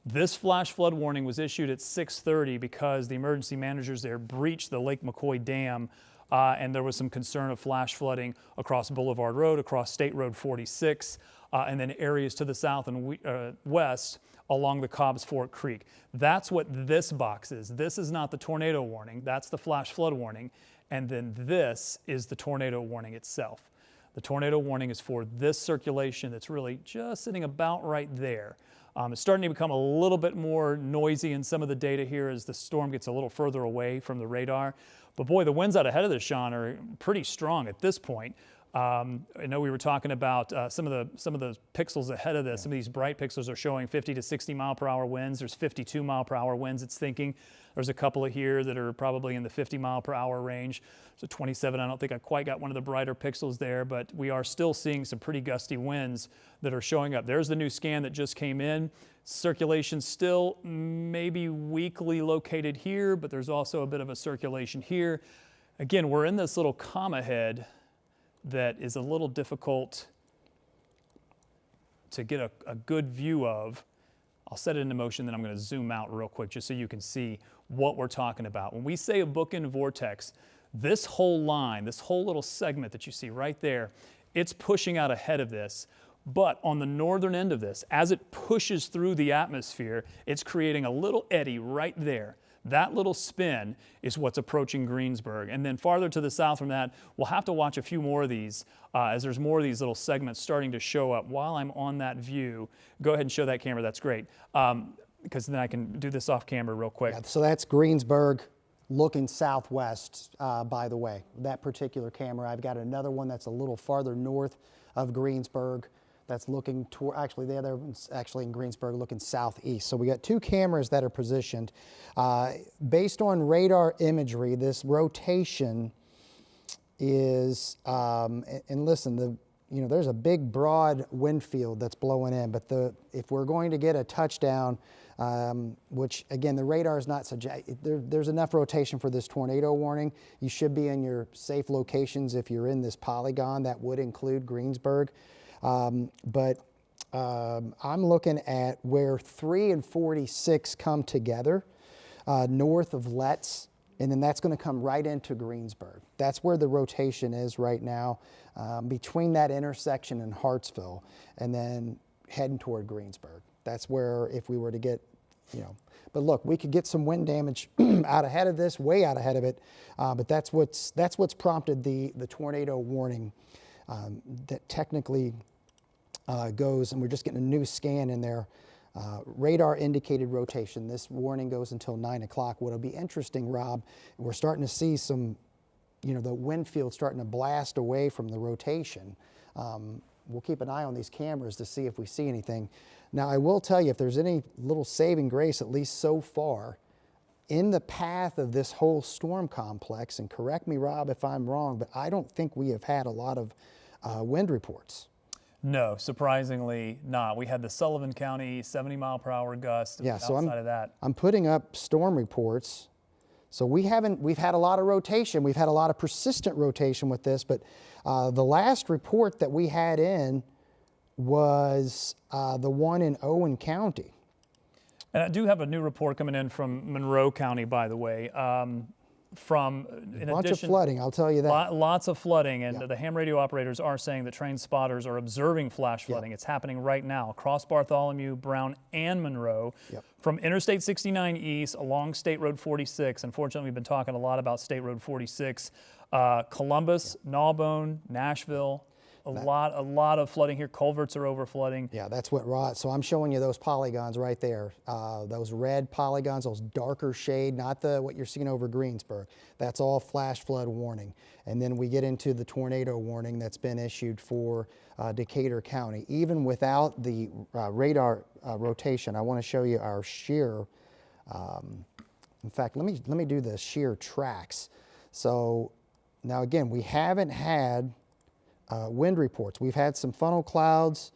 This flash flood warning was issued at 6:30 because the emergency managers there breached the Lake McCoy Dam and there was some concern of flash flooding across Boulevard Road, across State Road 46, and then areas to the south and west along the Cobb's Fork Creek. That's what this box is. This is not the tornado warning. That's the flash flood warning. And then this is the tornado warning itself. The tornado warning is for this circulation that's really just sitting about right there. It's starting to become a little bit more noisy in some of the data here as the storm gets a little further away from the radar. But boy, the winds out ahead of this, Sean, are pretty strong at this point. I know we were talking about some of the pixels ahead of this. Some of these bright pixels are showing 50 to 60 mile per hour winds. There's 52 mile per hour winds, it's thinking. There's a couple of here that are probably in the 50 mile per hour range. So 27, I don't think I quite got one of the brighter pixels there, but we are still seeing some pretty gusty winds that are showing up. There's the new scan that just came in. Circulation still maybe weakly located here, but there's also a bit of a circulation here. Again, we're in this little comma head that is a little difficult to get a good view of. I'll set it into motion, then I'm going to zoom out real quick just so you can see what we're talking about. When we say a bookend vortex, this whole line, this whole little segment that you see right there, it's pushing out ahead of this. But on the northern end of this, as it pushes through the atmosphere, it's creating a little eddy right there. That little spin is what's approaching Greensburg. And then farther to the south from that, we'll have to watch a few more of these as there's more of these little segments starting to show up. While I'm on that view, go ahead and show that camera. That's great. Because then I can do this off camera real quick.
Yeah, so that's Greensburg looking southwest, by the way. That particular camera. I've got another one that's a little farther north of Greensburg. That's looking toward, actually the other one's actually in Greensburg looking southeast. So we got two cameras that are positioned. Based on radar imagery, this rotation is, and listen, there's a big broad wind field that's blowing in, but if we're going to get a touchdown which again, the radar is not there's enough rotation for this tornado warning. You should be in your safe locations if you're in this polygon. That would include Greensburg. But I'm looking at where 3 and 46 come together, north of Letts, and then that's going to come right into Greensburg. That's where the rotation is right now, between that intersection and Hartsville, and then heading toward Greensburg. That's where, if we were to get, but look, we could get some wind damage out ahead of this, way out ahead of it, but that's what's prompted the tornado warning that technically goes, and we're just getting a new scan in there. Radar indicated rotation. This warning goes until 9 o'clock. What'll be interesting, Rob, we're starting to see some, the wind field starting to blast away from the rotation. We'll keep an eye on these cameras to see if we see anything. Now, I will tell you, if there's any little saving grace, at least so far, in the path of this whole storm complex, and correct me, Rob, if I'm wrong, but I don't think we have had a lot of wind reports.
No, surprisingly not. We had the Sullivan County 70-mile-per-hour gust.
Yeah, so
outside of that.
I'm putting up storm reports. So we've had a lot of rotation. We've had a lot of persistent rotation with this, but the last report that we had in was the one in Owen County.
And I do have a new report coming in from Monroe County, by the way. In
bunch
addition,
of flooding, I'll tell you that.
Lots of flooding, and
Yep.
the ham radio operators are saying that train spotters are observing flash flooding. Yep. It's happening right now across Bartholomew, Brown, and Monroe.
Yep.
From Interstate 69 east along State Road 46. Unfortunately, we've been talking a lot about State Road 46. Columbus, yep. Gnawbone, Nashville. A lot of flooding here. Culverts are over flooding.
Yeah, that's what Rod. So I'm showing you those polygons right there. Those red polygons, those darker shade, not what you're seeing over Greensburg. That's all flash flood warning. And then we get into the tornado warning that's been issued for Decatur County. Even without the radar rotation, I want to show you our shear. In fact, let me do the shear tracks. So now again, we haven't had wind reports. We've had some funnel clouds,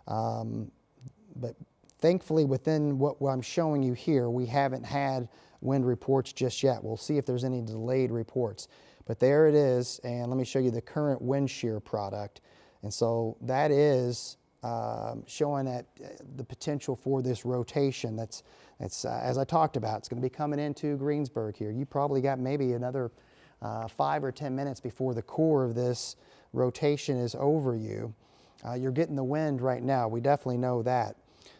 but thankfully within what I'm showing you here, we haven't had wind reports just yet. We'll see if there's any delayed reports. But there it is, and let me show you the current wind shear product. And so that is showing that the potential for this rotation that's as I talked about, it's going to be coming into Greensburg here. You probably got maybe another 5 or 10 minutes before the core of this rotation is over you. You're getting the wind right now. We definitely know that.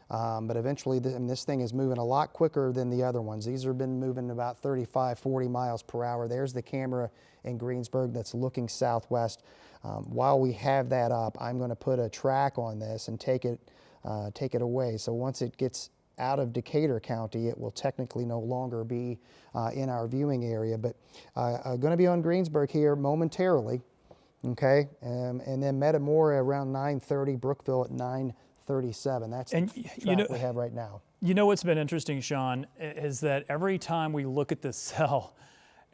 But eventually, this thing is moving a lot quicker than the other ones. These have been moving about 35, 40 miles per hour. There's the camera in Greensburg that's looking southwest. While we have that up, I'm going to put a track on this and take it away. So once it gets out of Decatur County, it will technically no longer be in our viewing area. But going to be on Greensburg here momentarily. Okay, and then Metamora around 9:30, Brookville at 9:37. That's the track we have right now.
You know what's been interesting, Sean, is that every time we look at this cell,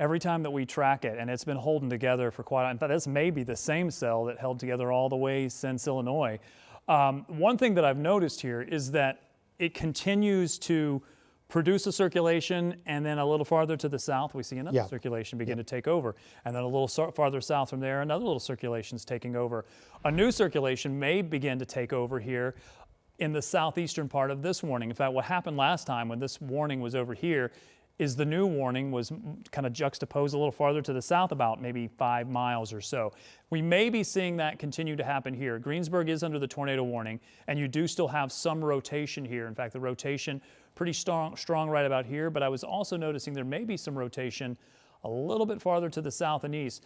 every time that we track it, and it's been holding together for quite a while. In fact, this may be the same cell that held together all the way since Illinois. One thing that I've noticed here is that it continues to produce a circulation, and then a little farther to the south, we see another circulation begin to take over. And then a little farther south from there, another little circulation is taking over. A new circulation may begin to take over here in the southeastern part of this warning. In fact, what happened last time when this warning was over here is the new warning was kind of juxtaposed a little farther to the south, about maybe 5 miles or so. We may be seeing that continue to happen here. Greensburg is under the tornado warning, and you do still have some rotation here. In fact, the rotation pretty strong right about here, but I was also noticing there may be some rotation a little bit farther to the south and east.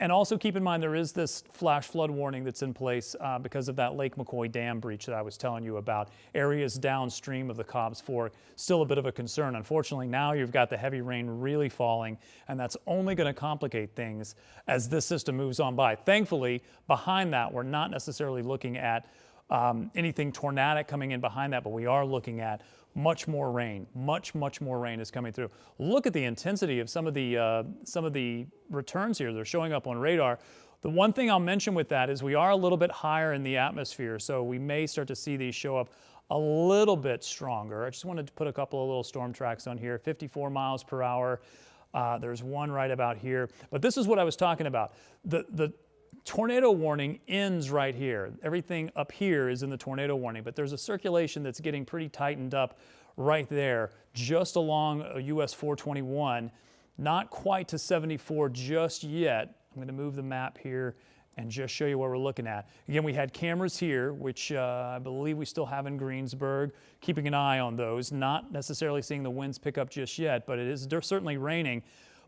And also keep in mind there is this flash flood warning that's in place because of that Lake McCoy Dam breach that I was telling you about. Areas downstream of the Cobb's Fork, still a bit of a concern. Unfortunately, now you've got the heavy rain really falling, and that's only going to complicate things as this system moves on by. Thankfully, behind that, we're not necessarily looking at anything tornadic coming in behind that, but we are looking at much more rain. Much more rain is coming through. Look at the intensity of some of the returns here. They're showing up on radar. The one thing I'll mention with that is we are a little bit higher in the atmosphere, so we may start to see these show up a little bit stronger. I just wanted to put a couple of little storm tracks on here, 54 miles per hour. There's one right about here. But this is what I was talking about. The tornado warning ends right here. Everything up here is in the tornado warning, but there's a circulation that's getting pretty tightened up right there, just along US 421. Not quite to 74 just yet. I'm going to move the map here and just show you what we're looking at. Again, we had cameras here, which I believe we still have in Greensburg, keeping an eye on those, not necessarily seeing the winds pick up just yet, but it is certainly raining.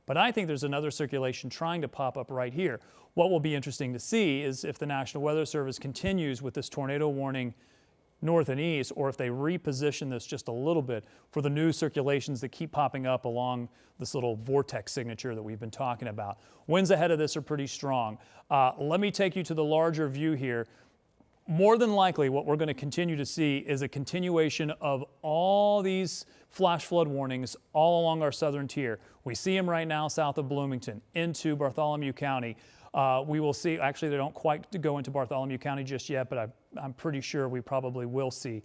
But I think there's another circulation trying to pop up right here. What will be interesting to see is if the National Weather Service continues with this tornado warning north and east, or if they reposition this just a little bit for the new circulations that keep popping up along this little vortex signature that we've been talking about. Winds ahead of this are pretty strong. Let me take you to the larger view here. More than likely, what we're going to continue to see is a continuation of all these flash flood warnings all along our southern tier. We see them right now south of Bloomington into Bartholomew County. We will see, actually they don't quite go into Bartholomew County just yet, but I'm pretty sure we probably will see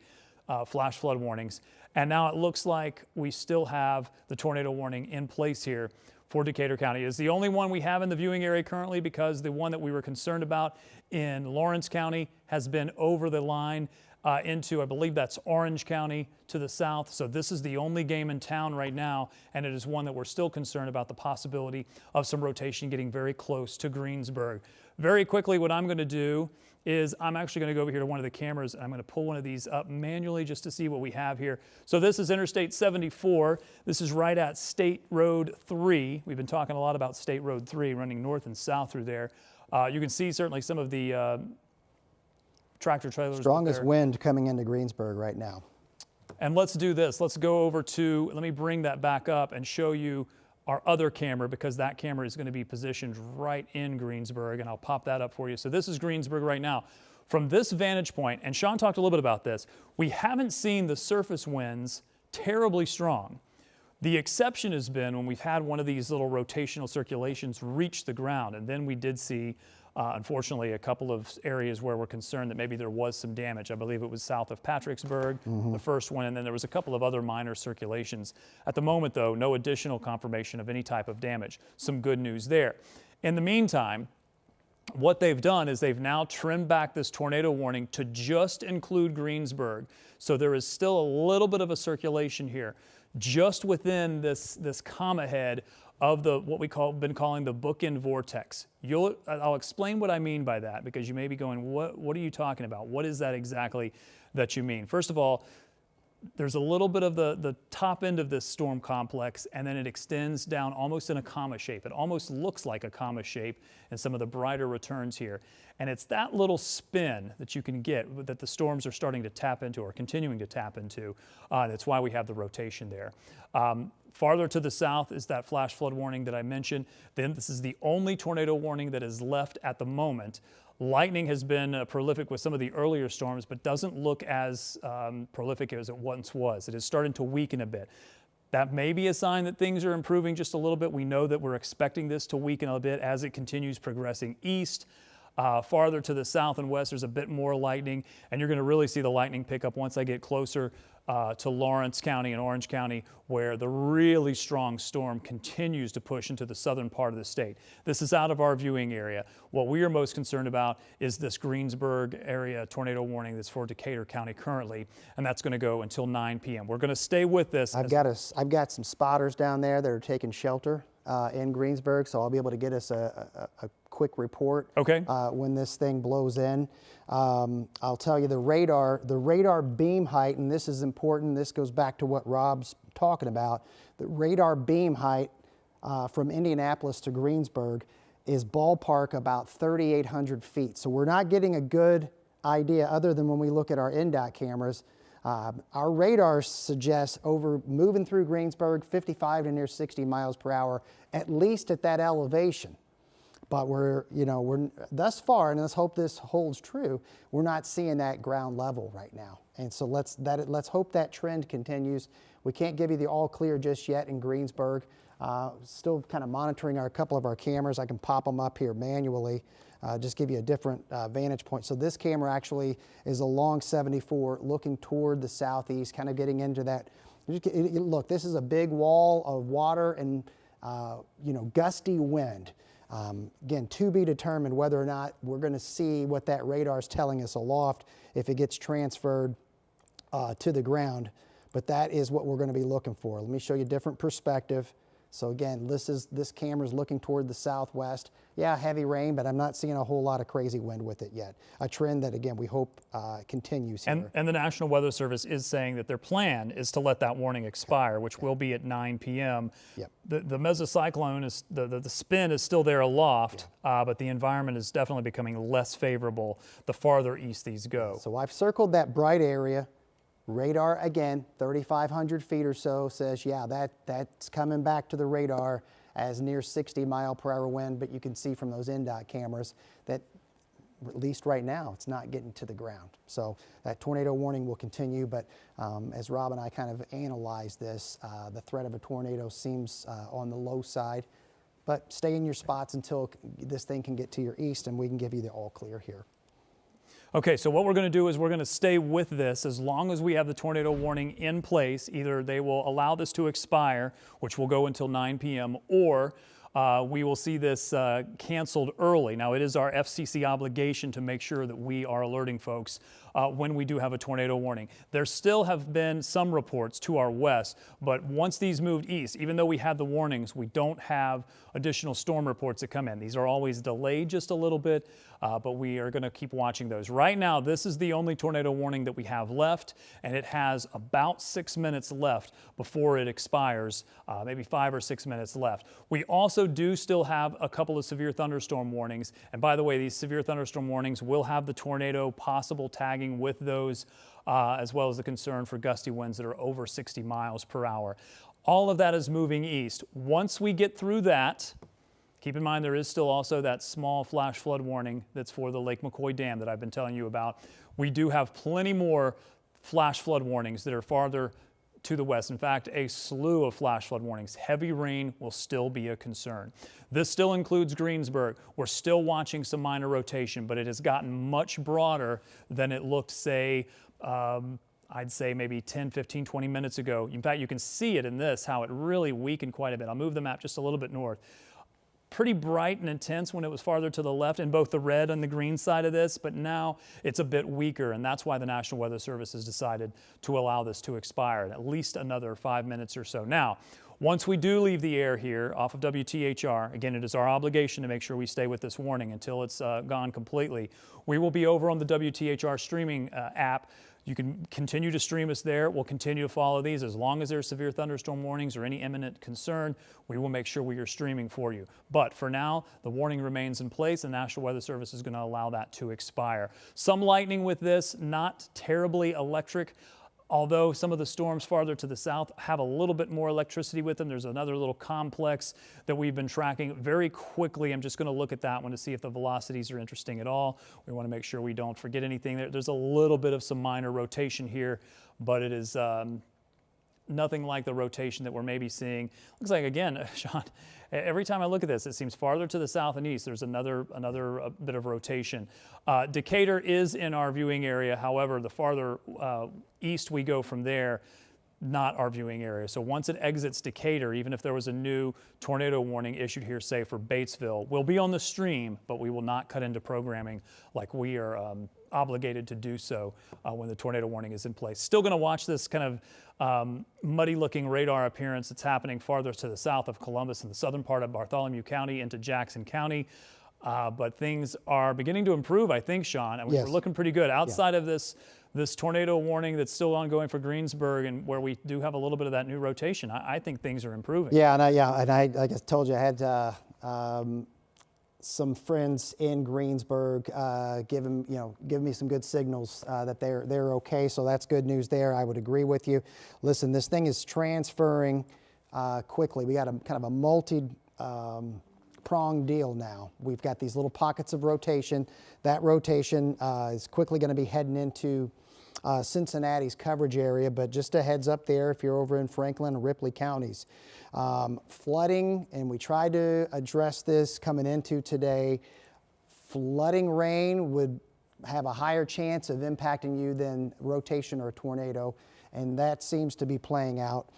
flash flood warnings. And now it looks like we still have the tornado warning in place here for Decatur County. It's the only one we have in the viewing area currently, because the one that we were concerned about in Lawrence County has been over the line into, I believe that's Orange County to the south. So this is the only game in town right now, and it is one that we're still concerned about the possibility of some rotation getting very close to Greensburg. Very quickly, what I'm going to do is I'm actually going to go over here to one of the cameras, and I'm going to pull one of these up manually just to see what we have here. So this is Interstate 74. This is right at State Road 3. We've been talking a lot about State Road 3 running north and south through there. You can see certainly some of the tractor trailers.
Strongest wind coming into Greensburg right now.
And let's do this. Let's go over to, let me bring that back up and show you our other camera, because that camera is going to be positioned right in Greensburg, and I'll pop that up for you. So this is Greensburg right now. From this vantage point, and Sean talked a little bit about this, we haven't seen the surface winds terribly strong. The exception has been when we've had one of these little rotational circulations reach the ground, and then we did see unfortunately, a couple of areas where we're concerned that maybe there was some damage. I believe it was south of Patricksburg, the first one, and then there was a couple of other minor circulations. At the moment, though, no additional confirmation of any type of damage. Some good news there. In the meantime, what they've done is they've now trimmed back this tornado warning to just include Greensburg. So there is still a little bit of a circulation here, just within this comma head of the what we been calling the bookend vortex. I'll explain what I mean by that, because you may be going, what are you talking about? What is that exactly that you mean? First of all, there's a little bit of the top end of this storm complex, and then it extends down almost in a comma shape. It almost looks like a comma shape in some of the brighter returns here. And it's that little spin that you can get that the storms are starting to tap into, or continuing to tap into. That's why we have the rotation there. Farther to the south is that flash flood warning that I mentioned. Then this is the only tornado warning that is left at the moment. Lightning has been prolific with some of the earlier storms, but doesn't look as prolific as it once was. It is starting to weaken a bit. That may be a sign that things are improving just a little bit. We know that we're expecting this to weaken a bit as it continues progressing east. Farther to the south and west, there's a bit more lightning, and you're going to really see the lightning pick up once I get closer to Lawrence County and Orange County, where the really strong storm continues to push into the southern part of the state. This is out of our viewing area. What we are most concerned about is this Greensburg area tornado warning that's for Decatur County currently, and that's going to go until 9 p.m. We're going to stay with this.
I've got some spotters down there that are taking shelter in Greensburg, so I'll be able to get us a quick report when this thing blows in. I'll tell you the radar beam height, and this is important. This goes back to what Robb's talking about. The radar beam height from Indianapolis to Greensburg is ballpark about 3,800 feet. So we're not getting a good idea, other than when we look at our NDOT cameras. Our radar suggests moving through Greensburg 55 to near 60 miles per hour, at least at that elevation. But we're thus far, and let's hope this holds true, we're not seeing that ground level right now. And so let's hope that trend continues. We can't give you the all clear just yet in Greensburg, Still kind of monitoring a couple of our cameras. I can pop them up here manually, just give you a different vantage point. So this camera actually is along 74 looking toward the southeast, kind of getting into that. Look, this is a big wall of water and gusty wind. Again, to be determined whether or not we're going to see what that radar is telling us aloft if it gets transferred to the ground. But that is what we're going to be looking for. Let me show you a different perspective. So again, this camera's looking toward the southwest. Yeah, heavy rain, but I'm not seeing a whole lot of crazy wind with it yet. A trend that, again, we hope continues here.
And the National Weather Service is saying that their plan is to let that warning expire, which will be at 9 p.m.
Yep.
The mesocyclone, is the spin is still there aloft, but the environment is definitely becoming less favorable the farther east these go.
So I've circled that bright area. Radar, again, 3,500 feet or so says, yeah, that's coming back to the radar as near 60-mile-per-hour wind, but you can see from those NDOT cameras that, at least right now, it's not getting to the ground. So that tornado warning will continue, but as Rob and I kind of analyze this, the threat of a tornado seems on the low side, but stay in your spots until this thing can get to your east and we can give you the all clear here.
Okay, so what we're going to do is we're going to stay with this as long as we have the tornado warning in place. Either they will allow this to expire, which will go until 9 p.m., or we will see this canceled early. Now, it is our FCC obligation to make sure that we are alerting folks when we do have a tornado warning. There still have been some reports to our west, but once these moved east, even though we had the warnings, we don't have additional storm reports that come in. These are always delayed just a little bit, but we are going to keep watching those. Right now, this is the only tornado warning that we have left, and it has about 6 minutes left before it expires, maybe 5 or 6 minutes left. We also do still have a couple of severe thunderstorm warnings, and by the way, these severe thunderstorm warnings will have the tornado possible tagging with those, as well as the concern for gusty winds that are over 60 miles per hour. All of that is moving east. Once we get through that, keep in mind there is still also that small flash flood warning that's for the Lake McCoy Dam that I've been telling you about. We do have plenty more flash flood warnings that are farther to the west. In fact, a slew of flash flood warnings. Heavy rain will still be a concern. This still includes Greensburg. We're still watching some minor rotation, but it has gotten much broader than it looked, say, I'd say maybe 10, 15, 20 minutes ago. In fact, you can see it in this, how it really weakened quite a bit. I'll move the map just a little bit north. Pretty bright and intense when it was farther to the left in both the red and the green side of this, but now it's a bit weaker, and that's why the National Weather Service has decided to allow this to expire in at least another 5 minutes or so. Now, once we do leave the air here off of WTHR, again, it is our obligation to make sure we stay with this warning until it's gone completely. We will be over on the WTHR streaming app. You can continue to stream us there. We'll continue to follow these. As long as there's severe thunderstorm warnings or any imminent concern, we will make sure we are streaming for you. But for now, the warning remains in place. The National Weather Service is going to allow that to expire. Some lightning with this, not terribly electric. Although some of the storms farther to the south have a little bit more electricity with them. There's another little complex that we've been tracking very quickly. I'm just going to look at that one to see if the velocities are interesting at all. We want to make sure we don't forget anything. There's a little bit of some minor rotation here, but it is nothing like the rotation that we're maybe seeing. Looks like, again, Sean, every time I look at this, it seems farther to the south and east. There's another bit of rotation. Decatur is in our viewing area. However, the farther east we go from there, not our viewing area. So once it exits Decatur, even if there was a new tornado warning issued here, say for Batesville, we'll be on the stream, but we will not cut into programming like we are obligated to do so when the tornado warning is in place. Still going to watch this kind of muddy-looking radar appearance that's happening farther to the south of Columbus in the southern part of Bartholomew County into Jackson County. But things are beginning to improve, I think, Sean. And
Yes.
we're looking pretty good. Outside of this tornado warning that's still ongoing for Greensburg and where we do have a little bit of that new rotation, I think things are improving.
Yeah, and I like I told you, I had some friends in Greensburg giving me some good signals that they're okay. So that's good news there. I would agree with you. Listen, this thing is transferring quickly. We got a kind of a multi-pronged deal now. We've got these little pockets of rotation. That rotation is quickly going to be heading into Cincinnati's coverage area, but just a heads up there if you're over in Franklin and Ripley counties. Flooding, and we tried to address this coming into today. Flooding rain would have a higher chance of impacting you than rotation or a tornado, and that seems to be playing out.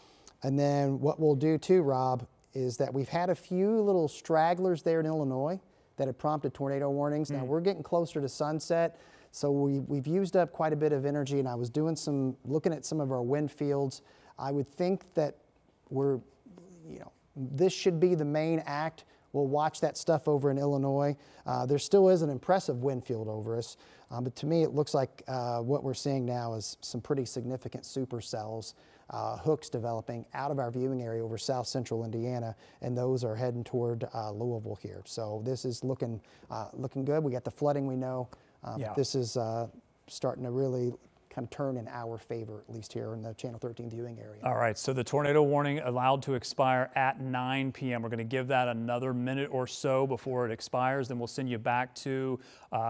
And then what we'll do too, Rob, is that we've had a few little stragglers there in Illinois that have prompted tornado warnings. Now we're getting closer to sunset, so we've used up quite a bit of energy, and I was doing looking at some of our wind fields. I would think that this should be the main act. We'll watch that stuff over in Illinois. There still is an impressive wind field over us, but to me it looks like what we're seeing now is some pretty significant supercells, hooks developing out of our viewing area over south central Indiana, and those are heading toward Louisville here. So this is looking good. We got the flooding we know. This is starting to really kind of turn in our favor, at least here in the Channel 13 viewing area.
All right, so the tornado warning allowed to expire at 9 p.m. We're going to give that another minute or so before it expires. Then we'll send you back to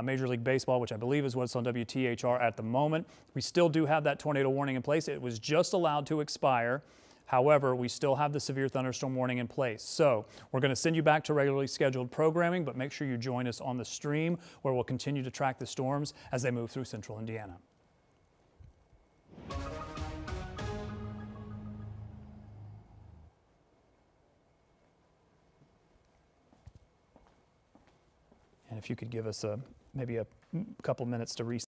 Major League Baseball, which I believe is what's on WTHR at the moment. We still do have that tornado warning in place. It was just allowed to expire. However, we still have the severe thunderstorm warning in place. So we're going to send you back to regularly scheduled programming, but make sure you join us on the stream where we'll continue to track the storms as they move through central Indiana. And if you could give us maybe a couple minutes to reset.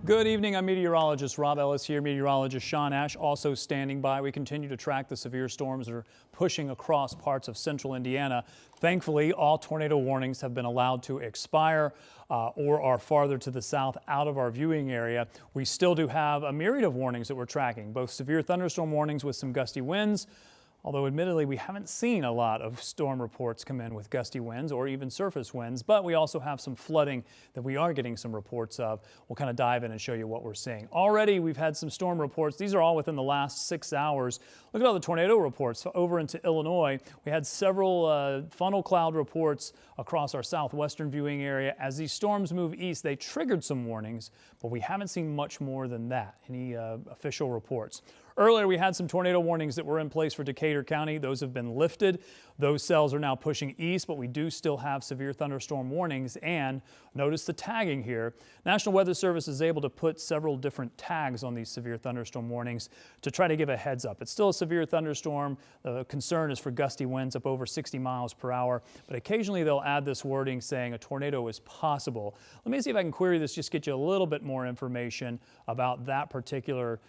Good evening, I'm meteorologist Robb Ellis here, meteorologist Sean Ash also standing by. We continue to track the severe storms that are pushing across parts of central Indiana. Thankfully, all tornado warnings have been allowed to expire or are farther to the south out of our viewing area. We still do have a myriad of warnings that we're tracking, both severe thunderstorm warnings with some gusty winds, although admittedly we haven't seen a lot of storm reports come in with gusty winds or even surface winds, but we also have some flooding that we are getting some reports of. We'll kind of dive in and show you what we're seeing. Already we've had some storm reports. These are all within the last 6 hours. Look at all the tornado reports over into Illinois. We had several funnel cloud reports across our southwestern viewing area. As these storms move east, they triggered some warnings, but we haven't seen much more than that, any official reports. Earlier, we had some tornado warnings that were in place for Decatur County. Those have been lifted. Those cells are now pushing east, but we do still have severe thunderstorm warnings. And notice the tagging here. National Weather Service is able to put several different tags on these severe thunderstorm warnings to try to give a heads up. It's still a severe thunderstorm. The concern is for gusty winds up over 60 miles per hour, but occasionally they'll add this wording saying a tornado is possible. Let me see if I can query this, just get you a little bit more information about that particular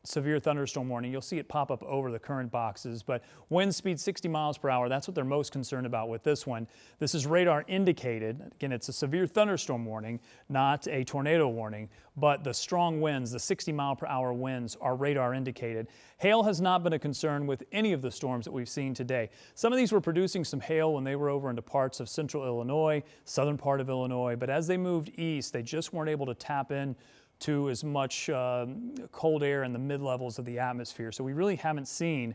severe thunderstorm warning. You'll see it pop up over the current boxes, but wind speed 60 miles per hour, that's what they're most concerned about with this one. This is radar indicated. Again, it's a severe thunderstorm warning, not a tornado warning, but the strong winds, the 60 mile per hour winds, are radar indicated. Hail has not been a concern with any of the storms that we've seen today. Some of these were producing some hail when they were over into parts of central Illinois, southern part of Illinois, but as they moved east, they just weren't able to tap in to as much cold air in the mid-levels of the atmosphere. So we really haven't seen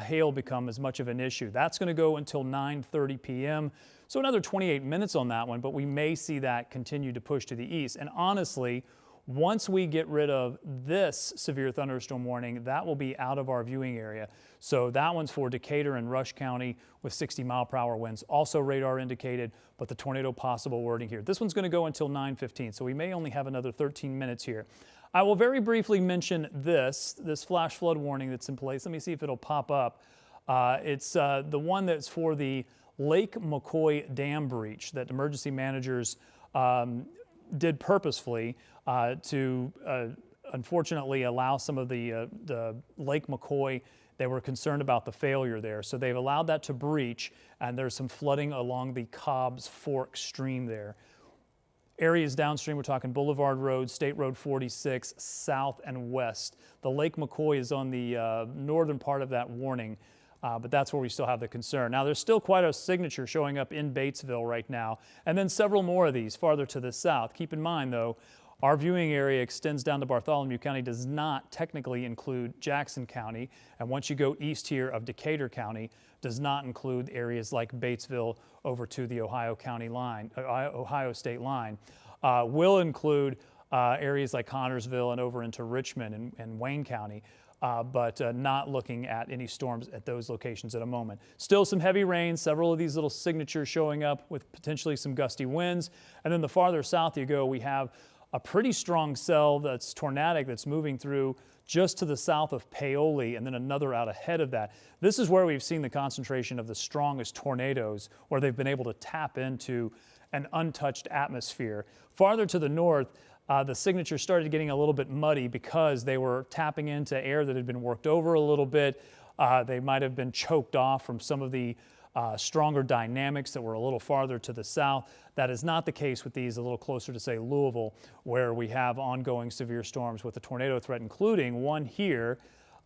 hail become as much of an issue. That's going to go until 9:30 p.m. So another 28 minutes on that one, but we may see that continue to push to the east. And honestly, once we get rid of this severe thunderstorm warning, that will be out of our viewing area. So that one's for Decatur and Rush County with 60 mile per hour winds, also radar indicated, but the tornado possible wording here. This one's going to go until 9:15, so we may only have another 13 minutes here. I will very briefly mention this flash flood warning that's in place. Let me see if it'll pop up. It's the one that's for the Lake McCoy Dam breach that emergency managers did purposefully to unfortunately allow some of the Lake McCoy. They were concerned about the failure there, so they've allowed that to breach, and there's some flooding along the Cobb's Fork stream there. Areas downstream, we're talking Boulevard Road, State Road 46, south and west. The Lake McCoy is on the northern part of that warning, but that's where we still have the concern. Now, there's still quite a signature showing up in Batesville right now, and then several more of these farther to the south. Keep in mind, though, our viewing area extends down to Bartholomew County, does not technically include Jackson County, and once you go east here of Decatur County, does not include areas like Batesville over to the Ohio County line, Ohio State line. Will include areas like Connorsville and over into Richmond and Wayne County, but not looking at any storms at those locations at a moment. Still some heavy rain, several of these little signatures showing up with potentially some gusty winds, and then the farther south you go, we have a pretty strong cell that's tornadic that's moving through just to the south of Paoli, and then another out ahead of that. This is where we've seen the concentration of the strongest tornadoes, where they've been able to tap into an untouched atmosphere. Farther to the north, the signature started getting a little bit muddy because they were tapping into air that had been worked over a little bit. They might have been choked off from some of the stronger dynamics that were a little farther to the south. That is not the case with these a little closer to, say, Louisville, where we have ongoing severe storms with a tornado threat, including one here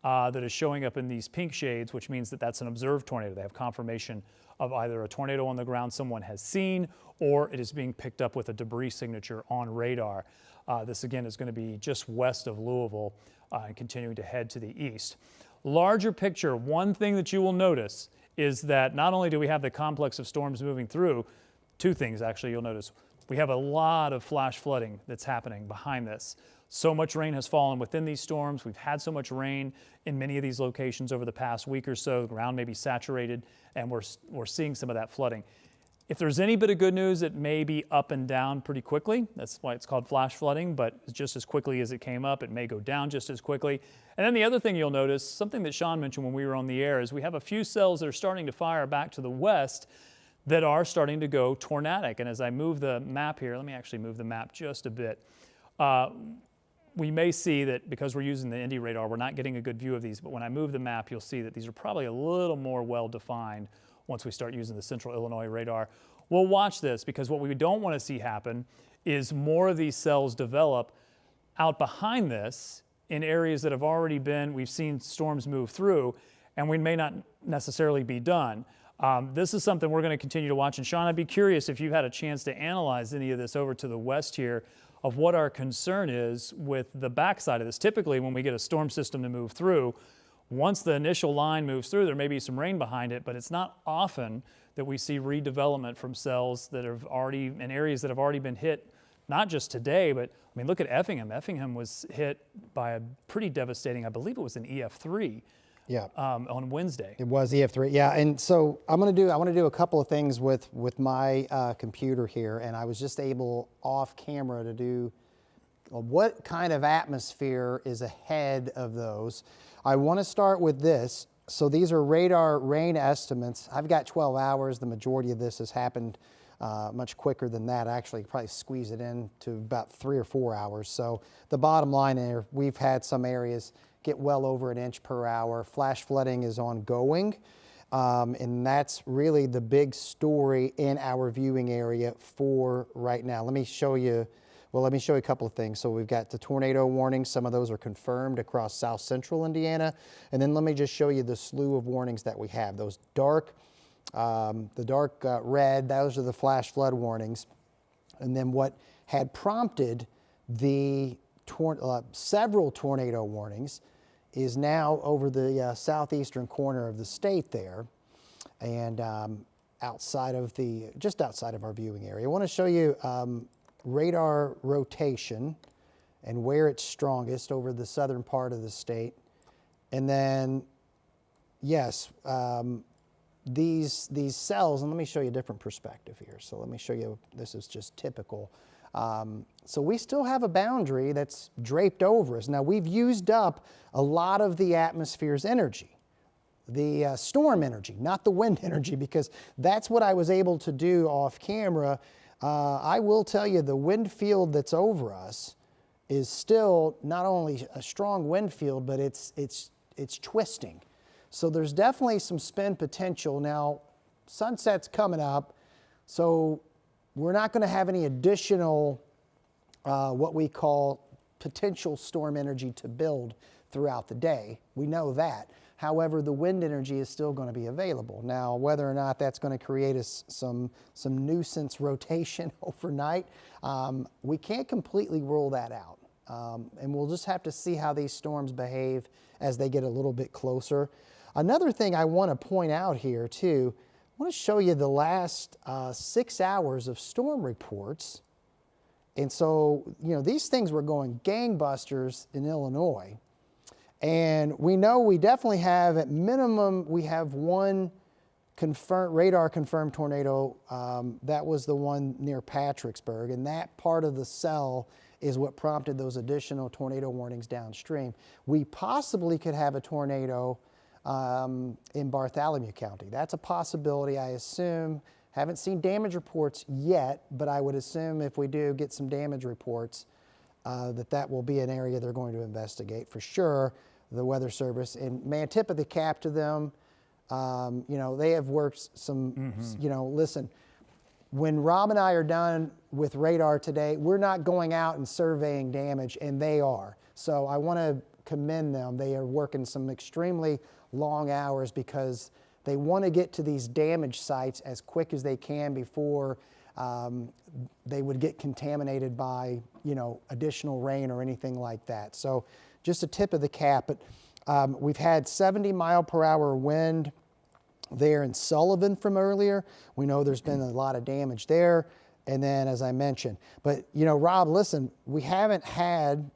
that is showing up in these pink shades, which means that that's an observed tornado. They have confirmation of either a tornado on the ground someone has seen, or it is being picked up with a debris signature on radar. This, again, is going to be just west of Louisville and continuing to head to the east. Larger picture, one thing that you will notice is that not only do we have the complex of storms moving through, two things actually you'll notice. We have a lot of flash flooding that's happening behind this. So much rain has fallen within these storms. We've had so much rain in many of these locations over the past week or so. The ground may be saturated, and we're seeing some of that flooding. If there's any bit of good news, it may be up and down pretty quickly. That's why it's called flash flooding, but just as quickly as it came up, it may go down just as quickly. And then the other thing you'll notice, something that Sean mentioned when we were on the air, is we have a few cells that are starting to fire back to the west that are starting to go tornadic. And as I move the map here, let me actually move the map just a bit. We may see that because we're using the Indy radar, we're not getting a good view of these, but when I move the map, you'll see that these are probably a little more well-defined once we start using the Central Illinois radar. We'll watch this because what we don't want to see happen is more of these cells develop out behind this in areas that have already been, we've seen storms move through, and we may not necessarily be done. This is something we're going to continue to watch. And Sean, I'd be curious if you've had a chance to analyze any of this over to the west here of what our concern is with the backside of this. Typically, when we get a storm system to move through, once the initial line moves through, there may be some rain behind it, but it's not often that we see redevelopment from cells that have already, in areas that have already been hit, not just today, but I mean, look at Effingham. Effingham was hit by a pretty devastating, I believe it was an EF3.
Yeah.
On Wednesday.
It was EF3, yeah. And so I want to do a couple of things with my computer here, and I was just able off camera to do what kind of atmosphere is ahead of those. I want to start with this. So these are radar rain estimates. I've got 12 hours. The majority of this has happened much quicker than that. Actually, probably squeeze it in to about 3 or 4 hours. So the bottom line there, we've had some areas get well over 1 inch per hour. Flash flooding is ongoing. And that's really the big story in our viewing area for right now. Let me show you a couple of things. So we've got the tornado warnings. Some of those are confirmed across south central Indiana. And then let me just show you the slew of warnings that we have. Those dark, red, those are the flash flood warnings. And then what had prompted the several tornado warnings is now over the southeastern corner of the state there, and just outside of our viewing area. I want to show you radar rotation and where it's strongest over the southern part of the state. And then, yes, these cells, and let me show you a different perspective here. So let me show you, this is just typical. So we still have a boundary that's draped over us. Now we've used up a lot of the atmosphere's energy, the storm energy, not the wind energy, because that's what I was able to do off camera. I will tell you the wind field that's over us is still not only a strong wind field, but it's twisting. So there's definitely some spin potential. Now, sunset's coming up, so we're not going to have any additional what we call potential storm energy to build throughout the day. We know that. However, the wind energy is still going to be available. Now, whether or not that's going to create us some nuisance rotation overnight, we can't completely rule that out. And we'll just have to see how these storms behave as they get a little bit closer. Another thing I want to point out here too, I want to show you the last 6 hours of storm reports. And so, you know, these things were going gangbusters in Illinois. And we know we definitely have, at minimum, we have one radar confirmed tornado. That was the one near Patricksburg. And that part of the cell is what prompted those additional tornado warnings downstream. We possibly could have a tornado in Bartholomew County. That's a possibility, I assume. Haven't seen damage reports yet, but I would assume if we do get some damage reports, that will be an area they're going to investigate for sure, the Weather Service. And man, tip of the cap to them. You know, they have worked some, you know, listen, when Rob and I are done with radar today, we're not going out and surveying damage, and they are. So I want to commend them. They are working some extremely long hours because they want to get to these damage sites as quick as they can before they would get contaminated by, you know, additional rain or anything like that. So just a tip of the cap. But we've had 70-mile-per-hour wind there in Sullivan from earlier. We know there's been a lot of damage there. And then, as I mentioned, but you know, Rob, listen, we haven't had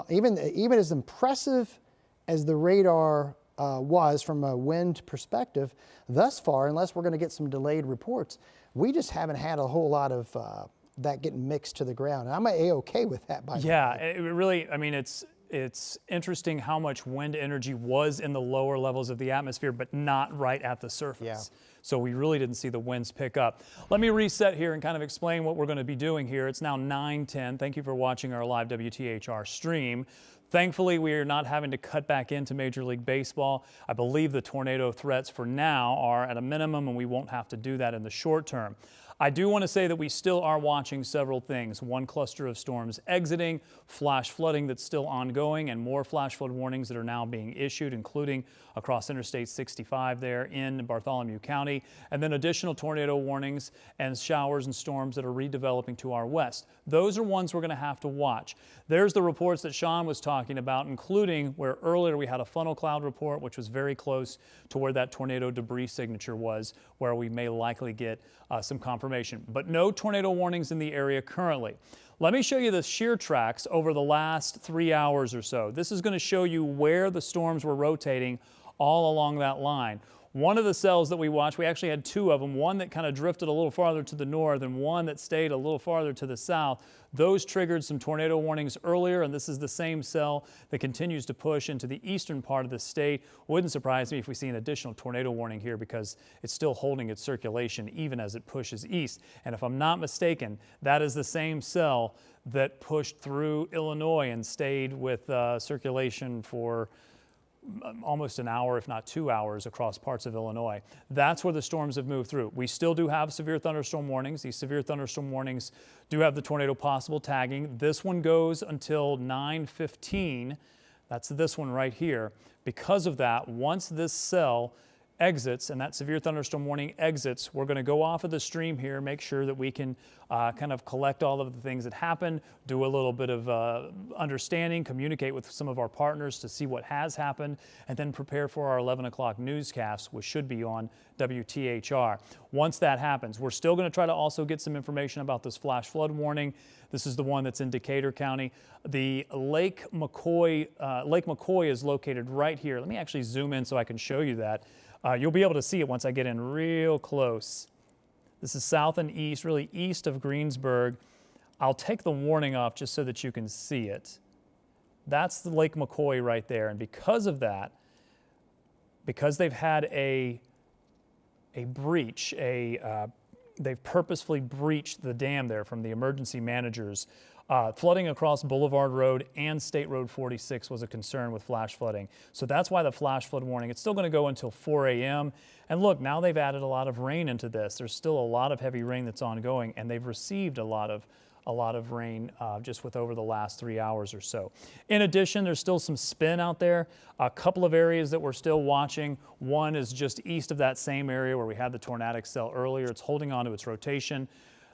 even as impressive as the radar was from a wind perspective thus far, unless we're going to get some delayed reports, we just haven't had a whole lot of that getting mixed to the ground. And I'm A-okay with that, by the way.
Yeah, it really, I mean, it's interesting how much wind energy was in the lower levels of the atmosphere, but not right at the surface.
Yeah.
So we really didn't see the winds pick up. Let me reset here and kind of explain what we're going to be doing here. It's now 9:10. Thank you for watching our live WTHR stream. Thankfully, we are not having to cut back into Major League Baseball. I believe the tornado threats for now are at a minimum, and we won't have to do that in the short term. I do want to say that we still are watching several things. One cluster of storms exiting, flash flooding that's still ongoing, and more flash flood warnings that are now being issued, including across Interstate 65 there in Bartholomew County, and then additional tornado warnings and showers and storms that are redeveloping to our west. Those are ones we're going to have to watch. There's the reports that Sean was talking about, including where earlier we had a funnel cloud report, which was very close to where that tornado debris signature was, where we may likely get some confirmation. But no tornado warnings in the area currently. Let me show you the shear tracks over the last 3 hours or so. This is going to show you where the storms were rotating all along that line. One of the cells that we watched, we actually had two of them, one that kind of drifted a little farther to the north and one that stayed a little farther to the south. Those triggered some tornado warnings earlier, and this is the same cell that continues to push into the eastern part of the state. Wouldn't surprise me if we see an additional tornado warning here because it's still holding its circulation even as it pushes east. And if I'm not mistaken, that is the same cell that pushed through Illinois and stayed with circulation for almost an hour, if not 2 hours, across parts of Illinois. That's where the storms have moved through. We still do have severe thunderstorm warnings. These severe thunderstorm warnings do have the tornado possible tagging. This one goes until 9:15. That's this one right here. Because of that, once this cell exits and that severe thunderstorm warning exits, we're going to go off of the stream here, make sure that we can kind of collect all of the things that happened, do a little bit of understanding, communicate with some of our partners to see what has happened, and then prepare for our 11 o'clock newscast, which should be on WTHR. Once that happens, we're still going to try to also get some information about this flash flood warning. This is the one that's in Decatur County. The Lake McCoy is located right here. Let me actually zoom in so I can show you that. You'll be able to see it once I get in real close. This is south and east, really east of Greensburg. I'll take the warning off just so that you can see it. That's the Lake McCoy right there. And because of that, because they've had a breach, they've purposefully breached the dam there from the emergency managers. Flooding across Boulevard Road and State Road 46 was a concern with flash flooding. So that's why the flash flood warning, it's still going to go until 4 a.m. And look, now they've added a lot of rain into this. There's still a lot of heavy rain that's ongoing, and they've received a lot of rain just with over the last 3 hours or so. In addition, there's still some spin out there. A couple of areas that we're still watching. One is just east of that same area where we had the tornadic cell earlier. It's holding on to its rotation.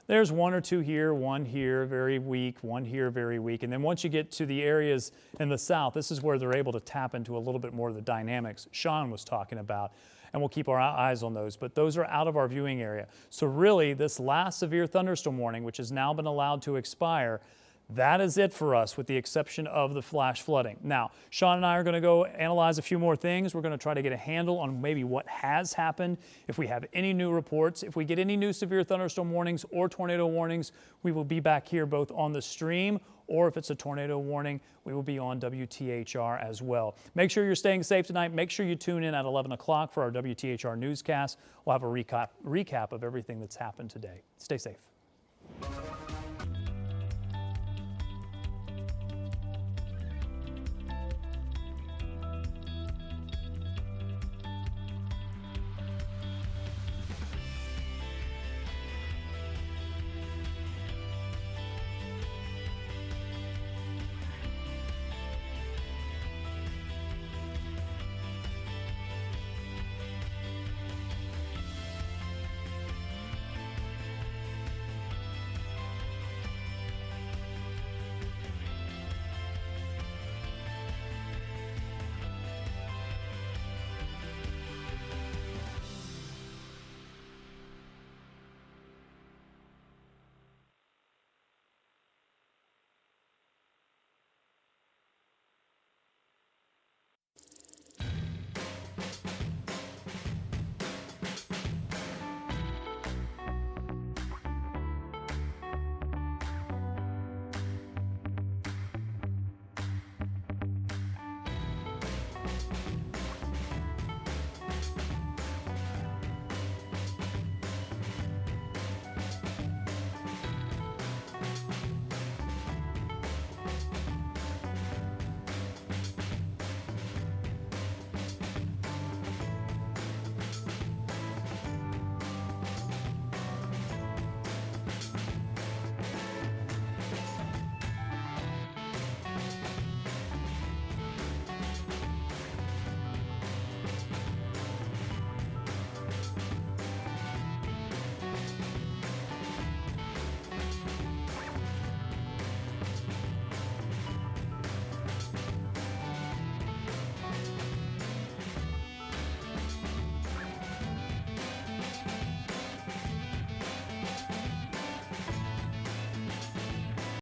There's one or two here, one here, very weak, one here, very weak. And then once you get to the areas in the south, this is where they're able to tap into a little bit more of the dynamics Sean was talking about. And we'll keep our eyes on those, but those are out of our viewing area. So really, this last severe thunderstorm warning, which has now been allowed to expire, that is it for us with the exception of the flash flooding. Now, Sean and I are going to go analyze a few more things. We're going to try to get a handle on maybe what has happened. If we have any new reports, if we get any new severe thunderstorm warnings or tornado warnings, we will be back here both on the stream, or if it's a tornado warning, we will be on WTHR as well. Make sure you're staying safe tonight. Make sure you tune in at 11 o'clock for our WTHR newscast. We'll have a recap of everything that's happened today. Stay safe.